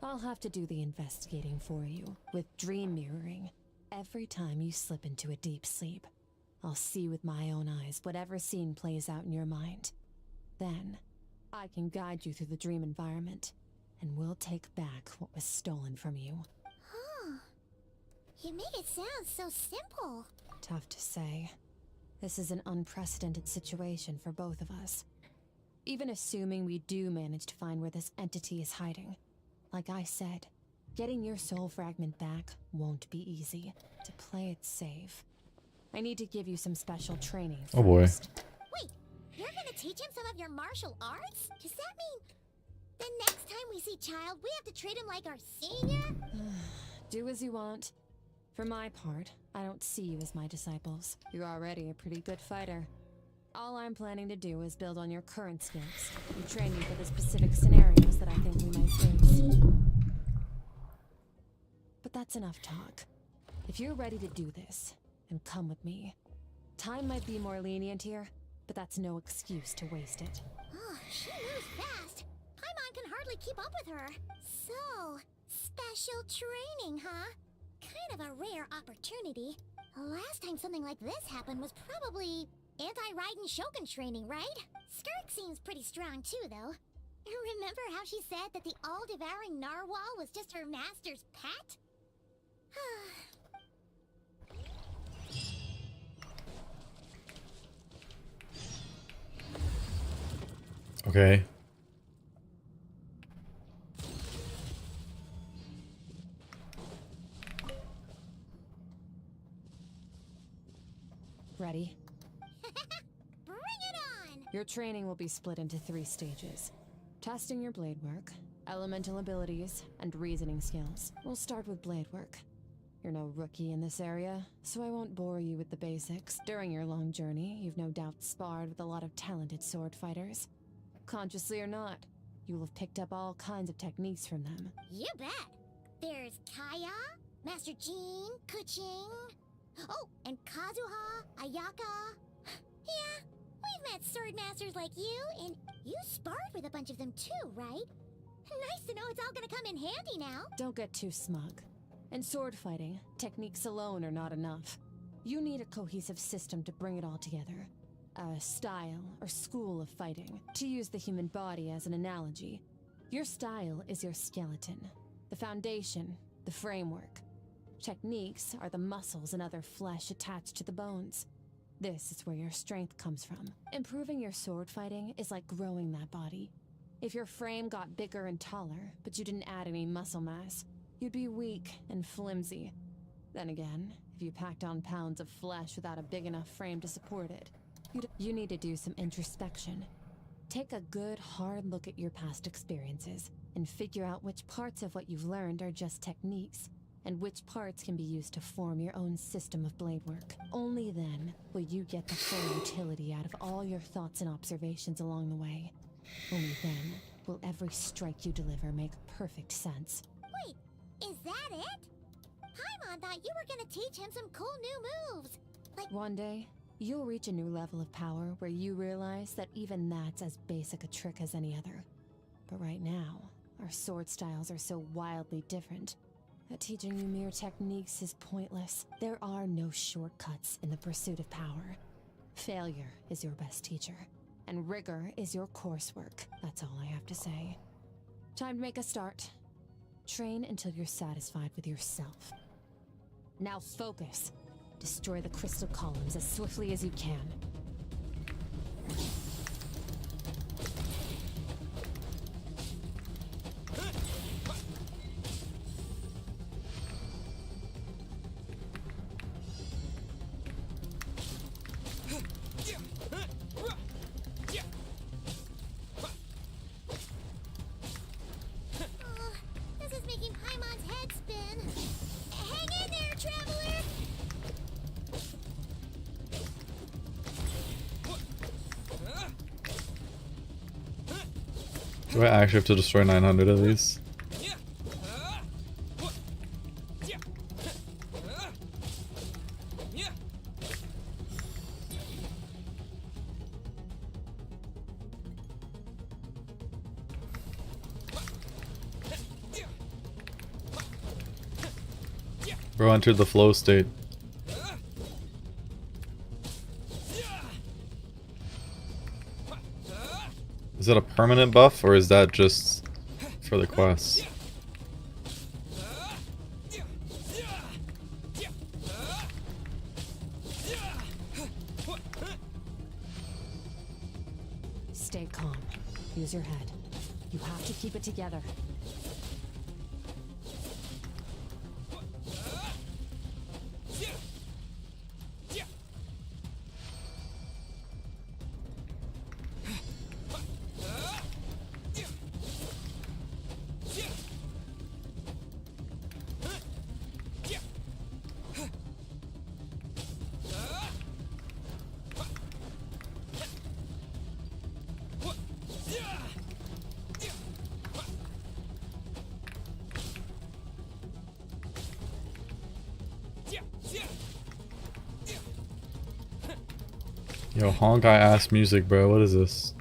I'll have to do the investigating for you, with dream mirroring. Every time you slip into a deep sleep, I'll see with my own eyes whatever scene plays out in your mind. Then, I can guide you through the dream environment, and we'll take back what was stolen from you. Huh. You make it sound so simple. Tough to say. This is an unprecedented situation for both of us. Even assuming we do manage to find where this entity is hiding. Like I said, getting your soul fragment back won't be easy. To play it safe, I need to give you some special training first. Oh boy. Wait, you're gonna teach him some of your martial arts? Does that mean the next time we see Child, we have to treat him like our senior? Do as you want. For my part, I don't see you as my disciples. You're already a pretty good fighter. All I'm planning to do is build on your current skills and train you for the specific scenarios that I think we might face. But that's enough talk. If you're ready to do this, then come with me. Time might be more lenient here, but that's no excuse to waste it. Oh, she moves fast. Paimon can hardly keep up with her. So, special training, huh? Kind of a rare opportunity. The last time something like this happened was probably anti-Raiden Shogun training, right? Skirk seems pretty strong too, though. Remember how she said that the all-devouring narwhal was just her master's pet? Okay. Ready? Bring it on! Your training will be split into 3 stages. Testing your blade work, elemental abilities, and reasoning skills. We'll start with blade work. You're no rookie in this area, so I won't bore you with the basics. During your long journey, you've no doubt sparred with a lot of talented sword fighters. Consciously or not, you'll have picked up all kinds of techniques from them. You bet! There's Kaya, Master Jean, Kuching... Oh, and Kazuha, Ayaka... Yeah, we've met sword masters like you, and you sparred with a bunch of them too, right? Nice to know it's all gonna come in handy now. Don't get too smug. In sword fighting, techniques alone are not enough. You need a cohesive system to bring it all together. A style or school of fighting. To use the human body as an analogy, your style is your skeleton, the foundation, the framework. Techniques are the muscles and other flesh attached to the bones. This is where your strength comes from. Improving your sword fighting is like growing that body. If your frame got bigger and taller, but you didn't add any muscle mass, you'd be weak and flimsy. Then again, if you packed on pounds of flesh without a big enough frame to support it, you need to do some introspection. Take a good, hard look at your past experiences and figure out which parts of what you've learned are just techniques, and which parts can be used to form your own system of blade work. Only then will you get the full utility out of all your thoughts and observations along the way. Only then will every strike you deliver make perfect sense. Wait, is that it? Paimon thought you were gonna teach him some cool new moves. Like... One day, you'll reach a new level of power where you realize that even that's as basic a trick as any other. But right now, our sword styles are so wildly different that teaching you mere techniques is pointless. There are no shortcuts in the pursuit of power. Failure is your best teacher, and rigor is your coursework. That's all I have to say. Time to make a start. Train until you're satisfied with yourself. Now focus. Destroy the crystal columns as swiftly as you can. This is making Paimon's head spin. Hang in there, traveler! Do I actually have to destroy 900 of these? Bro entered the flow state. Is that a permanent buff or is that just for the quest? Stay calm. Use your head. You have to keep it together. Yo, honkai ass music, bro. What is this?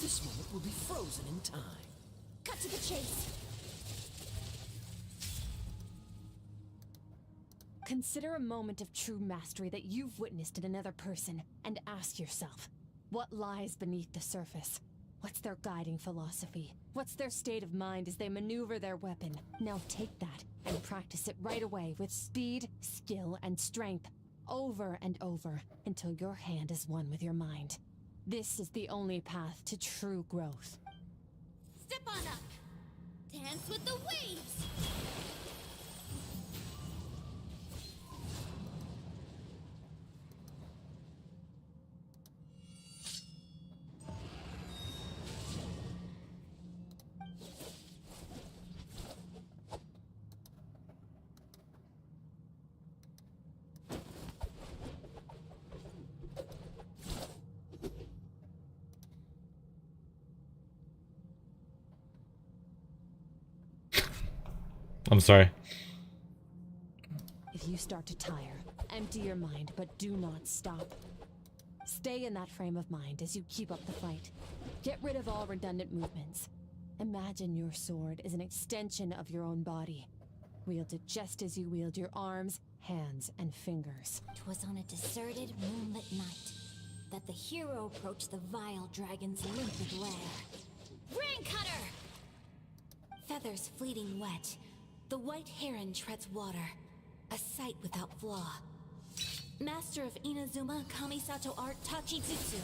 This moment will be frozen in time. Cut to the chase. Consider a moment of true mastery that you've witnessed in another person and ask yourself, what lies beneath the surface? What's their guiding philosophy? What's their state of mind as they maneuver their weapon? Now take that and practice it right away with speed, skill, and strength, over and over, until your hand is one with your mind. This is the only path to true growth. Step on up. Dance with the waves. I'm sorry. If you start to tire, empty your mind, but do not stop. Stay in that frame of mind as you keep up the fight. Get rid of all redundant movements. Imagine your sword is an extension of your own body. Wield it just as you wield your arms, hands, and fingers. 'Twas on a deserted moonlit night that the hero approached the vile dragon's limpid lair. Rain cutter! Feathers fleeting wet, the white heron treads water, a sight without flaw. Master of Inazuma Kamisato art Tachijutsu.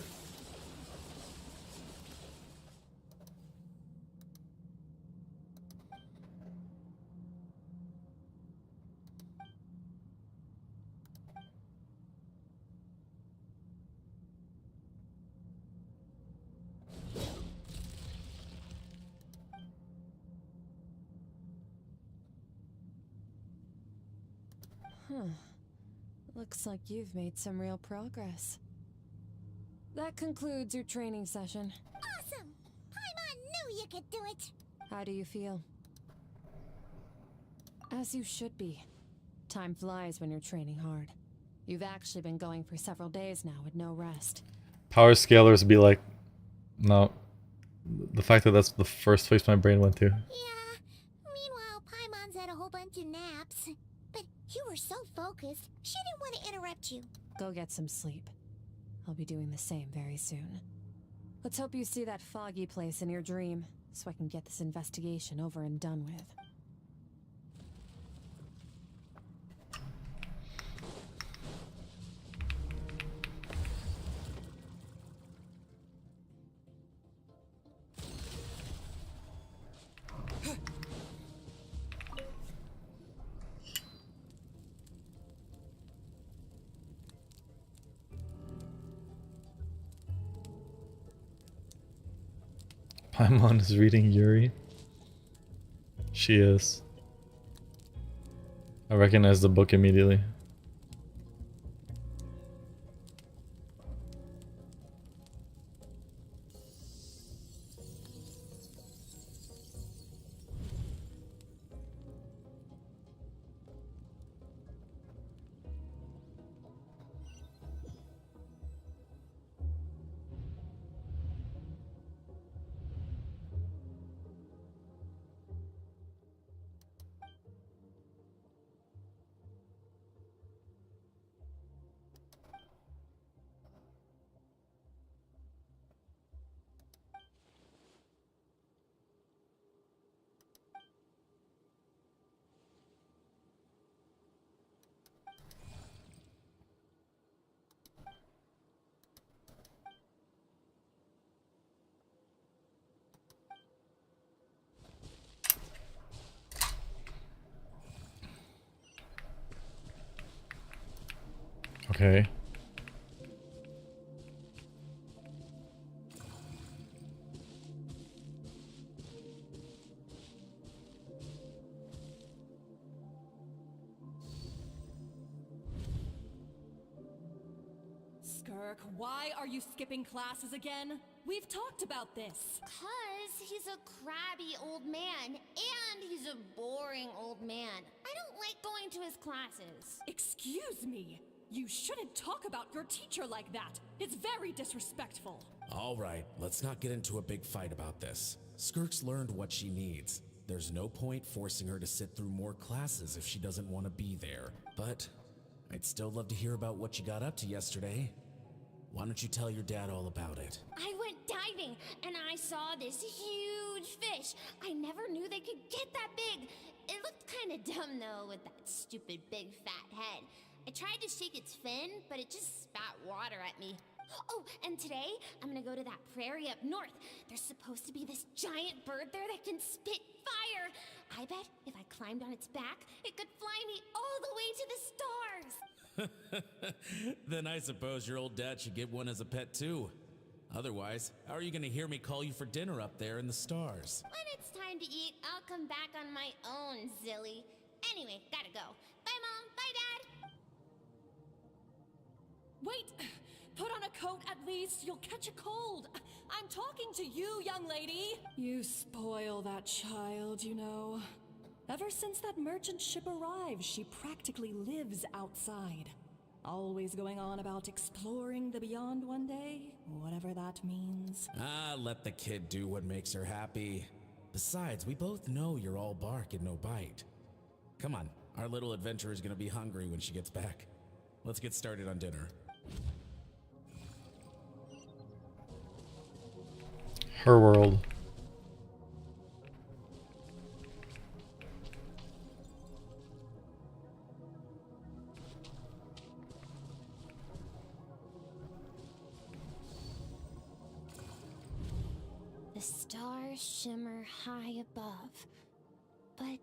Huh. Looks like you've made some real progress. That concludes your training session. Awesome! Paimon knew you could do it! How do you feel? As you should be. Time flies when you're training hard. You've actually been going for several days now with no rest. Power scalers be like, no. The fact that that's the first place my brain went to. Yeah. Meanwhile, Paimon's had a whole bunch of naps. But you were so focused, she didn't want to interrupt you. Go get some sleep. I'll be doing the same very soon. Let's hope you see that foggy place in your dream, so I can get this investigation over and done with. Paimon is reading Yuri. She is. I recognize the book immediately. Okay. Skirk, why are you skipping classes again? We've talked about this. Cause he's a crabby old man, and he's a boring old man. I don't like going to his classes. Excuse me. You shouldn't talk about your teacher like that. It's very disrespectful. All right, let's not get into a big fight about this. Skirk's learned what she needs. There's no point forcing her to sit through more classes if she doesn't want to be there. But I'd still love to hear about what you got up to yesterday. Why don't you tell your dad all about it? I went diving, and I saw this huge fish. I never knew they could get that big. It looked kinda dumb though, with that stupid big fat head. I tried to shake its fin, but it just spat water at me. Oh, and today, I'm gonna go to that prairie up north. There's supposed to be this giant bird there that can spit fire. I bet if I climbed on its back, it could fly me all the way to the stars. Then I suppose your old dad should get one as a pet too. Otherwise, how are you gonna hear me call you for dinner up there in the stars? When it's time to eat, I'll come back on my own, Zilly. Anyway, gotta go. Bye, Mom. Bye, Dad. Wait! Put on a coat at least. You'll catch a cold. I'm talking to you, young lady. You spoil that child, you know. Ever since that merchant ship arrived, she practically lives outside. Always going on about exploring the beyond one day, whatever that means. Ah, let the kid do what makes her happy. Besides, we both know you're all bark and no bite. Come on, our little adventurer is gonna be hungry when she gets back. Let's get started on dinner. Her world. The stars shimmer high above. But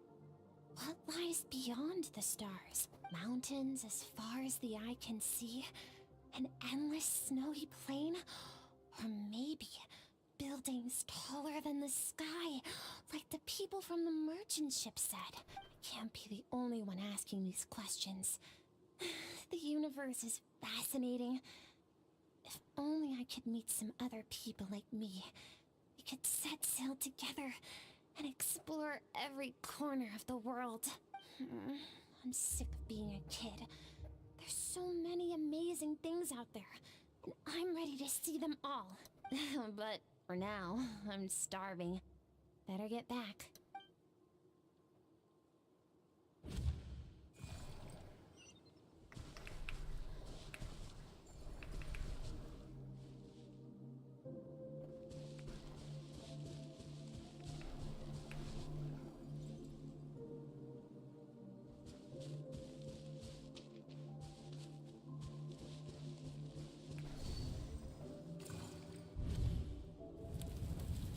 what lies beyond the stars? Mountains as far as the eye can see? An endless snowy plain? Or maybe buildings taller than the sky, like the people from the merchant ship said. I can't be the only one asking these questions. The universe is fascinating. If only I could meet some other people like me. We could set sail together and explore every corner of the world. I'm sick of being a kid. There's so many amazing things out there, and I'm ready to see them all. But for now, I'm starving. Better get back.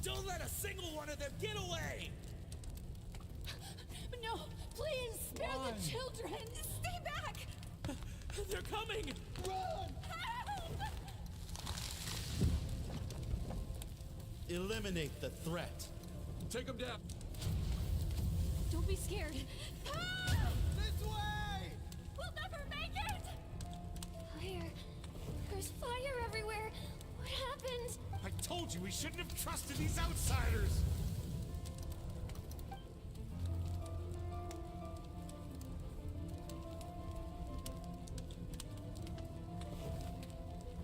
Don't let a single one of them get away! No, please, spare the children! Stay back! They're coming! Run! Help! Eliminate the threat. Take him down. Don't be scared. Help! This way! We'll never make it! Fire. There's fire everywhere. What happened? I told you we shouldn't have trusted these outsiders.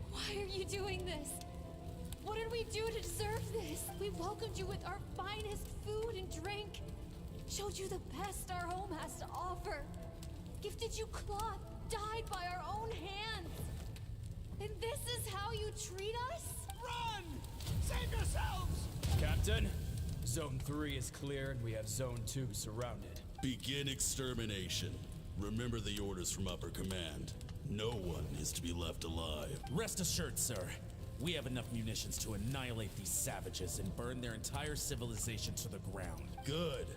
Why are you doing this? What did we do to deserve this? We welcomed you with our finest food and drink. Showed you the best our home has to offer. Gifted you cloth dyed by our own hands. And this is how you treat us? Run! Save yourselves! Captain, Zone 3 is clear and we have Zone 2 surrounded. Begin extermination. Remember the orders from upper command. No one is to be left alive. Rest assured, sir. We have enough munitions to annihilate these savages and burn their entire civilization to the ground. Good.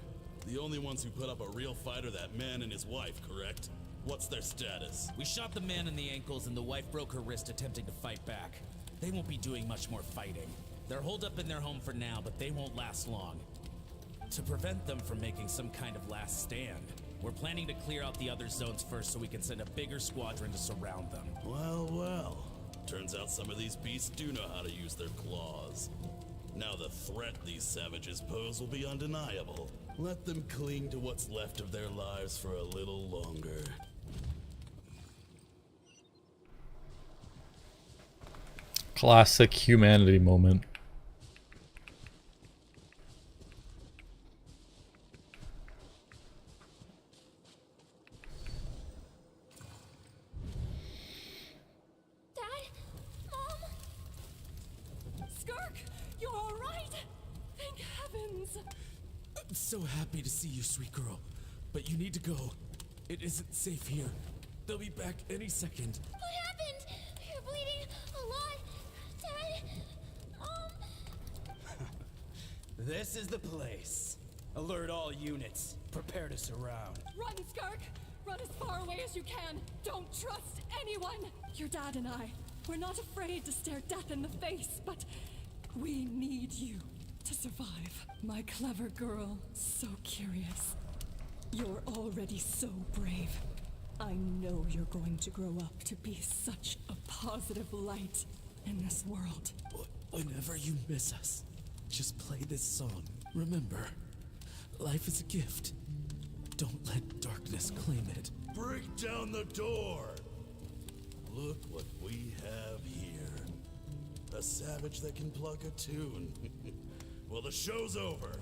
The only ones who put up a real fight are that man and his wife, correct? What's their status? We shot the man in the ankles and the wife broke her wrist attempting to fight back. They won't be doing much more fighting. They're holed up in their home for now, but they won't last long. To prevent them from making some kind of last stand, we're planning to clear out the other zones first so we can send a bigger squadron to surround them. Well, well. Turns out some of these beasts do know how to use their claws. Now the threat these savages pose will be undeniable. Let them cling to what's left of their lives for a little longer. Classic humanity moment. So happy to see you, sweet girl. But you need to go. It isn't safe here. They'll be back any second. What happened? You're bleeding a lot. Dad? This is the place. Alert all units. Prepare to surround. Run, Skirk! Run as far away as you can! Don't trust anyone! Your dad and I, we're not afraid to stare death in the face, but we need you to survive. My clever girl, so curious. You're already so brave. I know you're going to grow up to be such a positive light in this world. Whenever you miss us, just play this song. Remember, life is a gift. Don't let darkness claim it. Break down the door! Look what we have here. A savage that can pluck a tune. Well, the show's over.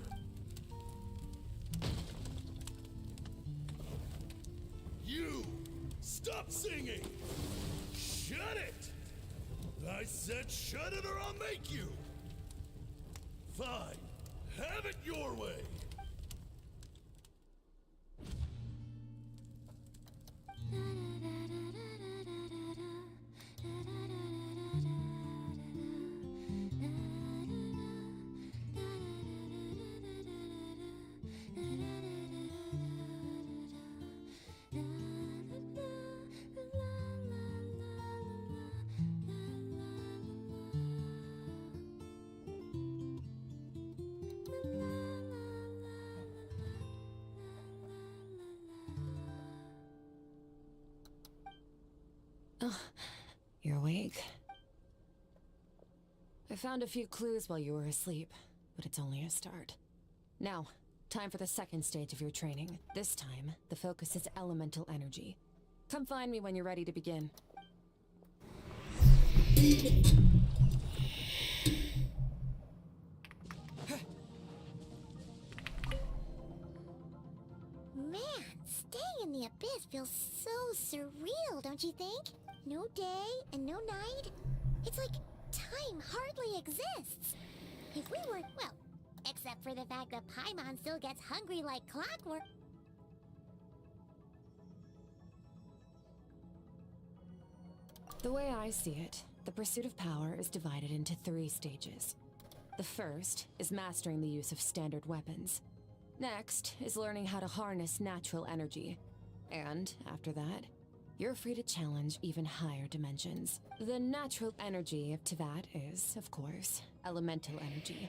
You! Stop singing! Shut it! I said shut it or I'll make you! Fine. Have it your way! You're awake. I found a few clues while you were asleep, but it's only a start. Now, time for the second stage of your training. This time, the focus is elemental energy. Come find me when you're ready to begin. Man, staying in the abyss feels so surreal, don't you think? No day and no night. It's like time hardly exists. If we were, well, except for the fact that Paimon still gets hungry like clockwork. The way I see it, the pursuit of power is divided into 3 stages. The first is mastering the use of standard weapons. Next is learning how to harness natural energy. And after that, you're free to challenge even higher dimensions. The natural energy of Tevat is, of course, elemental energy.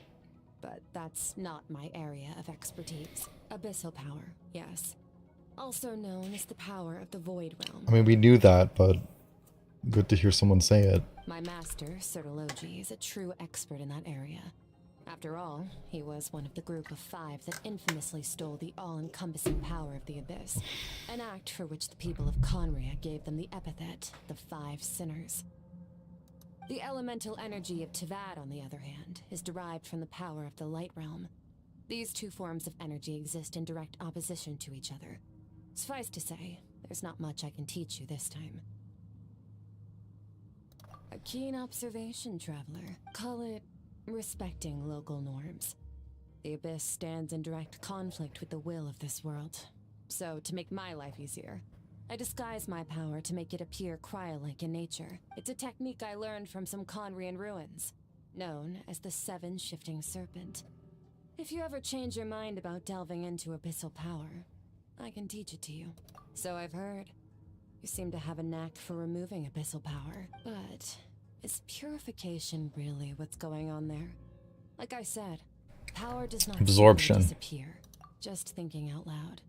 But that's not my area of expertise. Abyssal power, yes. Also known as the power of the Void Realm. I mean, we knew that, but good to hear someone say it. My master, Sertologi, is a true expert in that area. After all, he was one of the group of 5 that infamously stole the all-encompassing power of the Abyss, an act for which the people of Conria gave them the epithet, the 5 Sinners. The elemental energy of Tevat, on the other hand, is derived from the power of the Light Realm. These 2 forms of energy exist in direct opposition to each other. Suffice to say, there's not much I can teach you this time. A keen observation, traveler. Call it respecting local norms. The Abyss stands in direct conflict with the will of this world. So, to make my life easier, I disguise my power to make it appear cryo-like in nature. It's a technique I learned from some Conrian ruins, known as the 7 Shifting Serpent. If you ever change your mind about delving into abyssal power, I can teach it to you. So I've heard. You seem to have a knack for removing abyssal power. But is purification really what's going on there? Like I said, power does not Absorption. disappear. Just thinking out loud.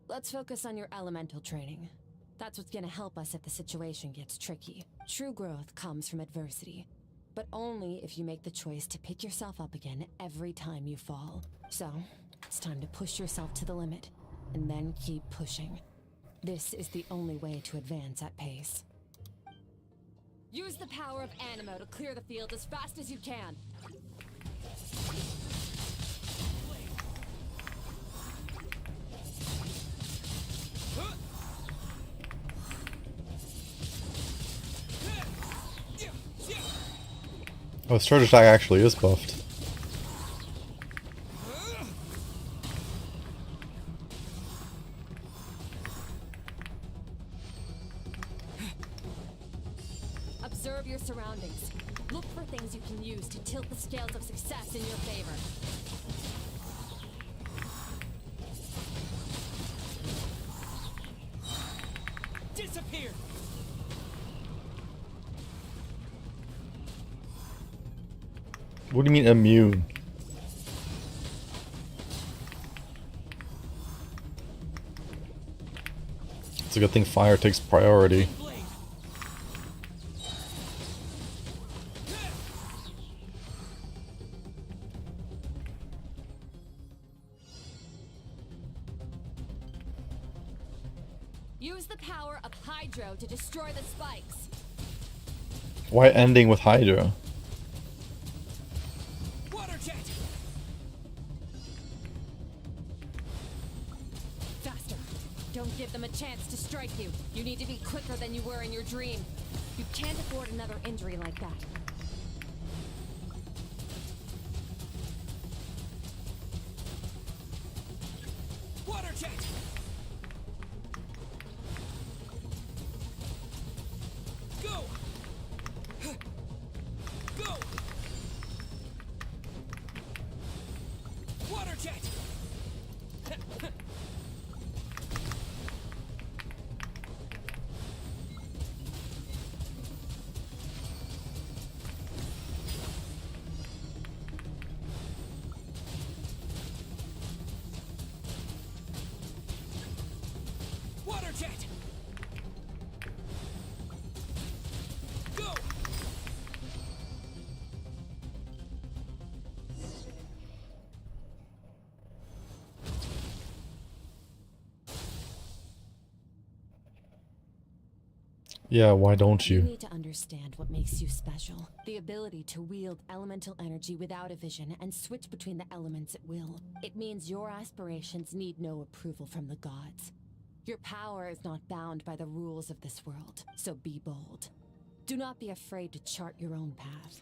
Let's focus on your elemental training. That's what's gonna help us if the situation gets tricky. True growth comes from adversity, but only if you make the choice to pick yourself up again every time you fall. So, it's time to push yourself to the limit, and then keep pushing. This is the only way to advance at pace. Use the power of Animo to clear the field as fast as you can. Oh, Surge Attack actually is buffed. Observe your surroundings. Look for things you can use to tilt the scales of success in your favor. Disappear! What do you mean immune? It's a good thing fire takes priority. Use the power of Hydro to destroy the spikes. Why ending with Hydra? Water jet! Faster. Don't give them a chance to strike you. You need to be quicker than you were in your dream. You can't afford another injury like that. Water jet! Go! Go! Water jet! Water jet! Go! Yeah, why don't You you? need to understand what makes you special. The ability to wield elemental energy without a vision and switch between the elements at will. It means your aspirations need no approval from the gods. Your power is not bound by the rules of this world, so be bold. Do not be afraid to chart your own path.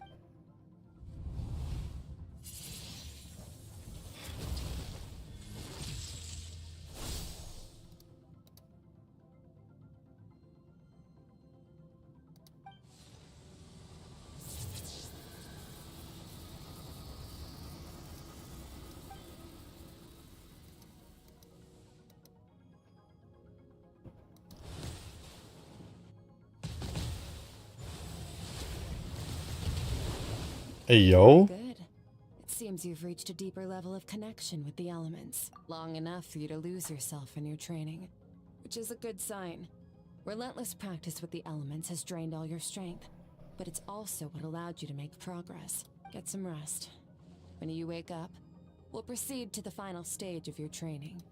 Hey yo. Good. It seems you've reached a deeper level of connection with the elements, long enough for you to lose yourself in your training, which is a good sign. Relentless practice with the elements has drained all your strength, but it's also what allowed you to make progress. Get some rest. When you wake up, we'll proceed to the final stage of your training.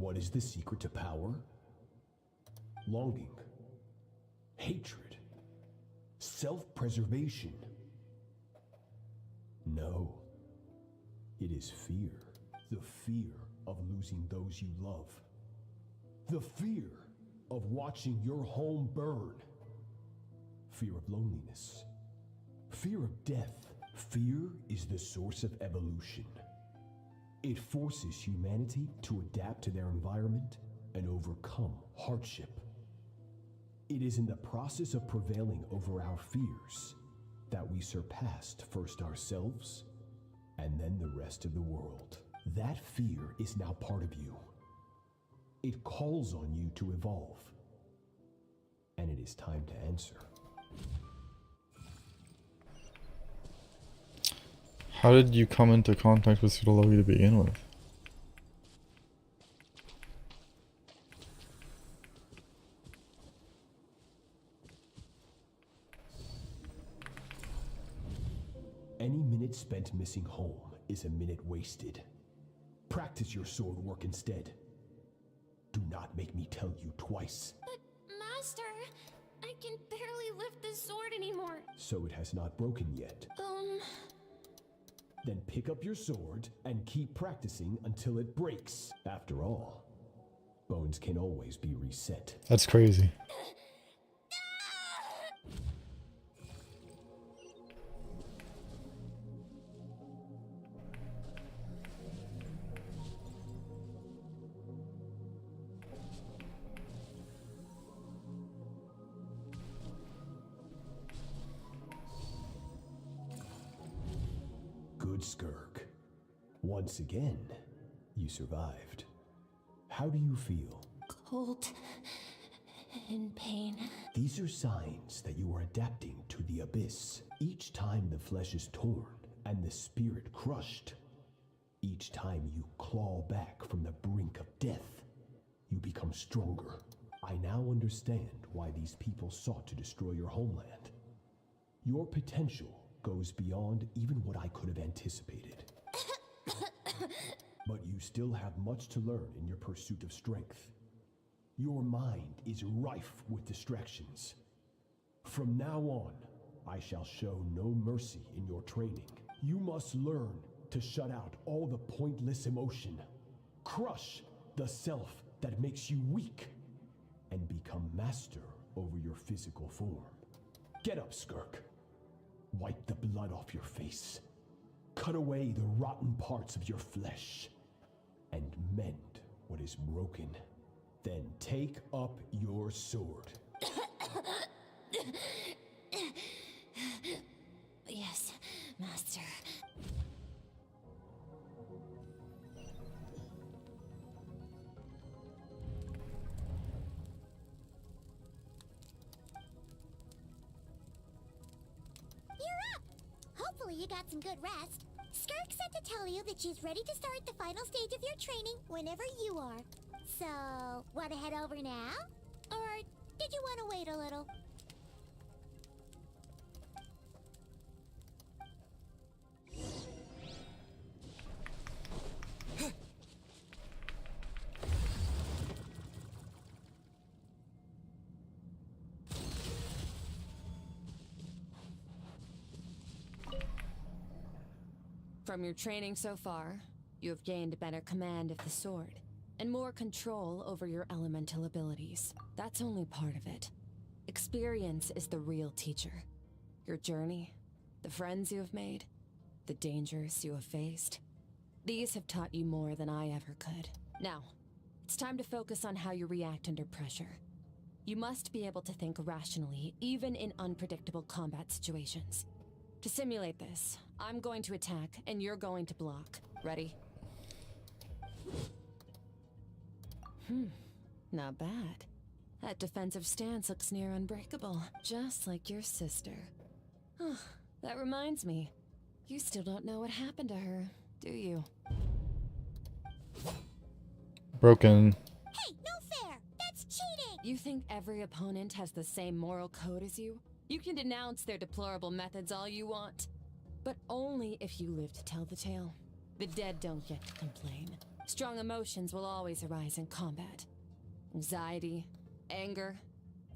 What is the secret to power? Longing, hatred, self-preservation. No, it is fear. The fear of losing those you love. The fear of watching your home burn. Fear of loneliness. Fear of death. Fear is the source of evolution. It forces humanity to adapt to their environment and overcome hardship. It is in the process of prevailing over our fears that we surpassed first ourselves and then the rest of the world. That fear is now part of you. It calls on you to evolve. And it is time to answer. How did you come into contact with Sudologi to begin with? Any minute spent missing home is a minute wasted. Practice your sword work instead. Do not make me tell you twice. But, Master, I can barely lift this sword anymore. So it has not broken yet. Then pick up your sword and keep practicing until it breaks. After all, bones can always be reset. That's crazy. Good, Skirk. Once again, you survived. How do you feel? Cold. In pain. These are signs that you are adapting to the abyss. Each time the flesh is torn and the spirit crushed, each time you claw back from the brink of death, you become stronger. I now understand why these people sought to destroy your homeland. Your potential goes beyond even what I could have anticipated. But you still have much to learn in your pursuit of strength. Your mind is rife with distractions. From now on, I shall show no mercy in your training. You must learn to shut out all the pointless emotion, crush the self that makes you weak, and become master over your physical form. Get up, Skirk. Wipe the blood off your face. Cut away the rotten parts of your flesh. And mend what is broken. Then take up your sword. Yes, Master. Hopefully you got some good rest. Skirk said to tell you that she's ready to start the final stage of your training whenever you are. So, wanna head over now? Or did you wanna wait a little? From your training so far, you have gained a better command of the sword, and more control over your elemental abilities. That's only part of it. Experience is the real teacher. Your journey, the friends you have made, the dangers you have faced. These have taught you more than I ever could. Now, it's time to focus on how you react under pressure. You must be able to think rationally, even in unpredictable combat situations. To simulate this, I'm going to attack, and you're going to block. Ready? Not bad. That defensive stance looks near unbreakable, just like your sister. That reminds me. You still don't know what happened to her, do you? Broken. Hey, no fair! That's cheating! You think every opponent has the same moral code as you? You can denounce their deplorable methods all you want, but only if you live to tell the tale. The dead don't get to complain. Strong emotions will always arise in combat. Anxiety, anger,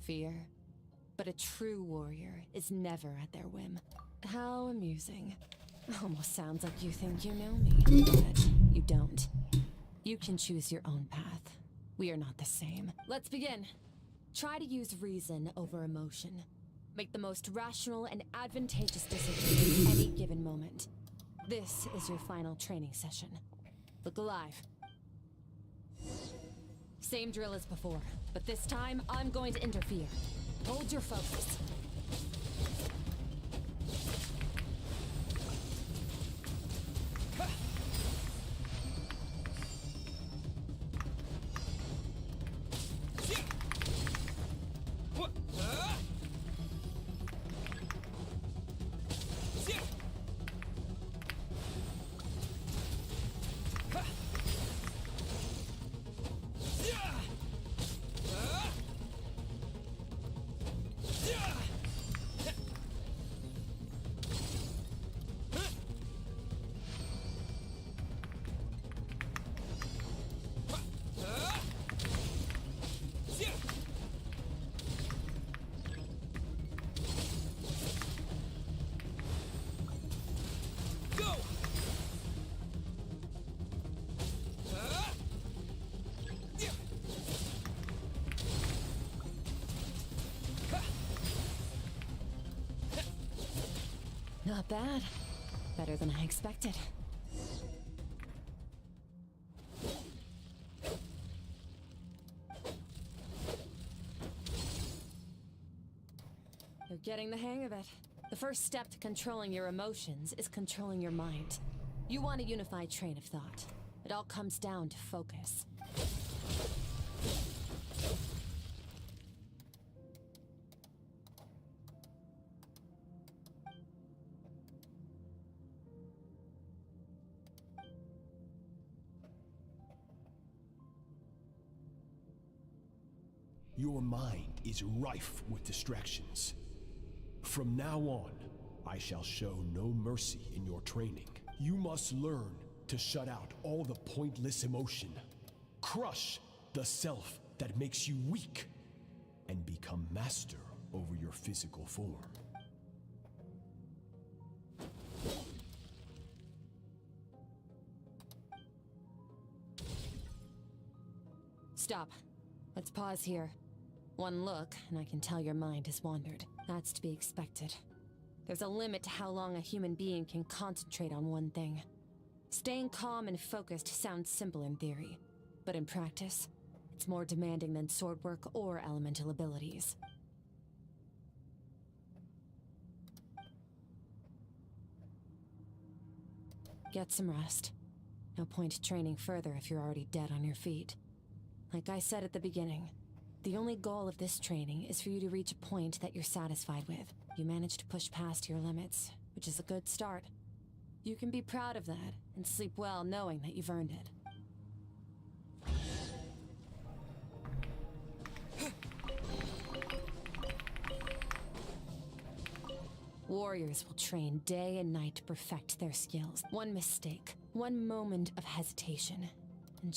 fear. But a true warrior is never at their whim. How amusing. Almost sounds like you think you know me, but you don't. You can choose your own path. We are not the same. Let's begin. Try to use reason over emotion. Make the most rational and advantageous decision in any given moment. This is your final training session. Look alive. Same drill as before, but this time I'm going to interfere. Hold your focus. Not bad. Better than I expected. You're getting the hang of it. The first step to controlling your emotions is controlling your mind. You want a unified train of thought. It all comes down to focus. Your mind is rife with distractions. From now on, I shall show no mercy in your training. You must learn to shut out all the pointless emotion. Crush the self that makes you weak, and become master over your physical form. Stop. Let's pause here. One look, and I can tell your mind has wandered. That's to be expected. There's a limit to how long a human being can concentrate on one thing. Staying calm and focused sounds simple in theory, but in practice, it's more demanding than sword work or elemental abilities. Get some rest. No point training further if you're already dead on your feet. Like I said at the beginning, the only goal of this training is for you to reach a point that you're satisfied with. You managed to push past your limits, which is a good start. You can be proud of that, and sleep well knowing that you've earned it. Warriors will train day and night to perfect their skills. One mistake, one moment of hesitation, and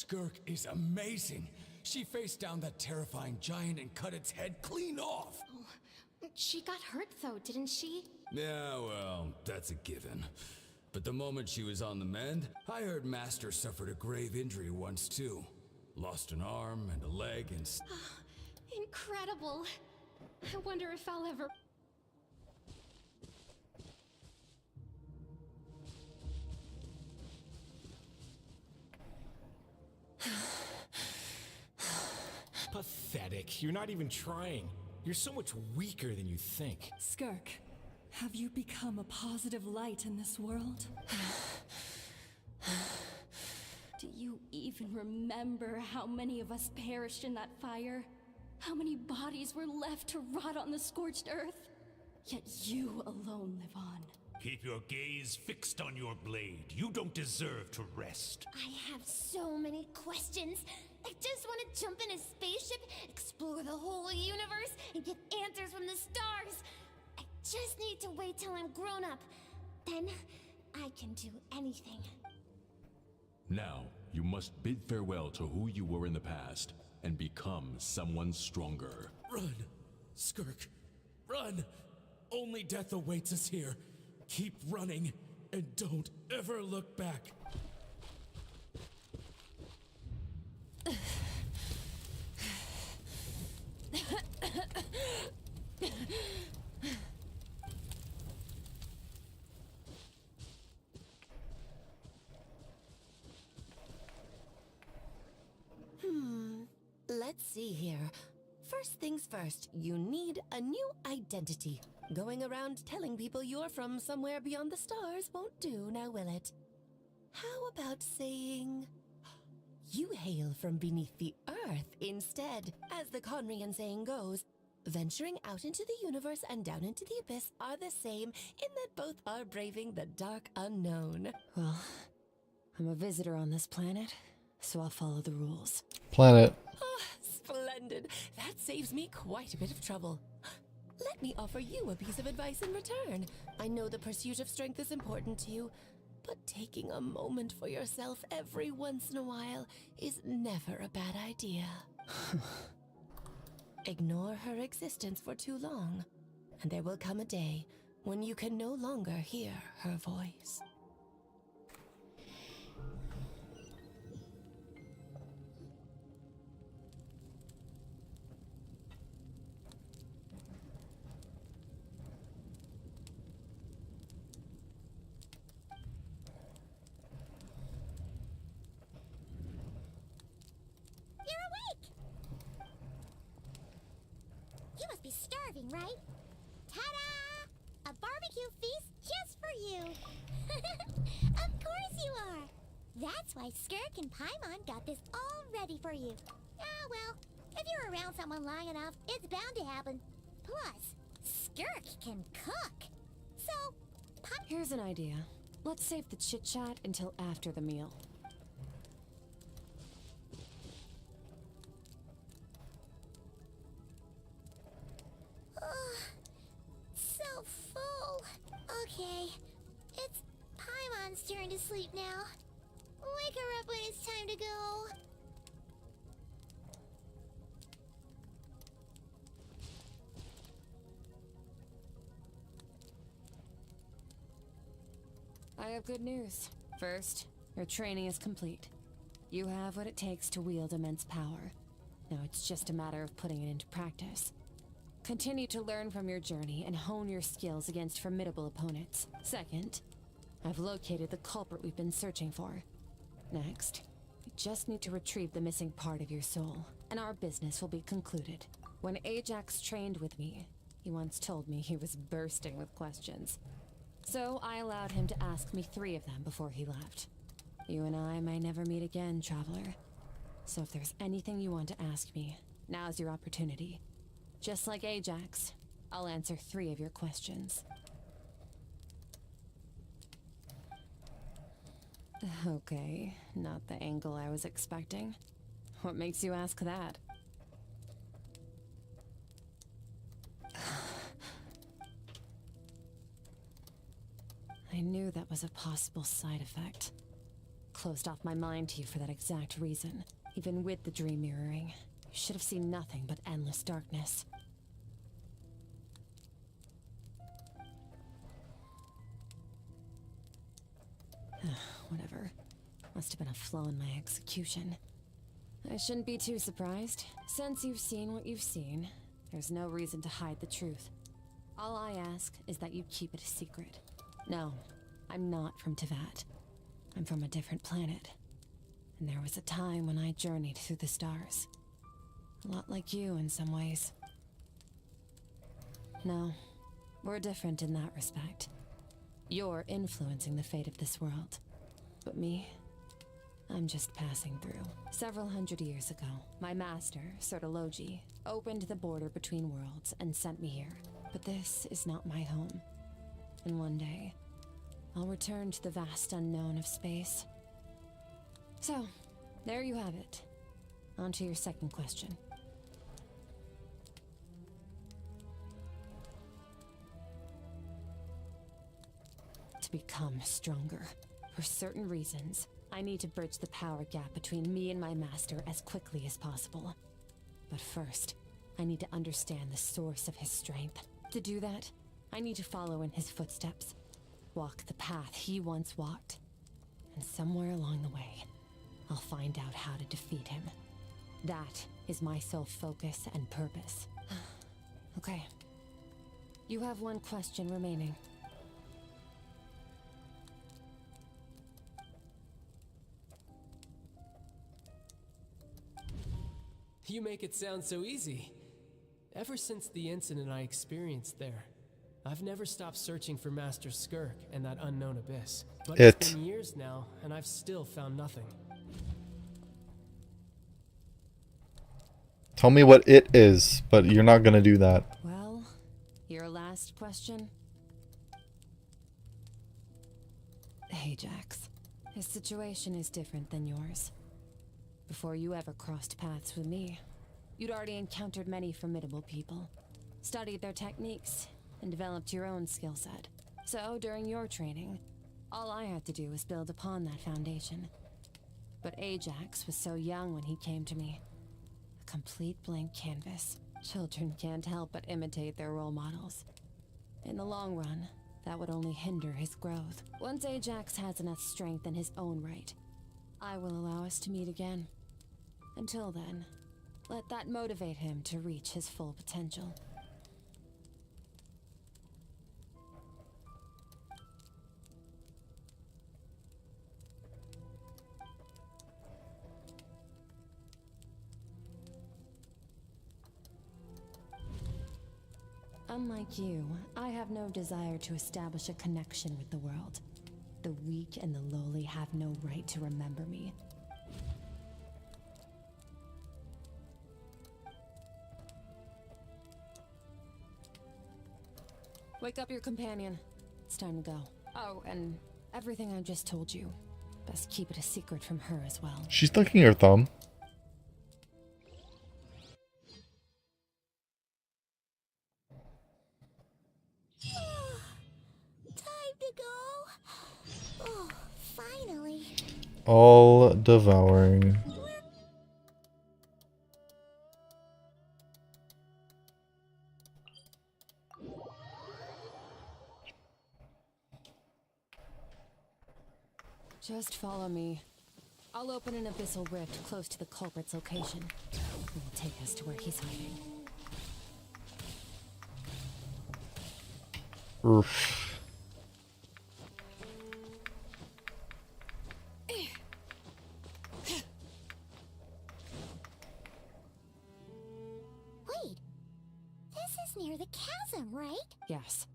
Skirk is amazing. She faced down that terrifying giant and cut its head clean off. She got hurt though, didn't she? Yeah, well, that's a given. But the moment she was on the mend, I heard Master suffered a grave injury once too. Lost an arm and a leg and... Incredible. I wonder if I'll ever... Pathetic. You're not even trying. You're so much weaker than you think. Skirk, have you become a positive light in this world? Do you even remember how many of us perished in that fire? How many bodies were left to rot on the scorched earth? Yet you alone live on. Keep your gaze fixed on your blade. You don't deserve to rest. I have so many questions. I just want to jump in a spaceship, explore the whole universe, and get answers from the stars. I just need to wait till I'm grown up. Then I can do anything. Now, you must bid farewell to who you were in the past and become someone stronger. Run! Skirk, run! Only death awaits us here. Keep running, and don't ever look back. Let's see here. First things first, you need a new identity. Going around telling people you're from somewhere beyond the stars won't do, now will it? How about saying you hail from beneath the earth instead? As the Conrian saying goes, venturing out into the universe and down into the abyss are the same in that both are braving the dark unknown. Well, I'm a visitor on this planet, so I'll follow the rules. Planet. Oh, splendid. That saves me quite a bit of trouble. Let me offer you a piece of advice in return. I know the pursuit of strength is important to you, but taking a moment for yourself every once in a while is never a bad idea. Ignore her existence for too long, and there will come a day when you can no longer hear her voice. You must be starving, right? Ta-da! A barbecue feast just for you! Of course you are! That's why Skirk and Paimon got this all ready for you. Ah, well, if you're around someone long enough, it's bound to happen. Plus, Skirk can cook. So, Here's an idea. Let's save the chit-chat until after the meal. So full. Okay, it's Paimon's turn to sleep now. Wake her up when it's time to go. I have good news. First, your training is complete. You have what it takes to wield immense power. Now it's just a matter of putting it into practice. Continue to learn from your journey and hone your skills against formidable opponents. Second, I've located the culprit we've been searching for. Next, you just need to retrieve the missing part of your soul, and our business will be concluded. When Ajax trained with me, he once told me he was bursting with questions. So I allowed him to ask me 3 of them before he left. You and I may never meet again, Traveler. So if there's anything you want to ask me, now's your opportunity. Just like Ajax, I'll answer 3 of your questions. Okay, not the angle I was expecting. What makes you ask that? I knew that was a possible side effect. Closed off my mind to you for that exact reason. Even with the dream mirroring, you should have seen nothing but endless darkness. Must have been a flaw in my execution. I shouldn't be too surprised. Since you've seen what you've seen, there's no reason to hide the truth. All I ask is that you keep it a secret. No, I'm not from Tevat. I'm from a different planet. And there was a time when I journeyed through the stars. A lot like you in some ways. No, we're different in that respect. You're influencing the fate of this world. But me, I'm just passing through. Several hundred years ago, my master, Sertologi, opened the border between worlds and sent me here. But this is not my home. And one day, I'll return to the vast unknown of space. So, there you have it. On to your second question. To become stronger, for certain reasons, I need to bridge the power gap between me and my master as quickly as possible. But first, I need to understand the source of his strength. To do that, I need to follow in his footsteps. Walk the path he once walked. And somewhere along the way, I'll find out how to defeat him. That is my sole focus and purpose. Okay. You have one question remaining. You make it sound so easy. Ever since the incident I experienced there, I've never stopped searching for Master Skirk and that unknown abyss. But it's been years now, and I've still found nothing. Tell me what it is, but you're not gonna do that. Well, your last question? Ajax. His situation is different than yours. Before you ever crossed paths with me, you'd already encountered many formidable people, studied their techniques, and developed your own skill set. So, during your training, all I had to do was build upon that foundation. But Ajax was so young when he came to me. A complete blank canvas. Children can't help but imitate their role models. In the long run, that would only hinder his growth. Once Ajax has enough strength in his own right, I will allow us to meet again. Until then, let that motivate him to reach his full potential. Unlike you, I have no desire to establish a connection with the world. The weak and the lowly have no right to remember me. Wake up your companion. It's time to go. Oh, and everything I just told you, best keep it a secret from her as well. She's licking her thumb. Time to go. Oh, finally. All devouring. Just follow me. I'll open an abyssal rift close to the culprit's location. It will take us to where he's hiding. Oof. Wait, this is near the chasm, right? Yes.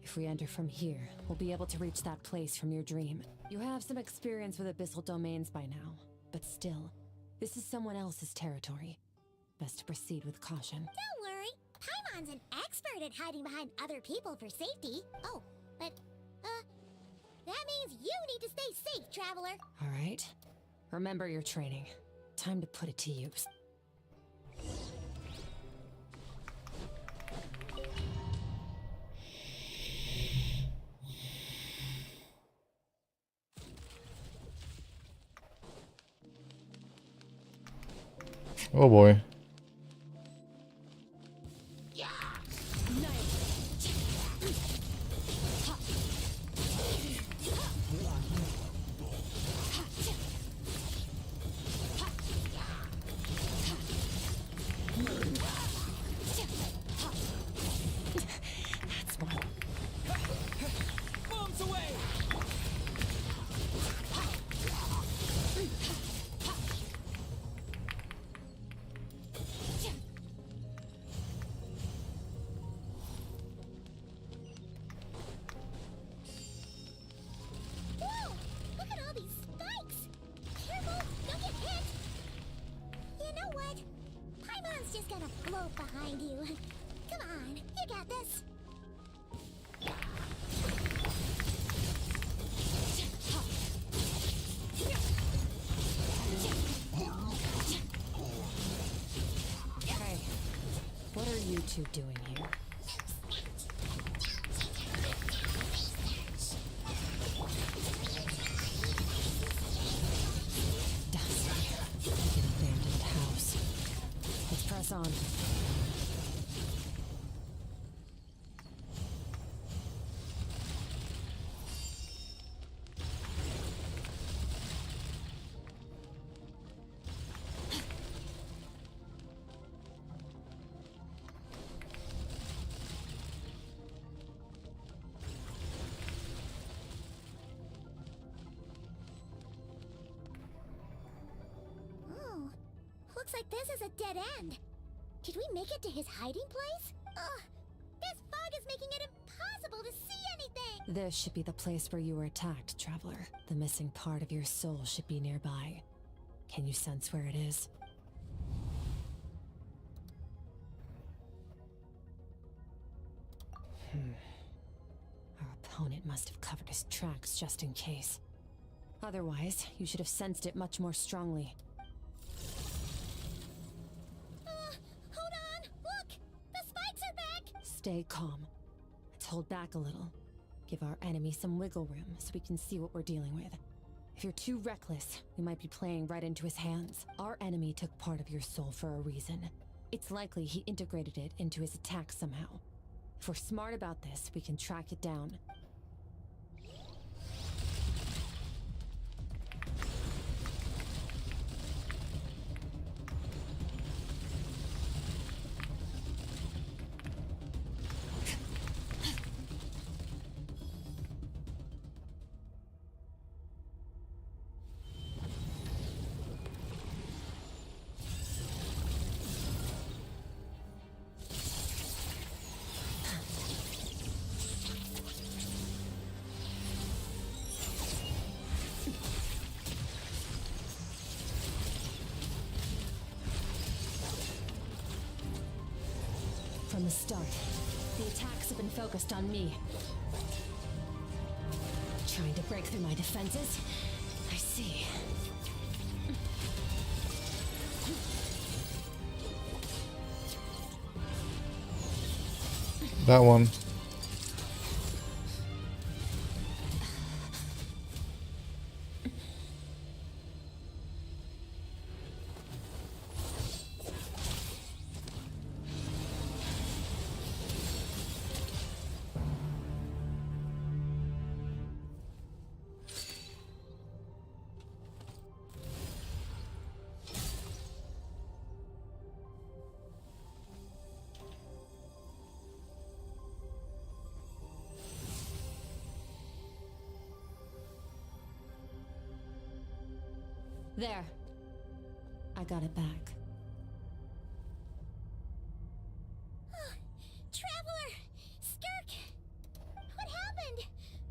If we enter from here, we'll be able to reach that place from your dream. You have some experience with abyssal domains by now, but still, this is someone else's territory. Best to proceed with caution. Don't worry, Paimon's an expert at hiding behind other people for safety. Oh, but, that means you need to stay safe, traveler. All right. Remember your training. Time to put it to use. Oh boy. It's just gonna float behind you. Come on, you got this. Hey, what are you two doing here? Dusty, like an abandoned house. Let's press on. Oh, looks like this is a dead end. Did we make it to his hiding place? Ugh, this fog is making it impossible to see anything! This should be the place where you were attacked, Traveler. The missing part of your soul should be nearby. Can you sense where it is? Our opponent must have covered his tracks just in case. Otherwise, you should have sensed it much more strongly. Hold on! Look! The spikes are back! Stay calm. Let's hold back a little. Give our enemy some wiggle room so we can see what we're dealing with. If you're too reckless, we might be playing right into his hands. Our enemy took part of your soul for a reason. It's likely he integrated it into his attack somehow. If we're smart about this, we can track it down. From the start, the attacks have been focused on me. Trying to break through my defenses? I see. That one. There. I got it back. Traveler! Skirk! What happened?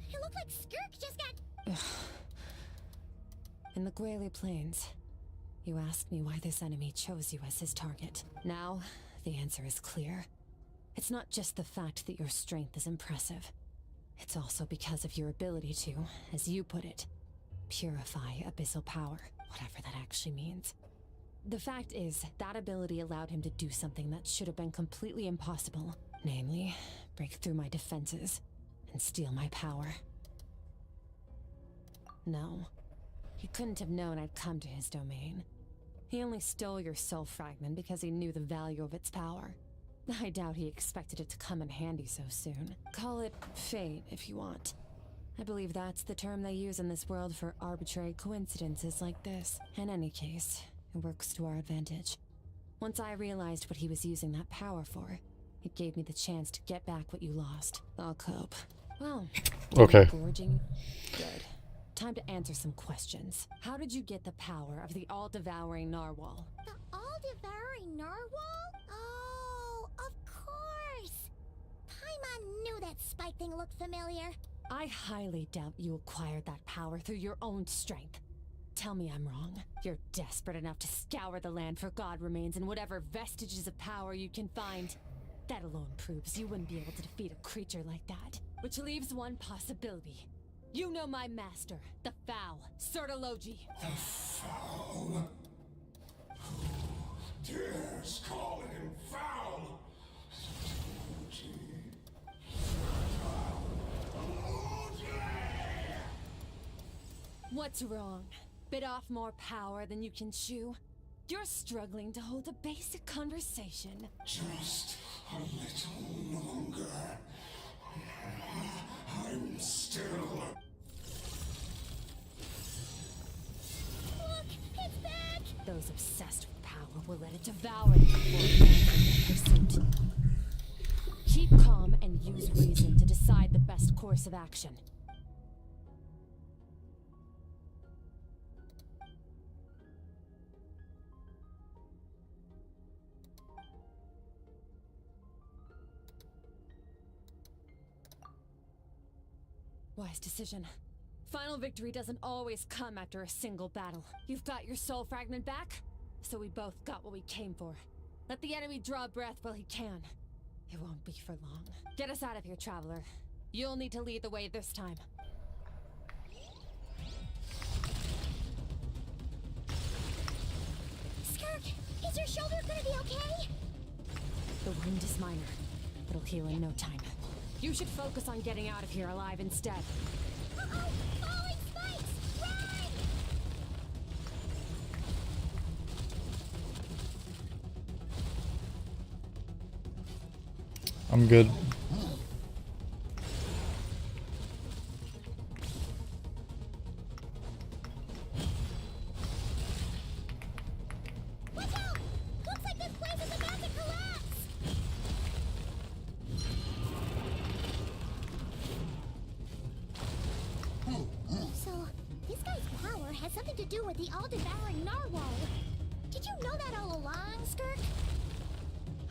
It looked like Skirk just got... In the Guili Plains, you asked me why this enemy chose you as his target. Now, the answer is clear. It's not just the fact that your strength is impressive. It's also because of your ability to, as you put it, purify abyssal power, whatever that actually means. The fact is, that ability allowed him to do something that should have been completely impossible. Namely, break through my defenses and steal my power. No, he couldn't have known I'd come to his domain. He only stole your soul fragment because he knew the value of its power. I doubt he expected it to come in handy so soon. Call it fate if you want. I believe that's the term they use in this world for arbitrary coincidences like this. In any case, it works to our advantage. Once I realized what he was using that power for, it gave me the chance to get back what you lost. I'll cope. Well, okay. Gorging? Good. Time to answer some questions. How did you get the power of the all-devouring narwhal? The all-devouring narwhal? Oh, of course! Paimon knew that spike thing looked familiar. I highly doubt you acquired that power through your own strength. tell me I'm wrong. You're desperate enough to scour the land for god remains and whatever vestiges of power you can find. That alone proves you wouldn't be able to defeat a creature like that. Which leaves one possibility. You know my master, the Foul, Sertologi. The Foul? Who dares call him foul? What's wrong? Bit off more power than you can chew? You're struggling to hold a basic conversation. Just a little longer. I'm still... Look, it's back! Those obsessed with power will let it devour them before abandoning their pursuit. Keep calm and use reason to decide the best course of action. Wise decision. Final victory doesn't always come after a single battle. You've got your soul fragment back, so we both got what we came for. Let the enemy draw breath while he can. It won't be for long. Get us out of here, Traveler. You'll need to lead the way this time. Skirk, is your shoulder gonna be okay? The wound is minor. It'll heal in no time. You should focus on getting out of here alive instead. Uh-oh! Falling spikes! Run! I'm good. Watch out! Looks like this place is about to collapse! So, this guy's power has something to do with the all-devouring narwhal. Did you know that all along, Skirk?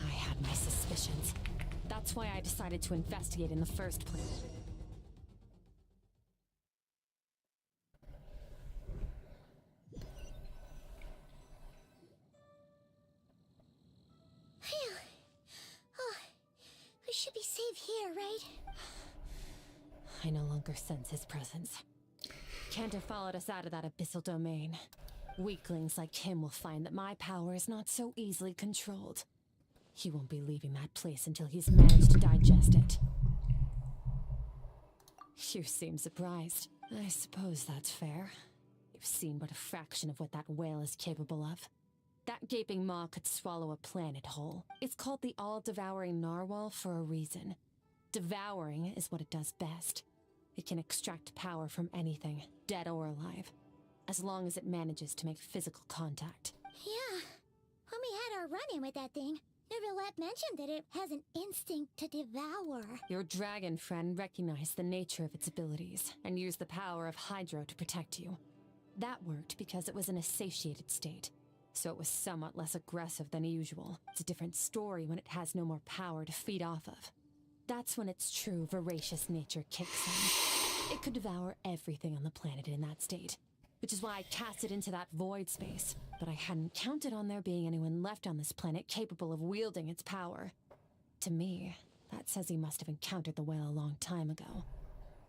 I had my suspicions. That's why I decided to investigate in the first place. Phew. Oh, we should be safe here, right? I no longer sense his presence. Can't have followed us out of that abyssal domain. Weaklings like him will find that my power is not so easily controlled. He won't be leaving that place until he's managed to digest it. You seem surprised. I suppose that's fair. You've seen but a fraction of what that whale is capable of. That gaping maw could swallow a planet whole. It's called the all-devouring narwhal for a reason. Devouring is what it does best. It can extract power from anything, dead or alive, as long as it manages to make physical contact. Yeah. When we had our run-in with that thing, Neverlet mentioned that it has an instinct to devour. Your dragon friend recognized the nature of its abilities and used the power of Hydro to protect you. That worked because it was in a satiated state, so it was somewhat less aggressive than usual. It's a different story when it has no more power to feed off of. That's when its true voracious nature kicks in. It could devour everything on the planet in that state, which is why I cast it into that void space. But I hadn't counted on there being anyone left on this planet capable of wielding its power. To me, that says he must have encountered the whale a long time ago.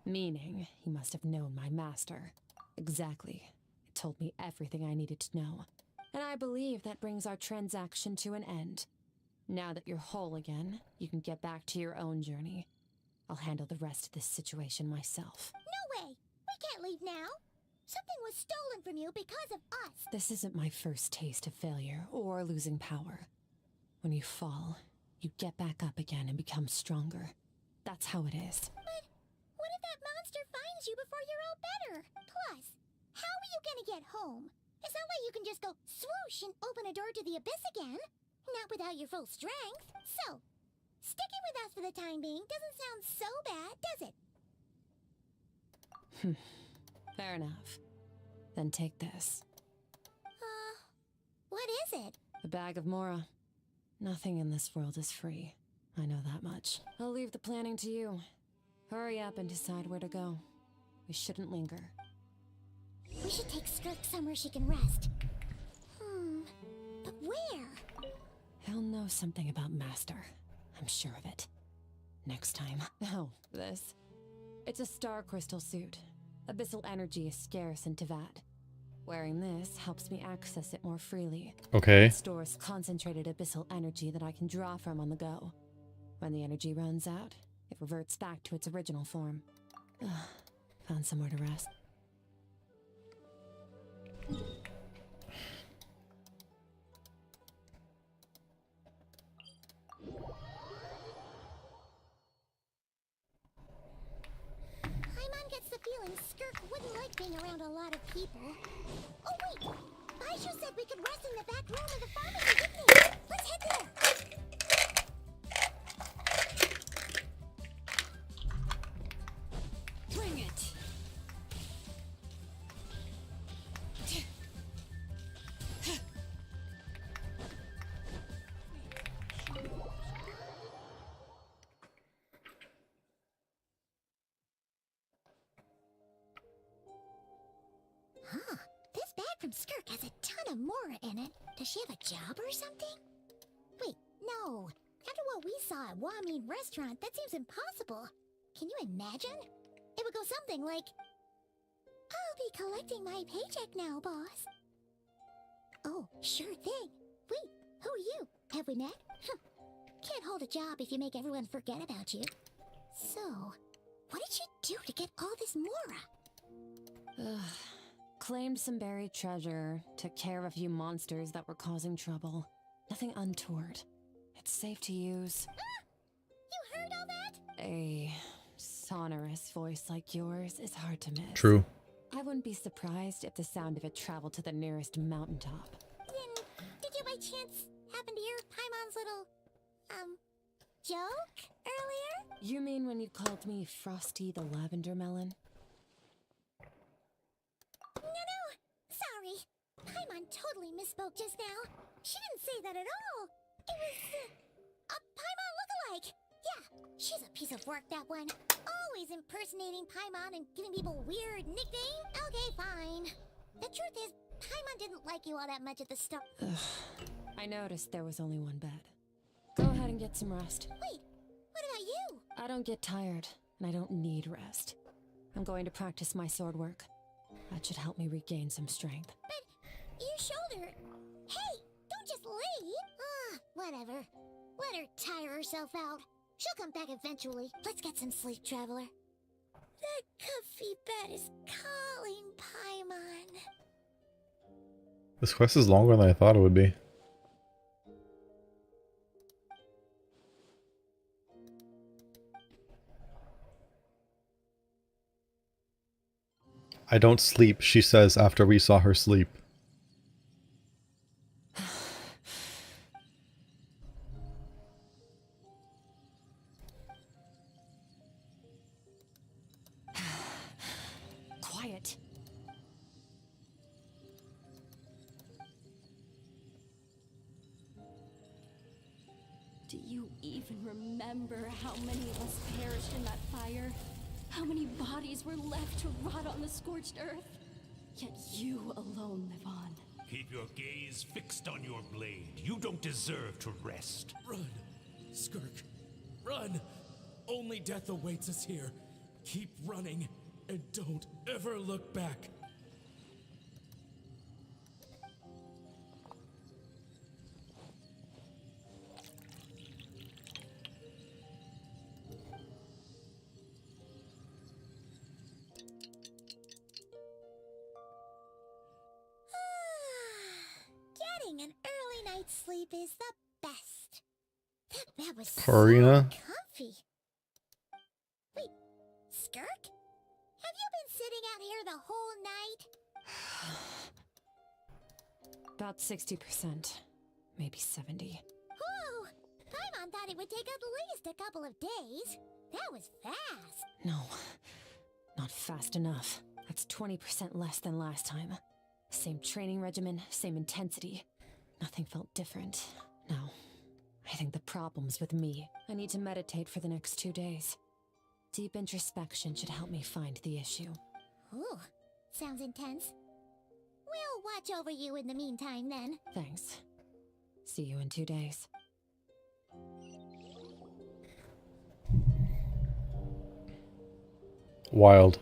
Meaning, he must have known my master. Exactly. It told me everything I needed to know. And I believe that brings our transaction to an end. Now that you're whole again, you can get back to your own journey. I'll handle the rest of this situation myself. No way! We can't leave now! Something was stolen from you because of us! This isn't my first taste of failure or losing power. When you fall, you get back up again and become stronger. That's how it is. But what if that monster finds you before you're all better? Plus, how are you gonna get home? It's not like you can just go swoosh and open a door to the abyss again. Not without your full strength. So, sticking with us for the time being doesn't sound so bad, does it? Fair enough. Then take this. What is it? A bag of Mora. Nothing in this world is free. I know that much. I'll leave the planning to you. Hurry up and decide where to go. We shouldn't linger. We should take Skirk somewhere she can rest. But where? He'll know something about Master. I'm sure of it. Next time. Oh, this. It's a star crystal suit. Abyssal energy is scarce in Tivat. Wearing this helps me access it more freely. Okay. It stores concentrated abyssal energy that I can draw from on the go. When the energy runs out, it reverts back to its original form. Found somewhere to rest. Paimon gets the feeling Skirk wouldn't like being around a lot of people. Oh wait! Baishu said we could rest in the back room of the pharmacy, didn't he? Let's head there! Bring it! Huh. This bag from Skirk has a ton of Mora in it. Does she have a job or something? Wait, no. After what we saw at Wamin Restaurant, that seems impossible. Can you imagine? It would go something like, I'll be collecting my paycheck now, boss. Oh, sure thing. Wait, who are you? Have we met? Can't hold a job if you make everyone forget about you. So, what did she do to get all this Mora? Claimed some buried treasure, took care of a few monsters that were causing trouble. Nothing untoward. It's safe to use. You heard all that? A sonorous voice like yours is hard to miss. True. I wouldn't be surprised if the sound of it traveled to the nearest mountaintop. Then, did you by chance happen to hear Paimon's little, joke earlier? You mean when you called me Frosty the Lavender Melon? No, sorry. Paimon totally misspoke just now. She didn't say that at all. It was, a Paimon lookalike. Yeah, she's a piece of work, that one. Always impersonating Paimon and giving people weird nicknames. Okay, fine. The truth is, Paimon didn't like you all that much at the start. I noticed there was only one bed. Go ahead and get some rest. Wait, what about you? I don't get tired, and I don't need rest. I'm going to practice my sword work. That should help me regain some strength. But your shoulder... Hey, don't just leave. Whatever. Let her tire herself out. She'll come back eventually. Let's get some sleep, traveler. That comfy bed is calling, Paimon. This quest is longer than I thought it would be. I don't sleep, she says after we saw her sleep. Quiet. Do you even remember how many of us perished in that fire? How many bodies were left to rot on the scorched earth? Yet you alone live on. Keep your gaze fixed on your blade. You don't deserve to rest. Run, Skirk. Run! Only death awaits us here. Keep running, and don't ever look back. Getting an early night's sleep is the best. That bed was Karina? so comfy. Wait, Skirk? Have you been sitting out here the whole night? About 60%. Maybe 70. Whoa! Paimon thought it would take at least a couple of days. That was fast. No, not fast enough. That's 20% less than last time. Same training regimen, same intensity. Nothing felt different. No, I think the problem's with me. I need to meditate for the next 2 days. Deep introspection should help me find the issue. Ooh, sounds intense. We'll watch over you in the meantime then. Thanks. See you in 2 days. Wild.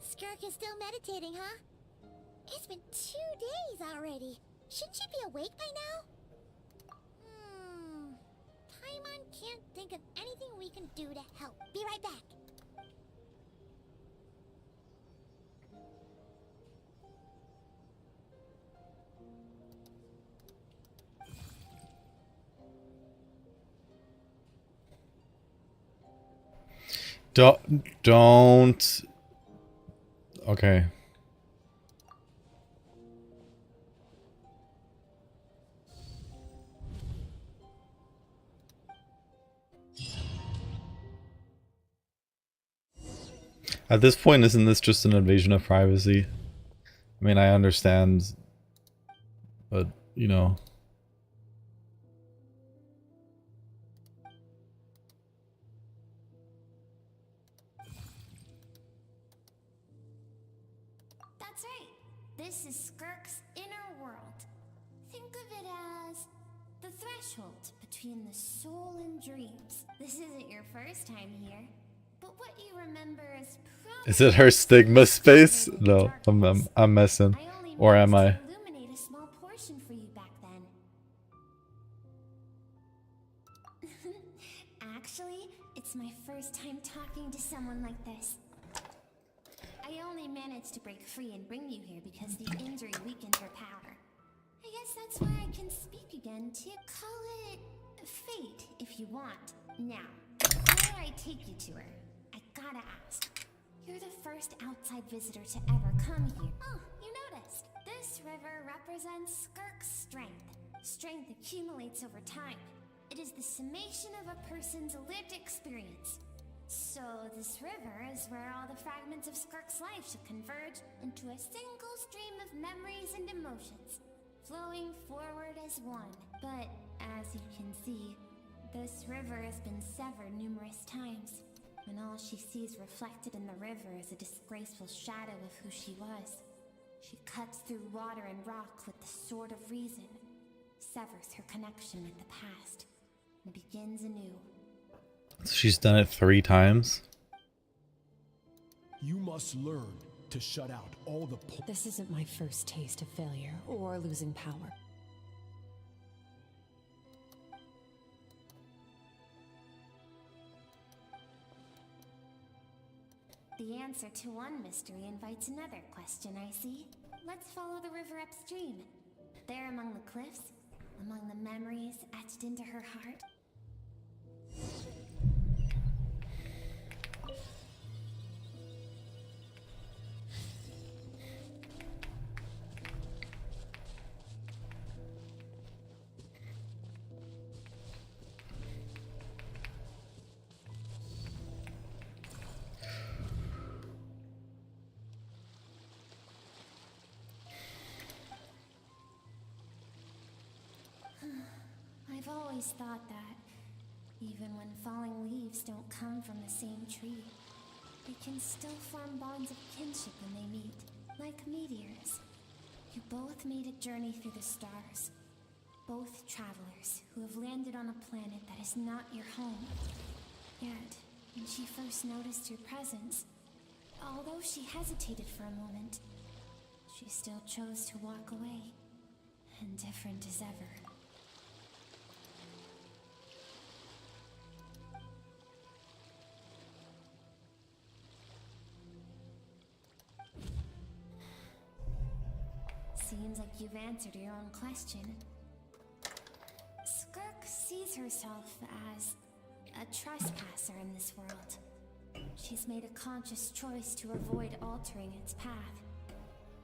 Skirk is still meditating, huh? It's been 2 days already. Shouldn't she be awake by now? Paimon can't think of anything we can do to help. Be right back. Don't. Okay. At this point, isn't this just an invasion of privacy? I mean, I understand, but, you know. That's right. This is Skirk's inner world. Think of it as the threshold between the soul and dreams. This isn't your first time here, but what you remember is probably... Is it her stigma space? No, I'm messing. Or am I? Illuminate a small portion for you back then. Actually, it's my first time talking to someone like this. I only managed to break free and bring you here because the injury weakened her power. I guess that's why I can speak again to call it fate if you want. Now, before I take you to her, I gotta ask. You're the first outside visitor to ever come here. Oh, you noticed. This river represents Skirk's strength. Strength accumulates over time. It is the summation of a person's lived experience. So this river is where all the fragments of Skirk's life should converge into a single stream of memories and emotions, flowing forward as one. But as you can see, this river has been severed numerous times, and all she sees reflected in the river is a disgraceful shadow of who she was. She cuts through water and rock with the sword of reason, severs her connection with the past, and begins anew. She's done it 3 times. You must learn to shut out all the... This isn't my first taste of failure or losing power. The answer to one mystery invites another question, I see. Let's follow the river upstream. There among the cliffs, among the memories etched into her heart. I've always thought that, even when falling leaves don't come from the same tree, they can still form bonds of kinship when they meet, like meteors. You both made a journey through the stars, both travelers who have landed on a planet that is not your home. Yet, when she first noticed your presence, although she hesitated for a moment, she still chose to walk away, indifferent as ever. Seems like you've answered your own question. Skirk sees herself as a trespasser in this world. She's made a conscious choice to avoid altering its path.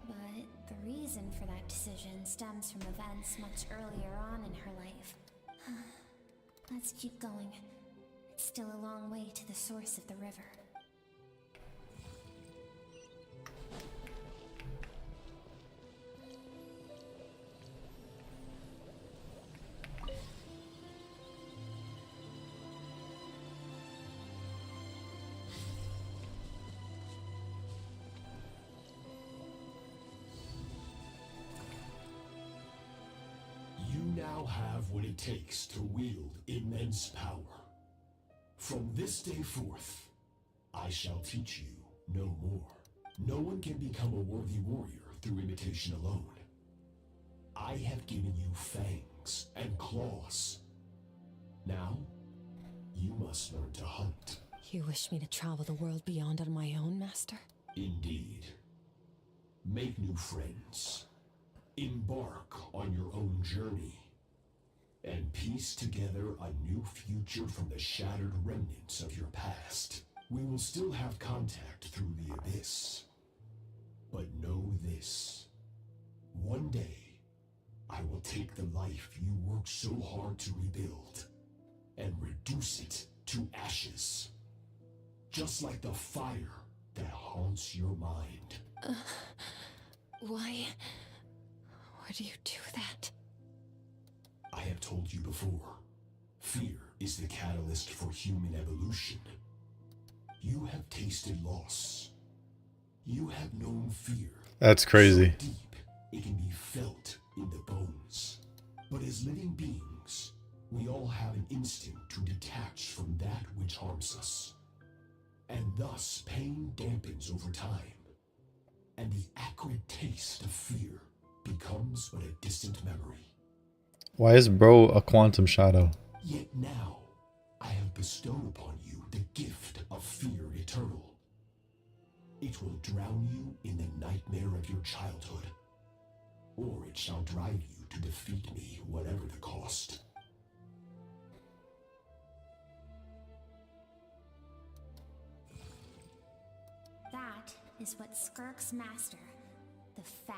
But the reason for that decision stems from events much earlier on in her life. Let's keep going. It's still a long way to the source of the river. shall have what it takes to wield immense power. From this day forth, I shall teach you no more. No one can become a worthy warrior through imitation alone. I have given you fangs and claws. Now, you must learn to hunt. You wish me to travel the world beyond on my own, Master? Indeed. Make new friends. Embark on your own journey. And piece together a new future from the shattered remnants of your past. We will still have contact through the abyss. But know this. One day, I will take the life you worked so hard to rebuild and reduce it to ashes. Just like the fire that haunts your mind. Why would you do that? I have told you before, fear is the catalyst for human evolution. You have tasted loss. You have known fear. That's crazy. So deep, it can be felt in the bones. But as living beings, we all have an instinct to detach from that which harms us. And thus, pain dampens over time. And the acrid taste of fear becomes but a distant memory. Why is bro a quantum shadow? Yet now, I have bestowed upon you the gift of fear eternal. It will drown you in the nightmare of your childhood, or it shall drive you to defeat me, whatever the cost. That is what Skirk's master, the foul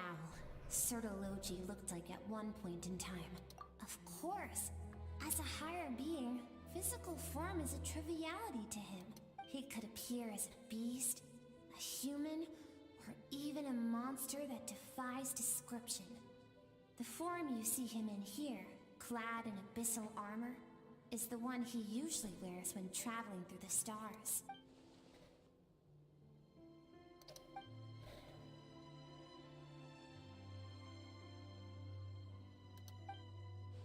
Sertologi, looked like at one point in time. Of course, as a higher being, physical form is a triviality to him. He could appear as a beast, a human, or even a monster that defies description. The form you see him in here, clad in abyssal armor, is the one he usually wears when traveling through the stars.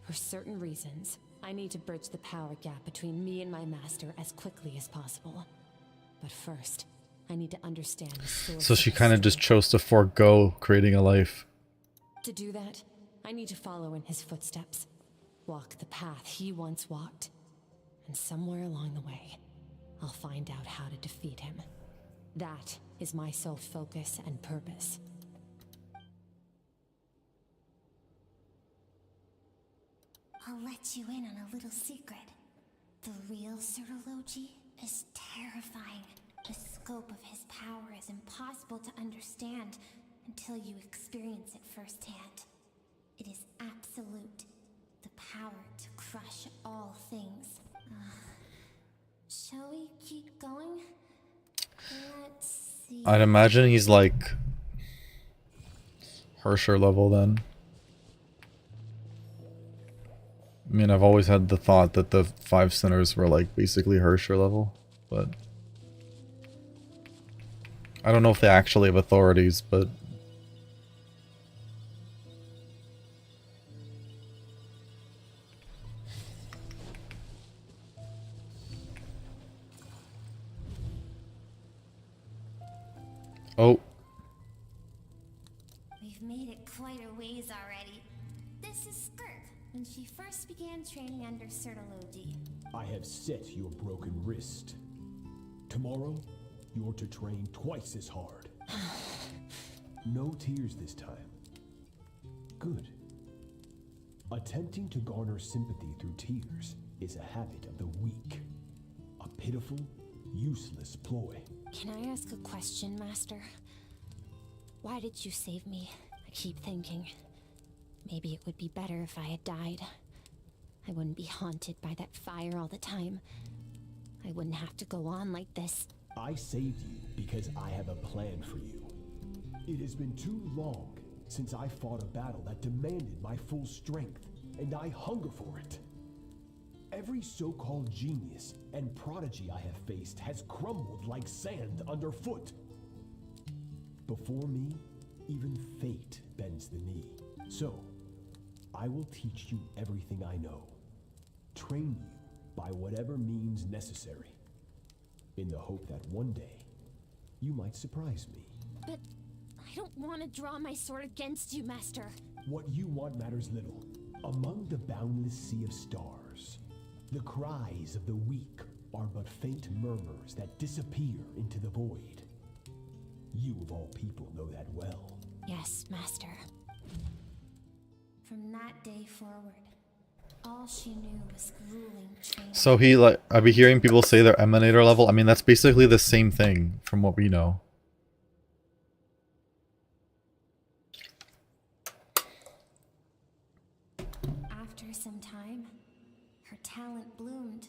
For certain reasons, I need to bridge the power gap between me and my master as quickly as possible. But first, I need to understand the source. So she kind of just chose to forego creating a life. To do that, I need to follow in his footsteps. Walk the path he once walked. And somewhere along the way, I'll find out how to defeat him. That is my sole focus and purpose. I'll let you in on a little secret. The real Sertologi is terrifying. The scope of his power is impossible to understand until you experience it firsthand. It is absolute. The power to crush all things. Shall we keep going? Let's see. I'd imagine he's like Hersher level then. I mean, I've always had the thought that the 5 sinners were like basically Hersher level, but I don't know if they actually have authorities, but oh. We've made it quite a ways already. This is Skirk, when she first began training under Sertologi. I have set your broken wrist. Tomorrow, you're to train twice as hard. No tears this time. Good. Attempting to garner sympathy through tears is a habit of the weak. A pitiful, useless ploy. Can I ask a question, Master? Why did you save me? I keep thinking, maybe it would be better if I had died. I wouldn't be haunted by that fire all the time. I wouldn't have to go on like this. I saved you because I have a plan for you. It has been too long since I fought a battle that demanded my full strength, and I hunger for it. Every so-called genius and prodigy I have faced has crumbled like sand underfoot. Before me, even fate bends the knee. So, I will teach you everything I know. Train you by whatever means necessary. In the hope that one day, you might surprise me. But I don't want to draw my sword against you, Master. What you want matters little. Among the boundless sea of stars, the cries of the weak are but faint murmurs that disappear into the void. You of all people know that well. Yes, Master. From that day forward, all she knew was grueling training. So he, like, I'll be hearing people say they're Emanator level. I mean, that's basically the same thing from what we know. After some time, her talent bloomed,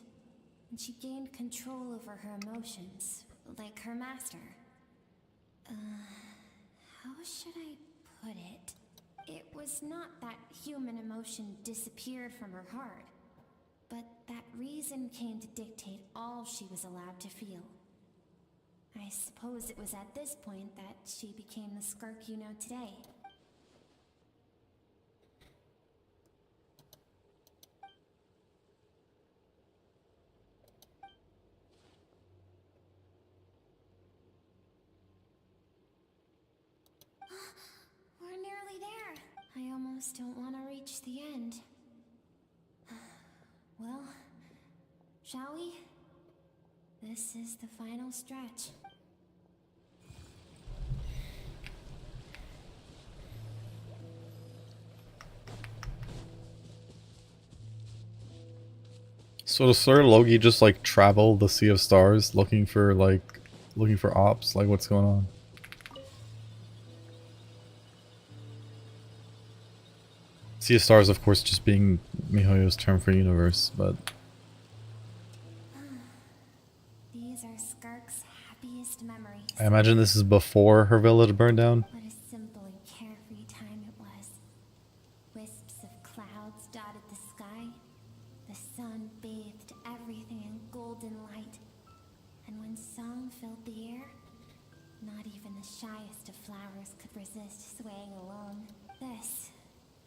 and she gained control over her emotions, like her master. How should I put it? It was not that human emotion disappeared from her heart, but that reason came to dictate all she was allowed to feel. I suppose it was at this point that she became the Skirk you know today. We're nearly there. I almost don't want to reach the end. Well, shall we? This is the final stretch. So does Sir Logi just like travel the Sea of Stars looking for ops? Like, what's going on? Sea of Stars, of course, just being MiHoYo's term for universe, but These are Skirk's happiest memories. I imagine this is before her village burned down. What a simple and carefree time it was. Wisps of clouds dotted the sky. The sun bathed everything in golden light. And when song filled the air, not even the shyest of flowers could resist swaying along. This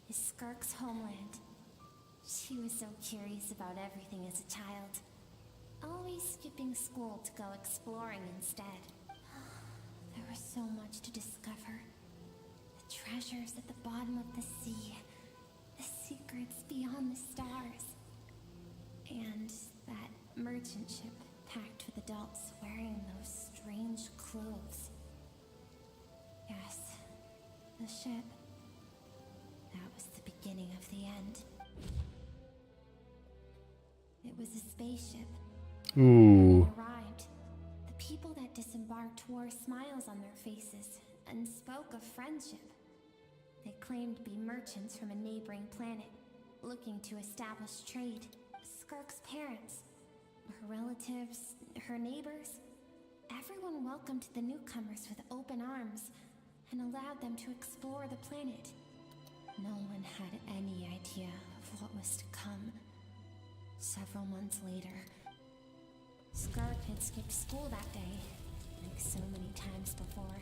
is Skirk's homeland. She was so curious about everything as a child. Always skipping school to go exploring instead. There was so much to discover. The treasures at the bottom of the sea. The secrets beyond the stars. And that merchant ship packed with adults wearing those strange clothes. Yes, the ship. That was the beginning of the end. It was a spaceship. Ooh. When it arrived, the people that disembarked wore smiles on their faces and spoke of friendship. They claimed to be merchants from a neighboring planet, looking to establish trade. Skirk's parents, her relatives, her neighbors, everyone welcomed the newcomers with open arms and allowed them to explore the planet. No one had any idea of what was to come. Several months later, Skirk had skipped school that day, like so many times before,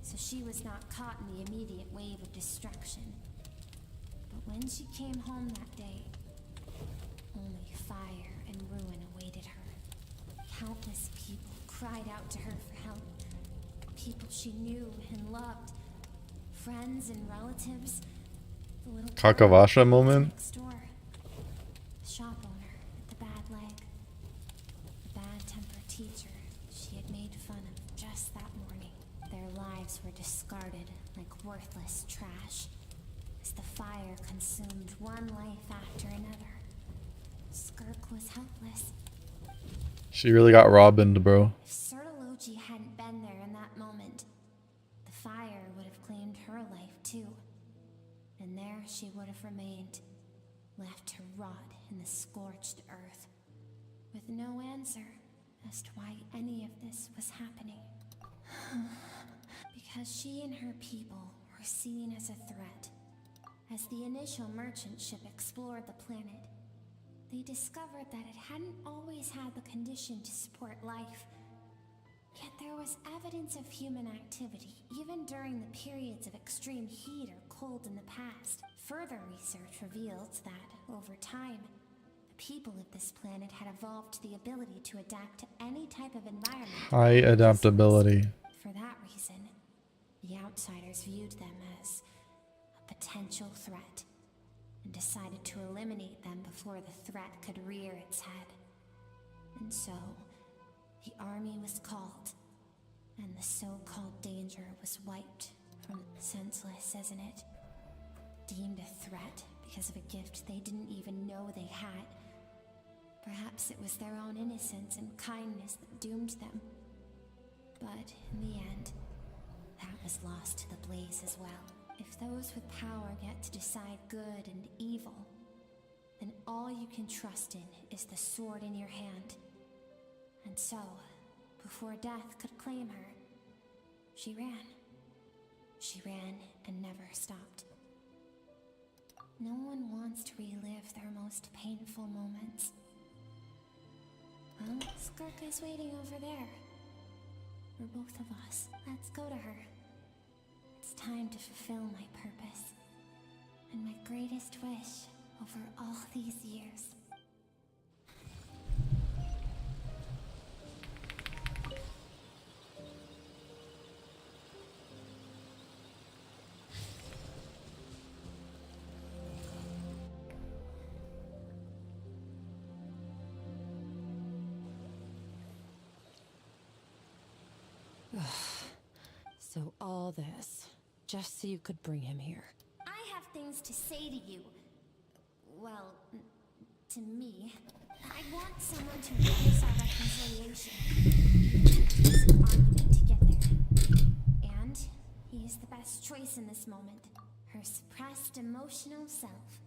so she was not caught in the immediate wave of destruction. But when she came home that day, only fire and ruin awaited her. Countless people cried out to her for help. People she knew and loved. Friends and relatives. The little Kakavasha moment? next door. The shop owner with the bad leg. The bad-tempered teacher she had made fun of just that morning. Their lives were discarded like worthless trash as the fire consumed one life after another. Skirk was helpless. She really got robbed, bro. If Sertologi hadn't been there in that moment, the fire would have claimed her life too. And there she would have remained, left to rot in the scorched earth, with no answer as to why any of this was happening. Because she and her people were seen as a threat. As the initial merchant ship explored the planet, they discovered that it hadn't always had the condition to support life. Yet there was evidence of human activity, even during the periods of extreme heat or cold in the past. Further research reveals that, over time, the people of this planet had evolved the ability to adapt to any type of environment. High adaptability. For that reason, the outsiders viewed them as a potential threat and decided to eliminate them before the threat could rear its head. And so, the army was called, and the so-called danger was wiped from senseless, isn't it? Deemed a threat because of a gift they didn't even know they had. Perhaps it was their own innocence and kindness that doomed them. But in the end, that was lost to the blaze as well. If those with power get to decide good and evil, then all you can trust in is the sword in your hand. And so, before death could claim her, she ran. She ran and never stopped. No one wants to relive their most painful moments. Well, Skirk is waiting over there. For both of us. Let's go to her. It's time to fulfill my purpose. And my greatest wish over all these years. So all this, just so you could bring him here. I have things to say to you. Well, to me. I want someone to witness our reconciliation. It's an argument to get there. And he is the best choice in this moment. Her suppressed emotional self.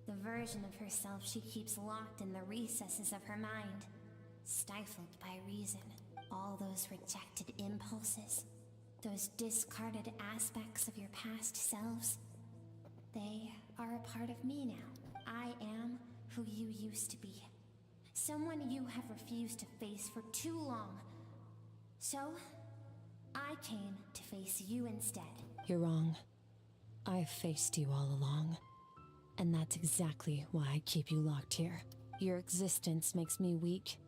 The version of herself she keeps locked in the recesses of her mind. Stifled by reason. All those rejected impulses. Those discarded aspects of your past selves. They are a part of me now. I am who you used to be. Someone you have refused to face for too long. So, I came to face you instead. You're wrong. I've faced you all along. And that's exactly why I keep you locked here. Your existence makes me weak.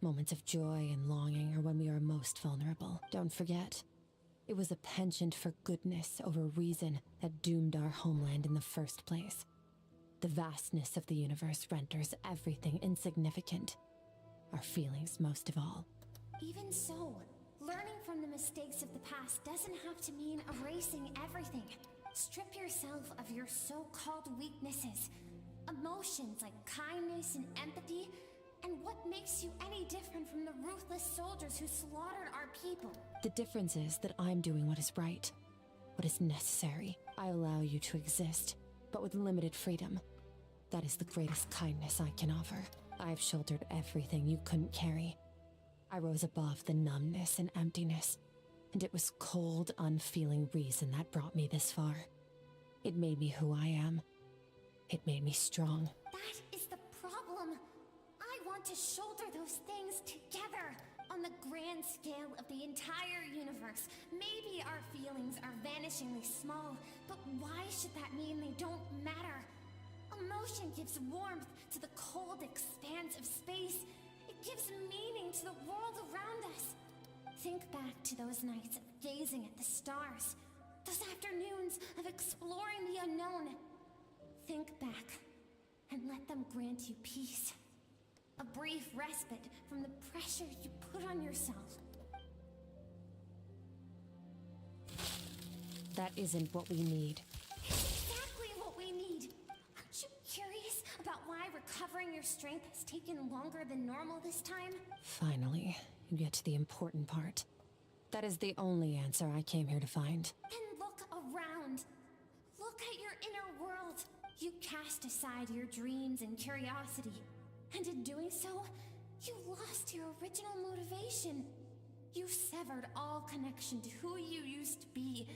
Moments of joy and longing are when we are most vulnerable. Don't forget, it was a penchant for goodness over reason that doomed our homeland in the first place. The vastness of the universe renders everything insignificant. Our feelings most of all. Even so, learning from the mistakes of the past doesn't have to mean erasing everything. Strip yourself of your so-called weaknesses. Emotions like kindness and empathy. And what makes you any different from the ruthless soldiers who slaughtered our people? The difference is that I'm doing what is right, what is necessary. I allow you to exist, but with limited freedom. That is the greatest kindness I can offer. I've shouldered everything you couldn't carry. I rose above the numbness and emptiness, and it was cold, unfeeling reason that brought me this far. It made me who I am. It made me strong. That is the problem. I want to shoulder those things together on the grand scale of the entire universe. Maybe our feelings are vanishingly small, but why should that mean they don't matter? Emotion gives warmth to the cold expanse of space. It gives meaning to the world around us. Think back to those nights of gazing at the stars, those afternoons of exploring the unknown. Think back and let them grant you peace. A brief respite from the pressure you put on yourself. That isn't what we need. Exactly what we need. Aren't you curious about why recovering your strength has taken longer than normal this time? Finally, you get to the important part. That is the only answer I came here to find. Then look around. Look at your inner world. You cast aside your dreams and curiosity. And in doing so, you lost your original motivation. You severed all connection to who you used to be,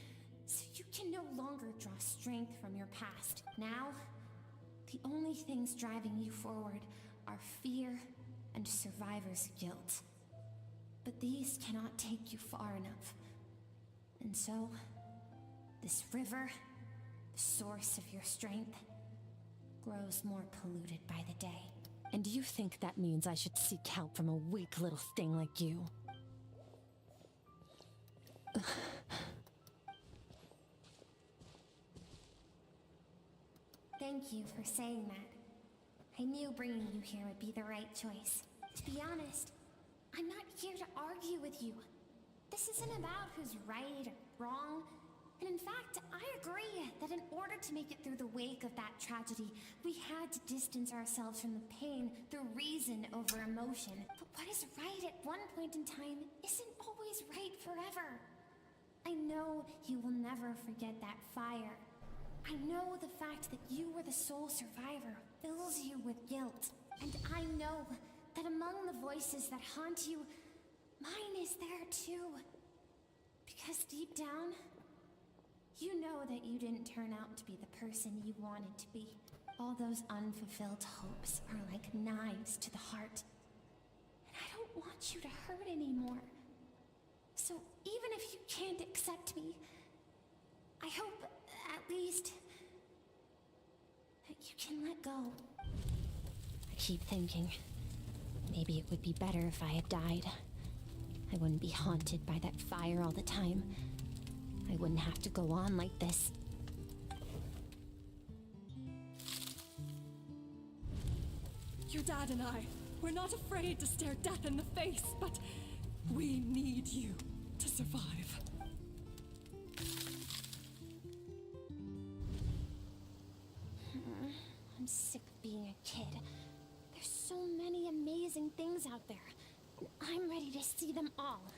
so you can no longer draw strength from your past. Now, the only things driving you forward are fear and survivor's guilt. But these cannot take you far enough. And so, this river, the source of your strength, grows more polluted by the day. And you think that means I should seek help from a weak little thing like you? Thank you for saying that. I knew bringing you here would be the right choice. To be honest, I'm not here to argue with you. This isn't about who's right or wrong. And in fact, I agree that in order to make it through the wake of that tragedy, we had to distance ourselves from the pain through reason over emotion. But what is right at one point in time isn't always right forever. I know you will never forget that fire. I know the fact that you were the sole survivor fills you with guilt. And I know that among the voices that haunt you, mine is there too. Because deep down, you know that you didn't turn out to be the person you wanted to be. All those unfulfilled hopes are like knives to the heart. And I don't want you to hurt anymore. So even if you can't accept me, I hope at least that you can let go. I keep thinking, maybe it would be better if I had died. I wouldn't be haunted by that fire all the time. I wouldn't have to go on like this. Your dad and I, we're not afraid to stare death in the face, but we need you to survive. I'm sick of being a kid. There's so many amazing things out there, and I'm ready to see them all.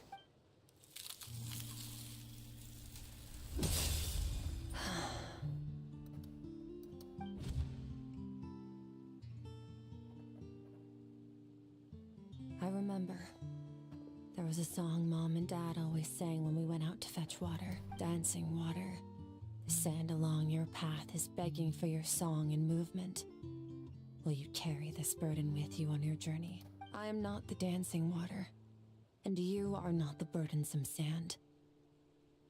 I remember. There was a song Mom and Dad always sang when we went out to fetch water. Dancing water. The sand along your path is begging for your song and movement. Will you carry this burden with you on your journey? I am not the dancing water, and you are not the burdensome sand.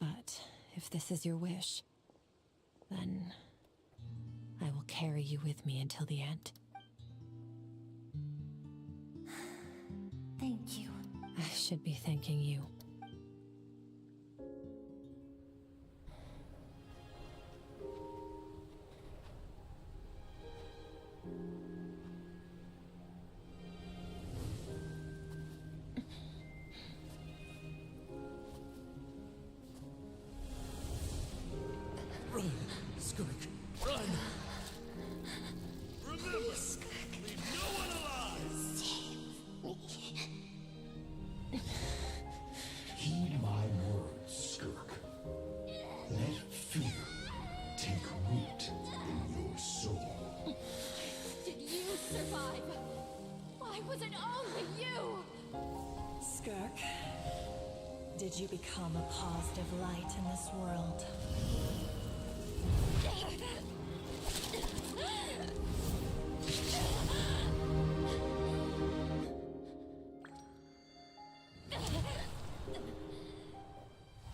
But if this is your wish, then I will carry you with me until the end. Thank you. I should be thanking you. Run, Skirk, run! Remember, leave no one alive! Heed my words, Skirk. Let fear take root in your soul. Did you survive? Why was it only you? Skirk, did you become a positive light in this world?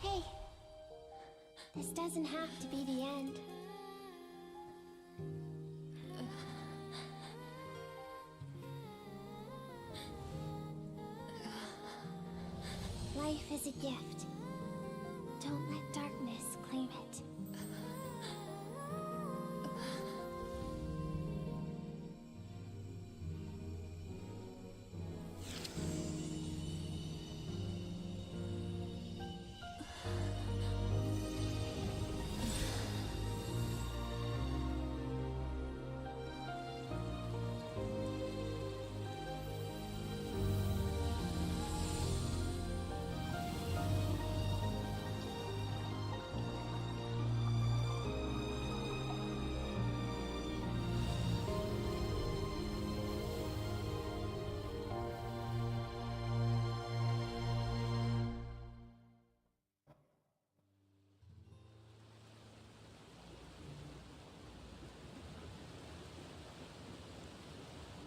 Hey, this doesn't have to be the end. Life is a gift. Don't let darkness claim it.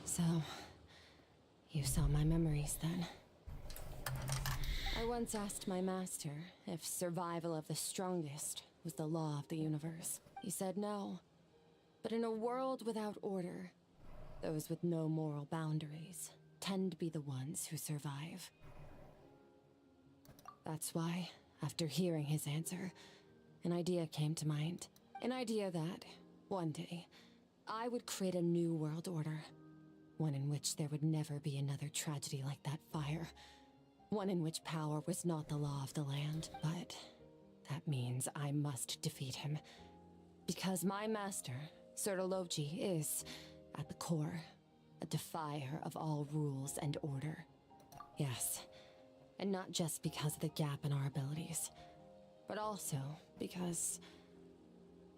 So, you saw my memories then. I once asked my master if survival of the strongest was the law of the universe. He said no. But in a world without order, those with no moral boundaries tend to be the ones who survive. That's why, after hearing his answer, an idea came to mind. An idea that, one day, I would create a new world order. One in which there would never be another tragedy like that fire. One in which power was not the law of the land. But that means I must defeat him. Because my master, Sir Logi, is, at the core, a defier of all rules and order. Yes, and not just because of the gap in our abilities, but also because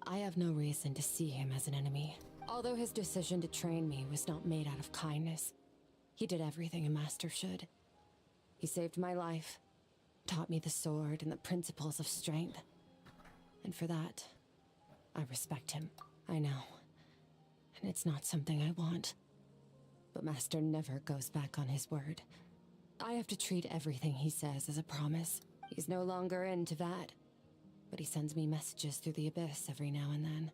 I have no reason to see him as an enemy. Although his decision to train me was not made out of kindness, he did everything a master should. He saved my life, taught me the sword and the principles of strength. And for that, I respect him. I know. And it's not something I want. But Master never goes back on his word. I have to treat everything he says as a promise. He's no longer into that. But he sends me messages through the abyss every now and then.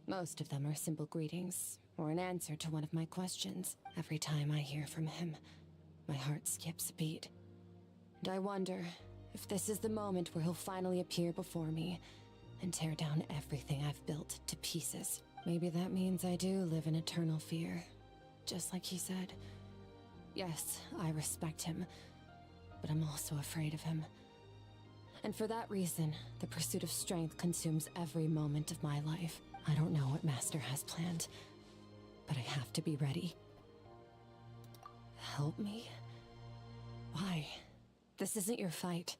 Most of them are simple greetings, or an answer to one of my questions. Every time I hear from him, my heart skips a beat. And I wonder if this is the moment where he'll finally appear before me and tear down everything I've built to pieces. Maybe that means I do live in eternal fear, just like he said. Yes, I respect him, but I'm also afraid of him. And for that reason, the pursuit of strength consumes every moment of my life. I don't know what Master has planned, but I have to be ready. Help me? Why? This isn't your fight.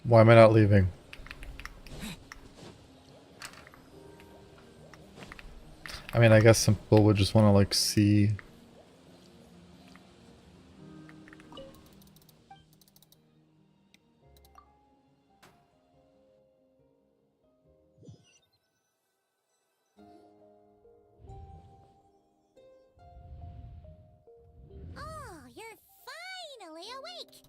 Why am I not leaving? I mean, I guess some people would just want to, like, see... Oh, you're finally awake!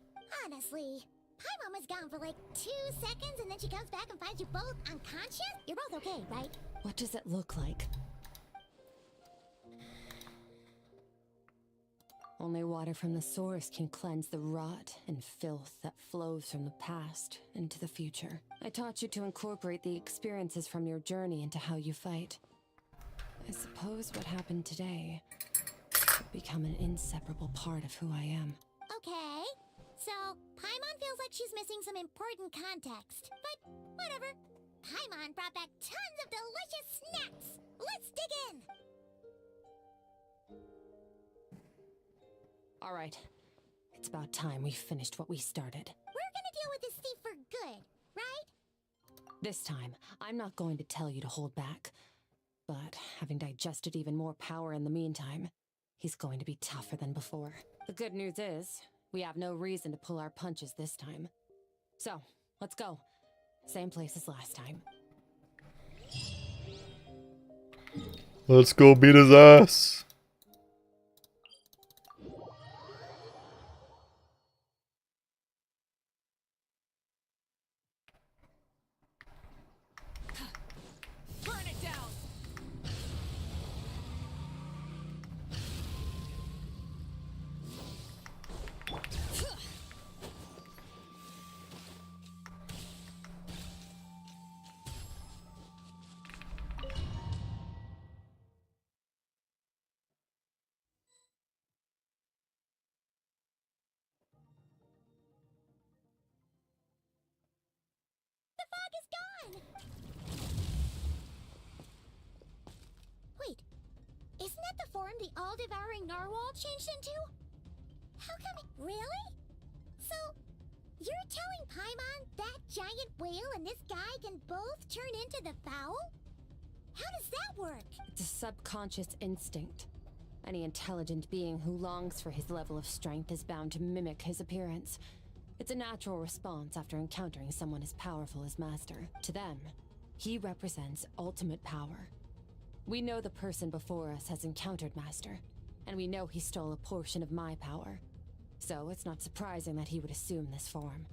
Honestly, Paimon was gone for like 2 seconds and then she comes back and finds you both unconscious? You're both okay, right? What does it look like? Only water from the source can cleanse the rot and filth that flows from the past into the future. I taught you to incorporate the experiences from your journey into how you fight. I suppose what happened today will become an inseparable part of who I am. Okay, so Paimon feels like she's missing some important context, but whatever. Paimon brought back tons of delicious snacks! Let's dig in! All right, it's about time we finished what we started. We're gonna deal with this thief for good, right? This time, I'm not going to tell you to hold back. But having digested even more power in the meantime, he's going to be tougher than before. The good news is, we have no reason to pull our punches this time. So, let's go. Same place as last time. Let's go beat his ass! Burn it down! The fog is gone! Wait, isn't that the form the all-devouring narwhal changed into? How come really? So, you're telling Paimon that giant whale and this guy can both turn into the fowl? How does that work? It's a subconscious instinct. Any intelligent being who longs for his level of strength is bound to mimic his appearance. It's a natural response after encountering someone as powerful as Master. To them, he represents ultimate power. We know the person before us has encountered Master, and we know he stole a portion of my power. So it's not surprising that he would assume this form.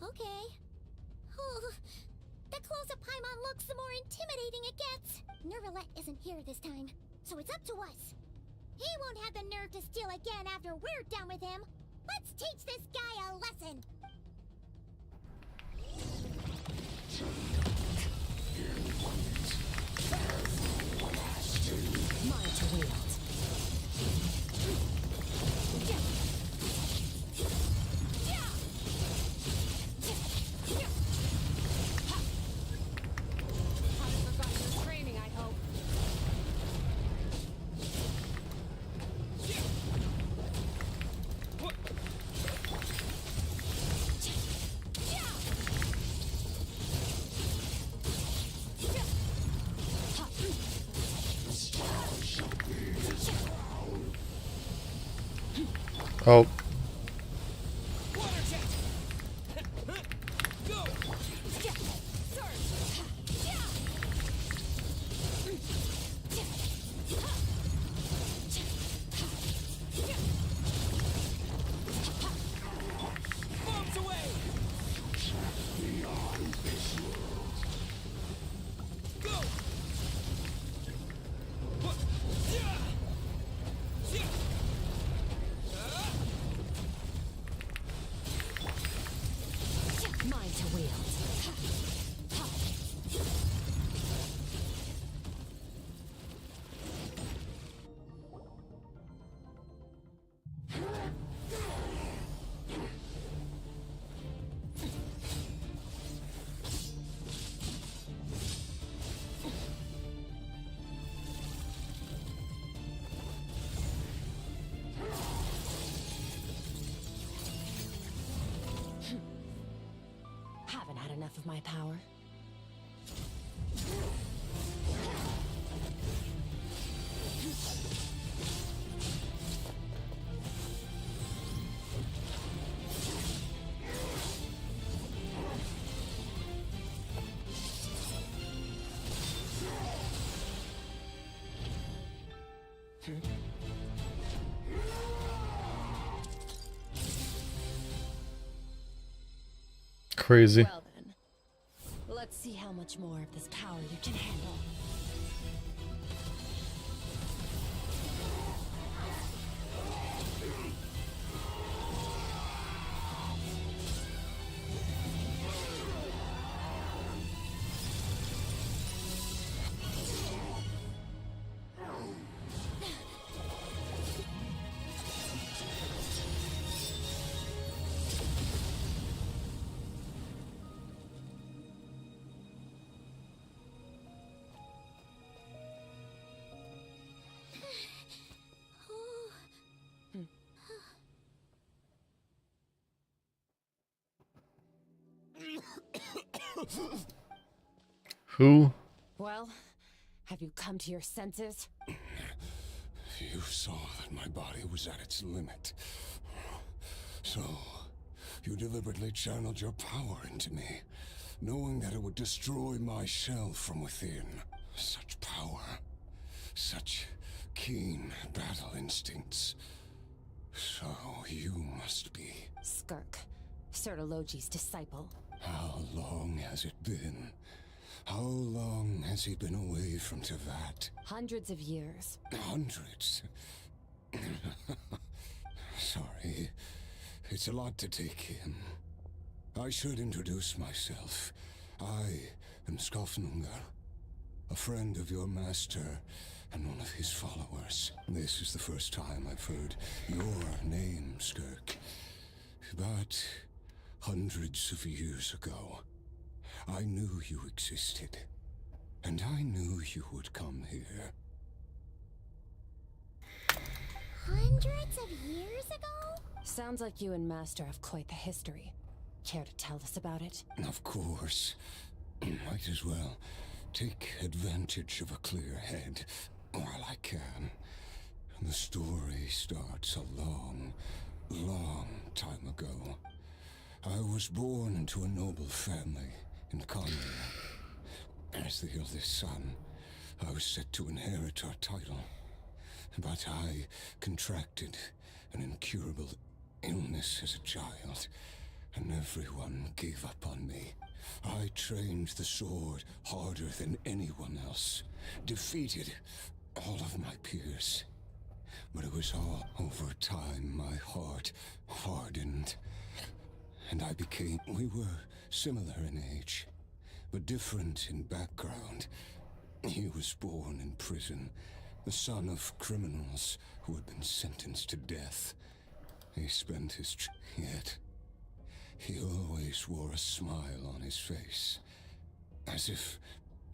Okay. Oh, the closer Paimon looks, the more intimidating it gets. Nervalette isn't here this time, so it's up to us. He won't have the nerve to steal again after we're done with him. Let's teach this guy a lesson. Mine to wield. Haven't forgotten your training, I hope. Oh. Mine to wield. Haven't had enough of my power. Crazy. Well then, let's see how much more of this power you can handle. Who? Well, have you come to your senses? You saw that my body was at its limit. So, you deliberately channeled your power into me, knowing that it would destroy my shell from within. Such power. Such keen battle instincts. So, you must be... Skirk, Sertologi's disciple. How long has it been? How long has he been away from Tevat? Hundreds of years. Hundreds? Sorry. It's a lot to take in. I should introduce myself. I am Skofnungar, a friend of your master and one of his followers. This is the first time I've heard your name, Skirk. But hundreds of years ago, I knew you existed, and I knew you would come here. Hundreds of years ago? Sounds like you and Master have quite the history. Care to tell us about it? Of course. Might as well take advantage of a clear head while I can. The story starts a long, long time ago. I was born into a noble family in Conria. As the eldest son, I was set to inherit our title. But I contracted an incurable illness as a child, and everyone gave up on me. I trained the sword harder than anyone else, defeated all of my peers. But it was all over time my heart hardened, and we were similar in age, but different in background. He was born in prison, the son of criminals who had been sentenced to death. He spent his yet he always wore a smile on his face, as if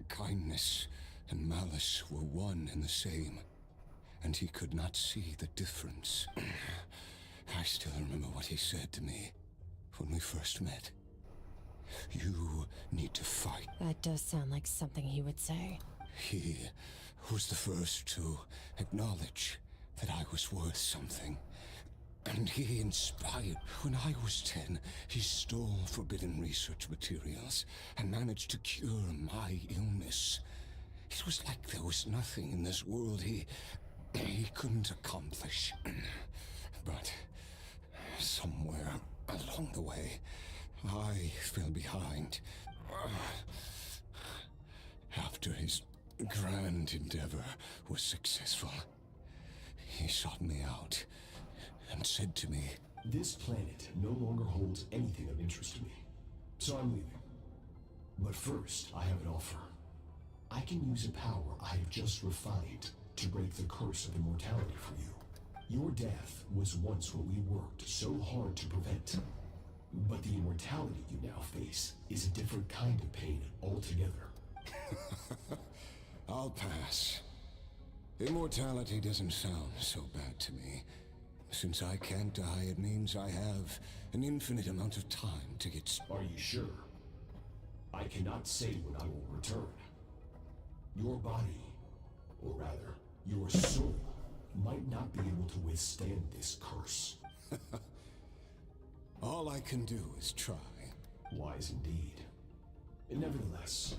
kindness and malice were one and the same, and he could not see the difference. I still remember what he said to me when we first met. You need to fight. That does sound like something he would say. He was the first to acknowledge that I was worth something. And he inspired. When I was 10, he stole forbidden research materials and managed to cure my illness. It was like there was nothing in this world he couldn't accomplish. But somewhere along the way, I fell behind. After his grand endeavor was successful, he sought me out and said to me, "This planet no longer holds anything of interest to me, so I'm leaving. But first, I have an offer. I can use a power I have just refined to break the curse of immortality for you. Your death was once what we worked so hard to prevent. But the immortality you now face is a different kind of pain altogether." I'll pass. Immortality doesn't sound so bad to me. Since I can't die, it means I have an infinite amount of time to get... Are you sure? I cannot say when I will return. Your body, or rather, your soul, might not be able to withstand this curse. All I can do is try. Wise indeed. Nevertheless,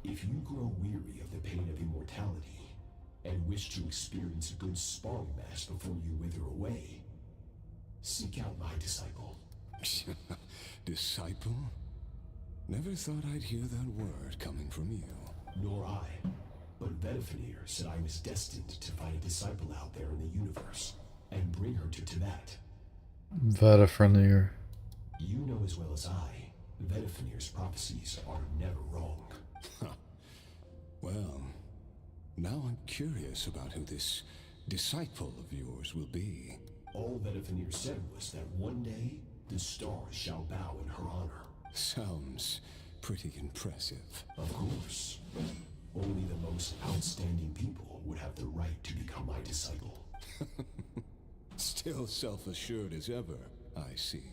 if you grow weary of the pain of immortality, and wish to experience a good sparring match before you wither away, seek out my disciple. Disciple? Never thought I'd hear that word coming from you. Nor I. But Vedifenir said I was destined to find a disciple out there in the universe, and bring her to Tibet. Vedifenir. You know as well as I, Vedifenir's prophecies are never wrong. Well, now I'm curious about who this disciple of yours will be. All Vedifenir said was that one day, the stars shall bow in her honor. Sounds pretty impressive. Of course. Only the most outstanding people would have the right to become my disciple. Still self-assured as ever, I see.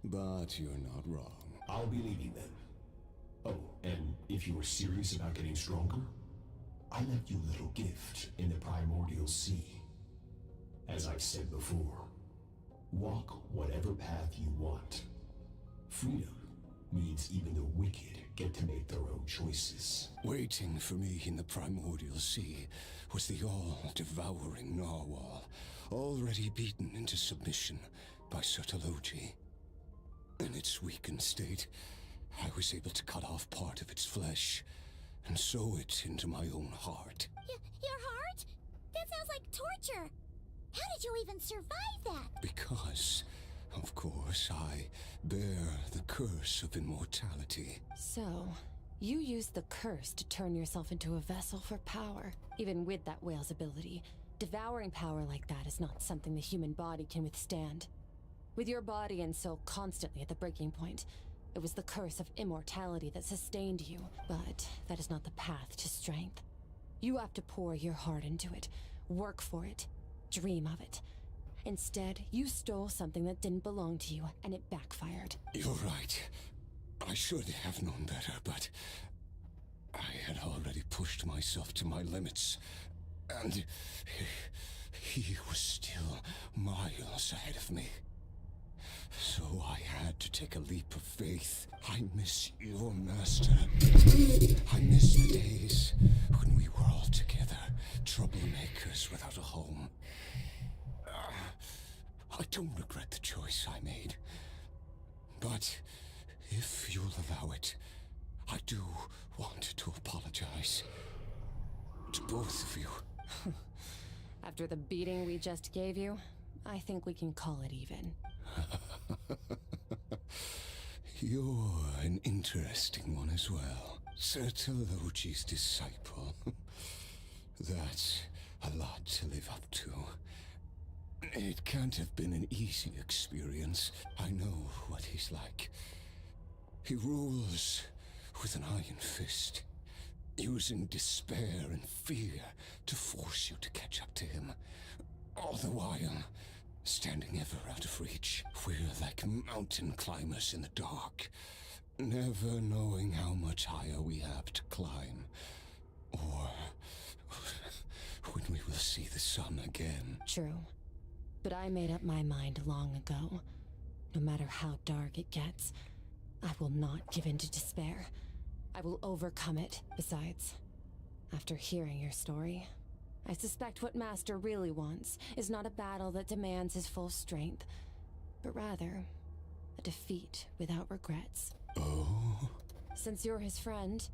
But you're not wrong. I'll be leaving then. Oh, and if you are serious about getting stronger, I left you a little gift in the primordial sea. As I've said before, walk whatever path you want. Freedom means even the wicked get to make their own choices. Waiting for me in the primordial sea was the all-devouring narwhal, already beaten into submission by Sertologi. In its weakened state, I was able to cut off part of its flesh and sew it into my own heart. Your heart? That sounds like torture. How did you even survive that? Because, of course, I bear the curse of immortality. So, you used the curse to turn yourself into a vessel for power. Even with that whale's ability, devouring power like that is not something the human body can withstand. With your body and soul constantly at the breaking point, it was the curse of immortality that sustained you. But that is not the path to strength. You have to pour your heart into it, work for it, dream of it. Instead, you stole something that didn't belong to you, and it backfired. You're right. I should have known better, but I had already pushed myself to my limits. And he was still miles ahead of me. So I had to take a leap of faith. I miss your master. I miss the days when we were all together, troublemakers without a home. I don't regret the choice I made. But if you'll allow it, I do want to apologize. To both of you. After the beating we just gave you, I think we can call it even. You're an interesting one as well. Sertologi's disciple. That's a lot to live up to. It can't have been an easy experience. I know what he's like. He rules with an iron fist, using despair and fear to force you to catch up to him. All the while, standing ever out of reach. We're like mountain climbers in the dark, never knowing how much higher we have to climb, or when we will see the sun again. True. But I made up my mind long ago. No matter how dark it gets, I will not give in to despair. I will overcome it. Besides, after hearing your story, I suspect what Master really wants is not a battle that demands his full strength, but rather a defeat without regrets. Oh? Since you're his friend,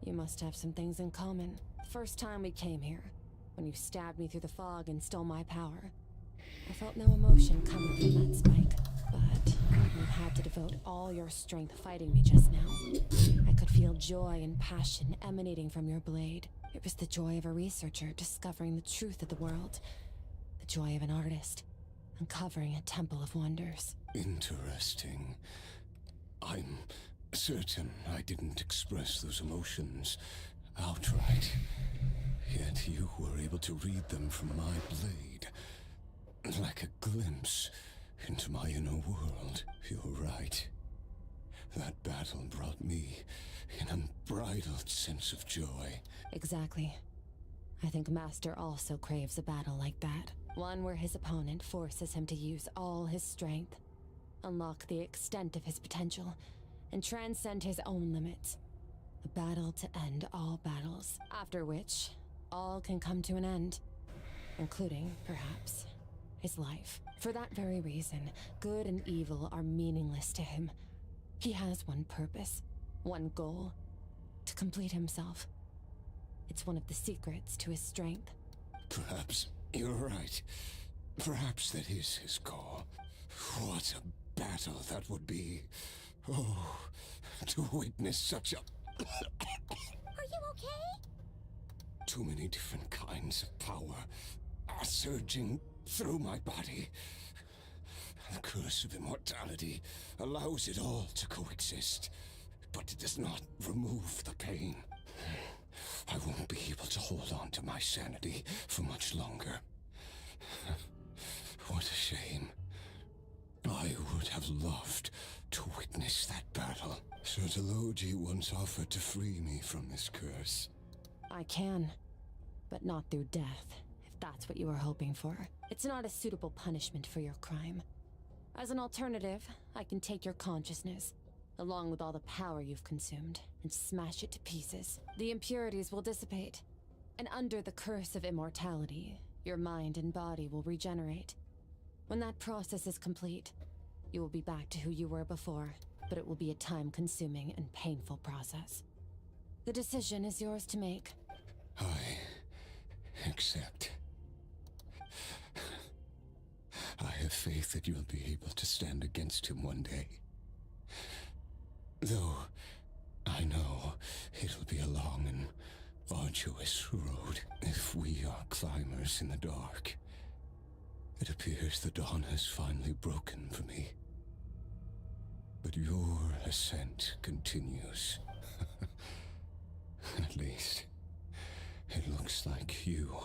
you must have some things in common. The first time we came here, when you stabbed me through the fog and stole my power, I felt no emotion coming from that spike. But you had to devote all your strength fighting me just now. I could feel joy and passion emanating from your blade. It was the joy of a researcher discovering the truth of the world. The joy of an artist uncovering a temple of wonders. Interesting. I'm certain I didn't express those emotions outright. Yet you were able to read them from my blade. Like a glimpse into my inner world. You're right. That battle brought me an unbridled sense of joy. Exactly. I think Master also craves a battle like that. One where his opponent forces him to use all his strength, unlock the extent of his potential, and transcend his own limits. A battle to end all battles, after which all can come to an end, including, perhaps, his life. For that very reason, good and evil are meaningless to him. He has one purpose, one goal: to complete himself. It's one of the secrets to his strength. Perhaps you're right. Perhaps that is his call. What a battle that would be. Oh, to witness such a... Are you okay? Too many different kinds of power are surging through my body. The curse of immortality allows it all to coexist, but it does not remove the pain. I won't be able to hold on to my sanity for much longer. What a shame. I would have loved to witness that battle. Sertologi once offered to free me from this curse. I can, but not through death, if that's what you were hoping for. It's not a suitable punishment for your crime. As an alternative, I can take your consciousness, along with all the power you've consumed, and smash it to pieces. The impurities will dissipate, and under the curse of immortality, your mind and body will regenerate. When that process is complete, you will be back to who you were before, but it will be a time-consuming and painful process. The decision is yours to make. I accept. I have faith that you'll be able to stand against him one day. Though I know it'll be a long and arduous road if we are climbers in the dark. It appears the dawn has finally broken for me. But your ascent continues. At least, it looks like you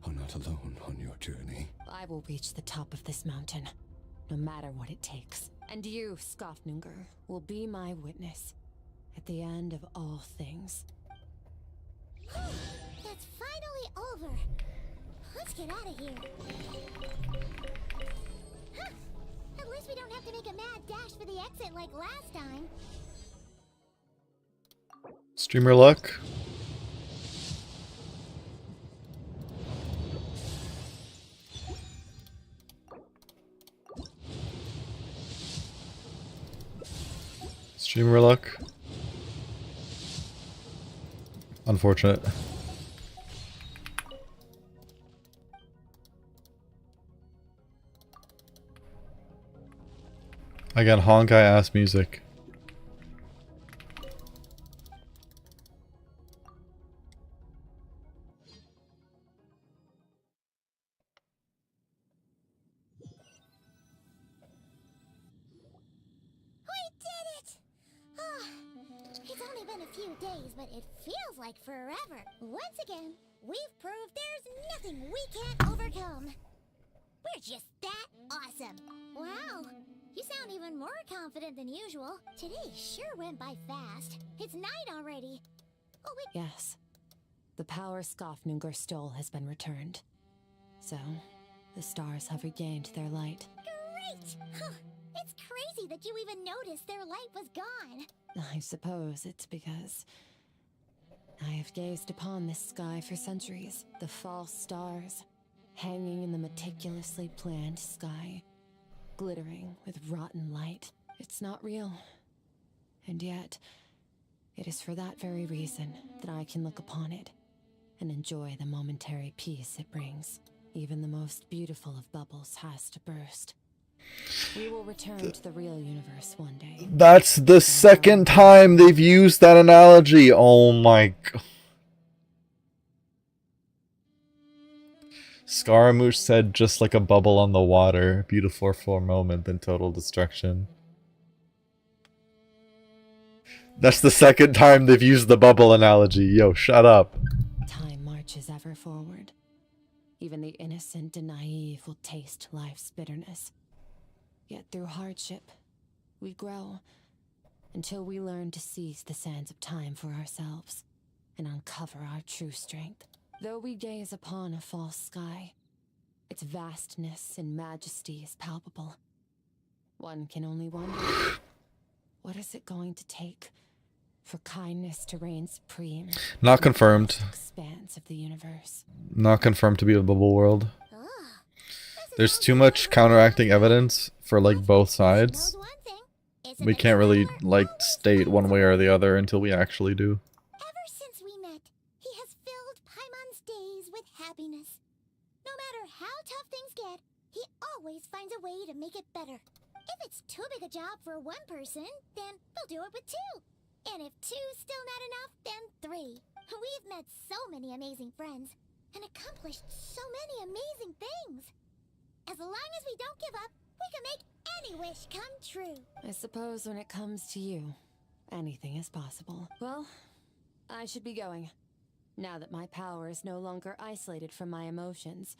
are not alone on your journey. I will reach the top of this mountain, no matter what it takes. And you, Skofnunger, will be my witness at the end of all things. That's finally over. Let's get out of here. Huh. At least we don't have to make a mad dash for the exit like last time. Streamer luck. Streamer luck. Unfortunate. I got honkai ass music. It's only been a few days, but it feels like forever. Once again, we've proved there's nothing we can't overcome. We're just that awesome. Wow, you sound even more confident than usual. Today sure went by fast. It's night already. Oh, wait. Yes. The power Skofnungur stole has been returned. So, the stars have regained their light. Great! Huh. It's crazy that you even noticed their light was gone. I suppose it's because I have gazed upon this sky for centuries. The false stars, hanging in the meticulously planned sky, glittering with rotten light. It's not real. And yet, it is for that very reason that I can look upon it and enjoy the momentary peace it brings. Even the most beautiful of bubbles has to burst. We will return to the real universe one day. That's the second time they've used that analogy. Oh my god. Scaramouche said just like a bubble on the water. Beautiful for a moment, then total destruction. That's the second time they've used the bubble analogy. Yo, shut up. Time marches ever forward. Even the innocent and naive will taste life's bitterness. Yet through hardship, we grow until we learn to seize the sands of time for ourselves and uncover our true strength. Though we gaze upon a false sky, its vastness and majesty is palpable. One can only wonder, what is it going to take for kindness to reign supreme? Not confirmed. Expanse of the universe. Not confirmed to be a bubble world. There's too much counteracting evidence for like both sides. We can't really like state one way or the other until we actually do. Ever since we met, he has filled Paimon's days with happiness. No matter how tough things get, he always finds a way to make it better. If it's too big a job for one person, then we'll do it with two. And if two's still not enough, then three. We've met so many amazing friends and accomplished so many amazing things. As long as we don't give up, we can make any wish come true. I suppose when it comes to you, anything is possible. Well, I should be going. Now that my power is no longer isolated from my emotions,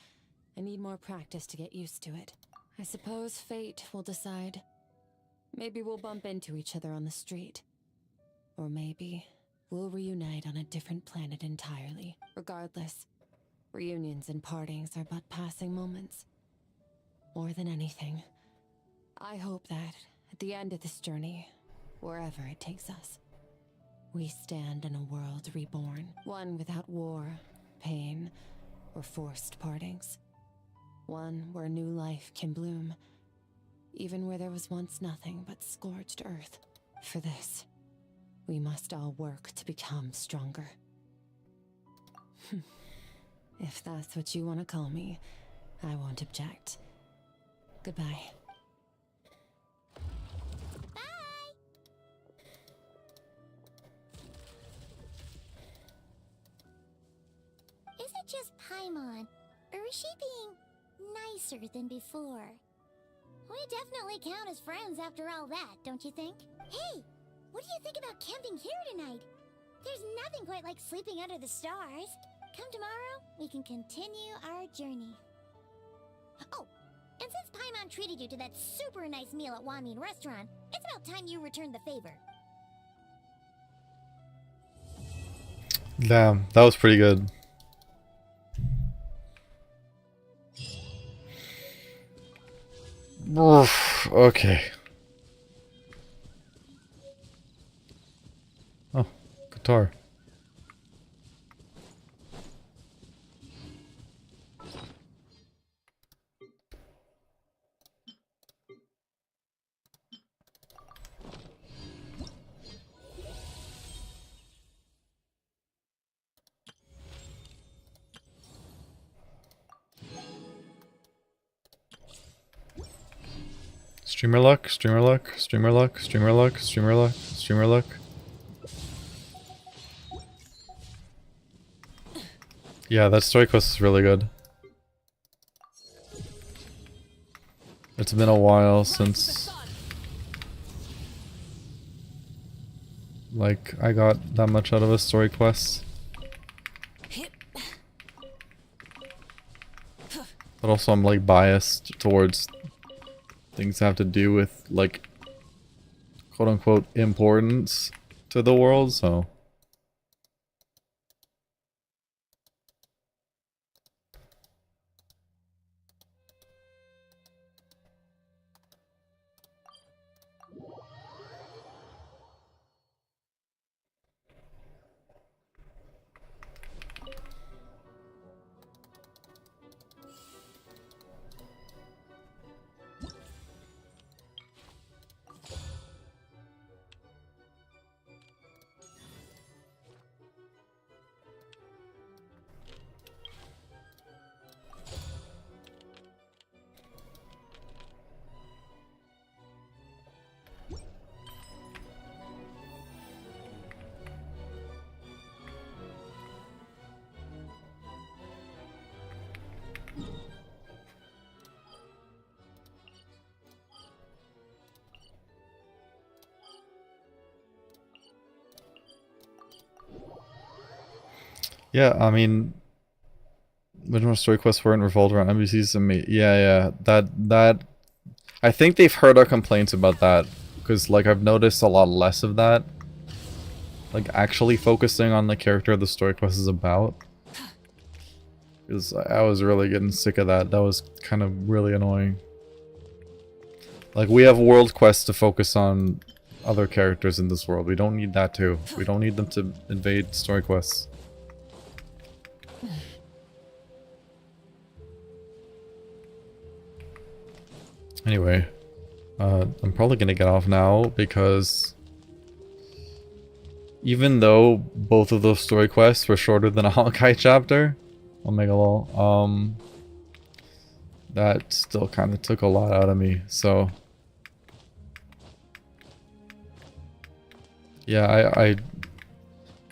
I need more practice to get used to it. I suppose fate will decide. Maybe we'll bump into each other on the street. Or maybe we'll reunite on a different planet entirely. Regardless, reunions and partings are but passing moments. More than anything, I hope that at the end of this journey, wherever it takes us, we stand in a world reborn. One without war, pain, or forced partings. One where new life can bloom, even where there was once nothing but scorched earth. For this, we must all work to become stronger. If that's what you want to call me, I won't object. Goodbye. Is it just Paimon, or is she being nicer than before? We definitely count as friends after all that, don't you think? Hey, what do you think about camping here tonight? There's nothing quite like sleeping under the stars. Come tomorrow, we can continue our journey. Oh, and since Paimon treated you to that super nice meal at Wamin Restaurant, it's about time you returned the favor. Damn, that was pretty good. Okay. Oh, guitar. Streamer luck, streamer luck, streamer luck, streamer luck, streamer luck, streamer luck. Yeah, that story quest is really good. It's been a while since like I got that much out of a story quest. But also I'm like biased towards things that have to do with like quote unquote importance to the world, so yeah, I mean, original story quests weren't revolved around NPCs and me. Yeah, that I think they've heard our complaints about that because like I've noticed a lot less of that. Like actually focusing on the character the story quest is about. Because I was really getting sick of that. That was kind of really annoying. Like we have world quests to focus on other characters in this world. We don't need that too. We don't need them to invade story quests. Anyway, I'm probably gonna get off now because even though both of those story quests were shorter than a Honkai chapter, Omega lol, that still kind of took a lot out of me, so yeah, I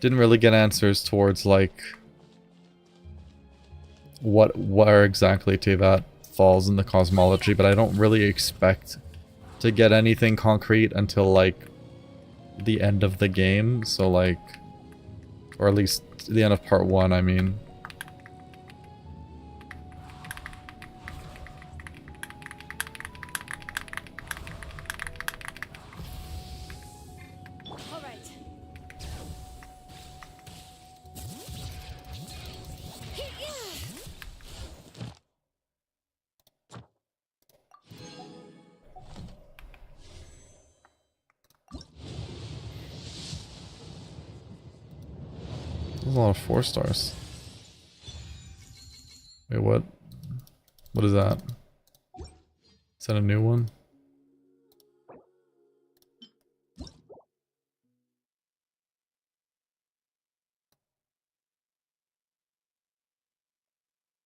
didn't really get answers towards like where exactly Teyvat falls in the cosmology, but I don't really expect to get anything concrete until like the end of the game, so like, or at least the end of part 1, I mean. There's a lot of 4 stars. Wait, what? What is that? Is that a new one?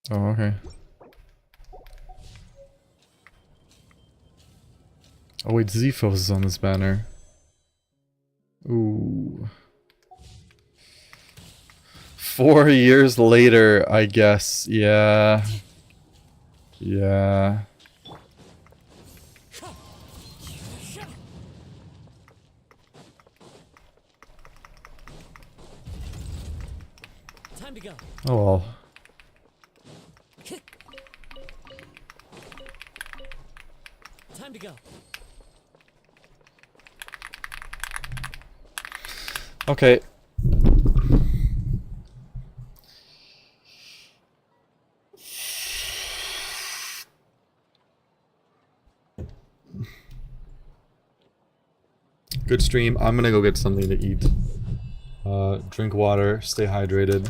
Oh, okay. Oh wait, Zphos is on this banner. Ooh. 4 years later, I guess. Yeah. Yeah. Time to go. Oh well. Time to go. Okay. Good stream. I'm gonna go get something to eat. Drink water, stay hydrated.